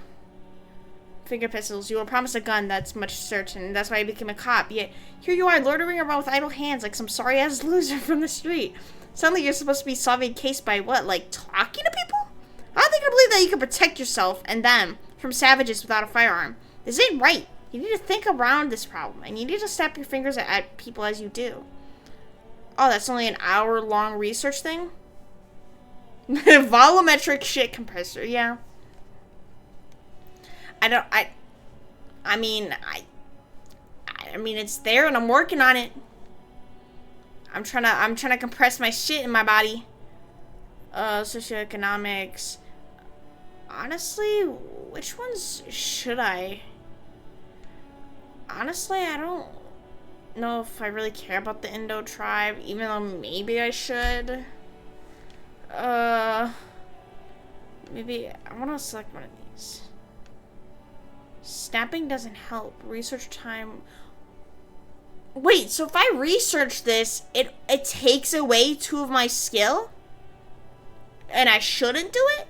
Finger pistols. You were promised a gun, that's much certain. That's why I became a cop. Yet, here you are, loitering around with idle hands like some sorry-ass loser from the street. Suddenly, you're supposed to be solving a case by what? Like, talking to people? I don't think I believe that you can protect yourself and them from savages without a firearm. This ain't right. You need to think around this problem, and you need to snap your fingers at people as you do. Oh, that's only an hour-long research thing? Volumetric shit compressor, yeah. I mean, it's there and I'm working on it. I'm trying to compress my shit in my body. Socioeconomics. Honestly, which ones should I? Honestly, I don't know if I really care about the Indo tribe, even though maybe I should. Maybe I want to select one of these. Snapping doesn't help. Research time. Wait, so if I research this, it takes away 2 of my skill? And I shouldn't do it?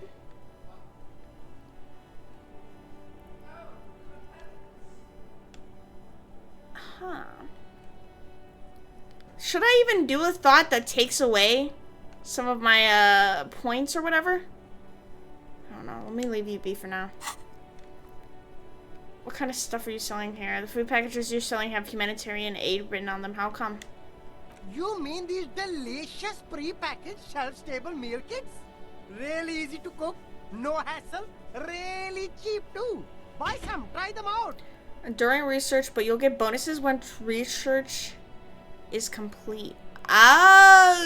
Huh. Should I even do a thought that takes away some of my points or whatever? I don't know. Let me leave you be for now. What kind of stuff are you selling here? The food packages you're selling have humanitarian aid written on them. How come? You mean these delicious pre-packaged shelf-stable meal kits? Really easy to cook, no hassle, really cheap too. Buy some, try them out. During research, but you'll get bonuses when research is complete. Oh,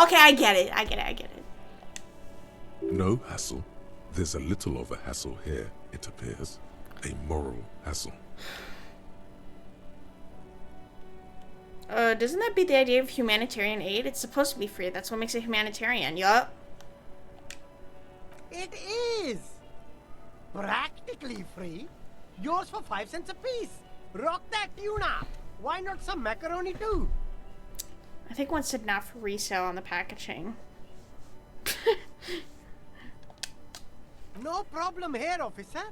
okay, I get it. No hassle. There's a little of a hassle here, it appears. A moral hassle. Doesn't that beat the idea of humanitarian aid? It's supposed to be free. That's what makes it humanitarian. Yup. It is. Practically free. Yours for 5 cents a piece. Rock that tuna. Why not some macaroni too? I think one said not for resale on the packaging. No problem here, officer.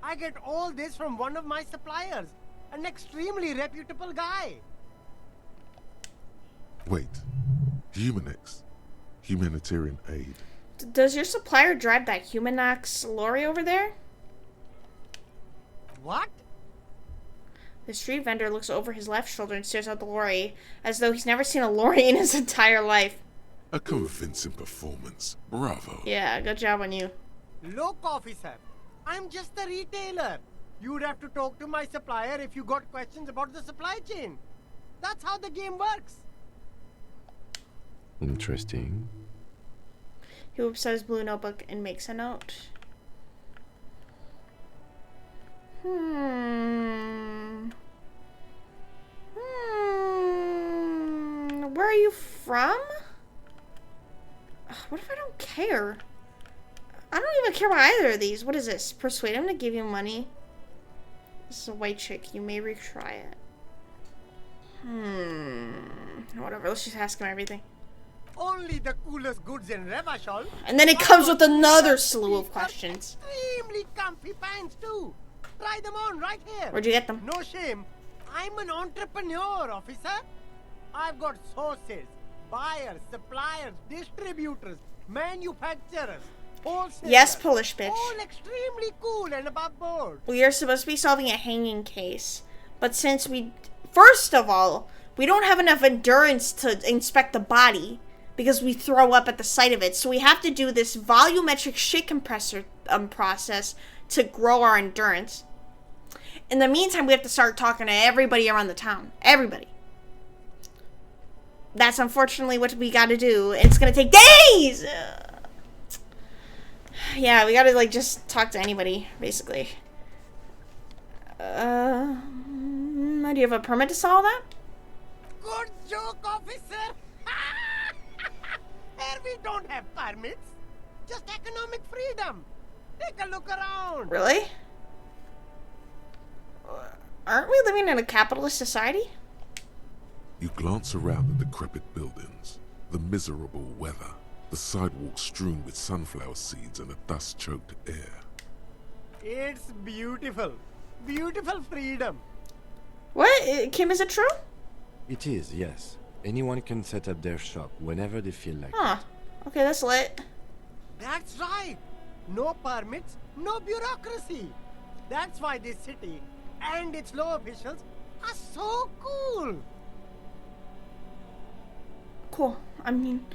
I get all this from one of my suppliers. An extremely reputable guy. Wait. Humanix. humanitarian aid. Does your supplier drive that Humanox lorry over there? What? The street vendor looks over his left shoulder and stares out the lorry, as though he's never seen a lorry in his entire life. A convincing performance. Bravo. Yeah, good job on you. Look, officer, I'm just a retailer. You'd have to talk to my supplier if you got questions about the supply chain. That's how the game works. Interesting. He whips out his blue notebook and makes a note. Where are you from? What if I don't care? I don't even care about either of these. What is this? Persuade him to give you money. This is a white chick. You may retry it. Whatever. Let's just ask him everything. Only the coolest goods in Revachol. And then it comes with another slew of questions. Extremely comfy pants too. Try them on right here. Where'd you get them? No shame. I'm an entrepreneur, officer. I've got sources, buyers, suppliers, distributors, manufacturers, wholesalers. Yes, Polish bitch. All extremely cool and above board. We are supposed to be solving a hanging case. But since first of all, we don't have enough endurance to inspect the body because we throw up at the sight of it. So we have to do this volumetric shit compressor process to grow our endurance. In the meantime, we have to start talking to everybody around the town. Everybody. That's unfortunately what we gotta do. And it's gonna take days! Yeah, we gotta, just talk to anybody, basically. Do you have a permit to sell that? Good joke, officer. Here we don't have permits. Just economic freedom. Take a look around. Really? Aren't we living in a capitalist society? You glance around the decrepit buildings, the miserable weather, the sidewalks strewn with sunflower seeds and a dust-choked air. It's beautiful. Beautiful freedom. What? Kim, is it true? It is, yes. Anyone can set up their shop whenever they feel like Huh. it. Okay, that's lit. That's right. No permits, no bureaucracy. That's why this city and its law officials are so cool. Cool. I mean...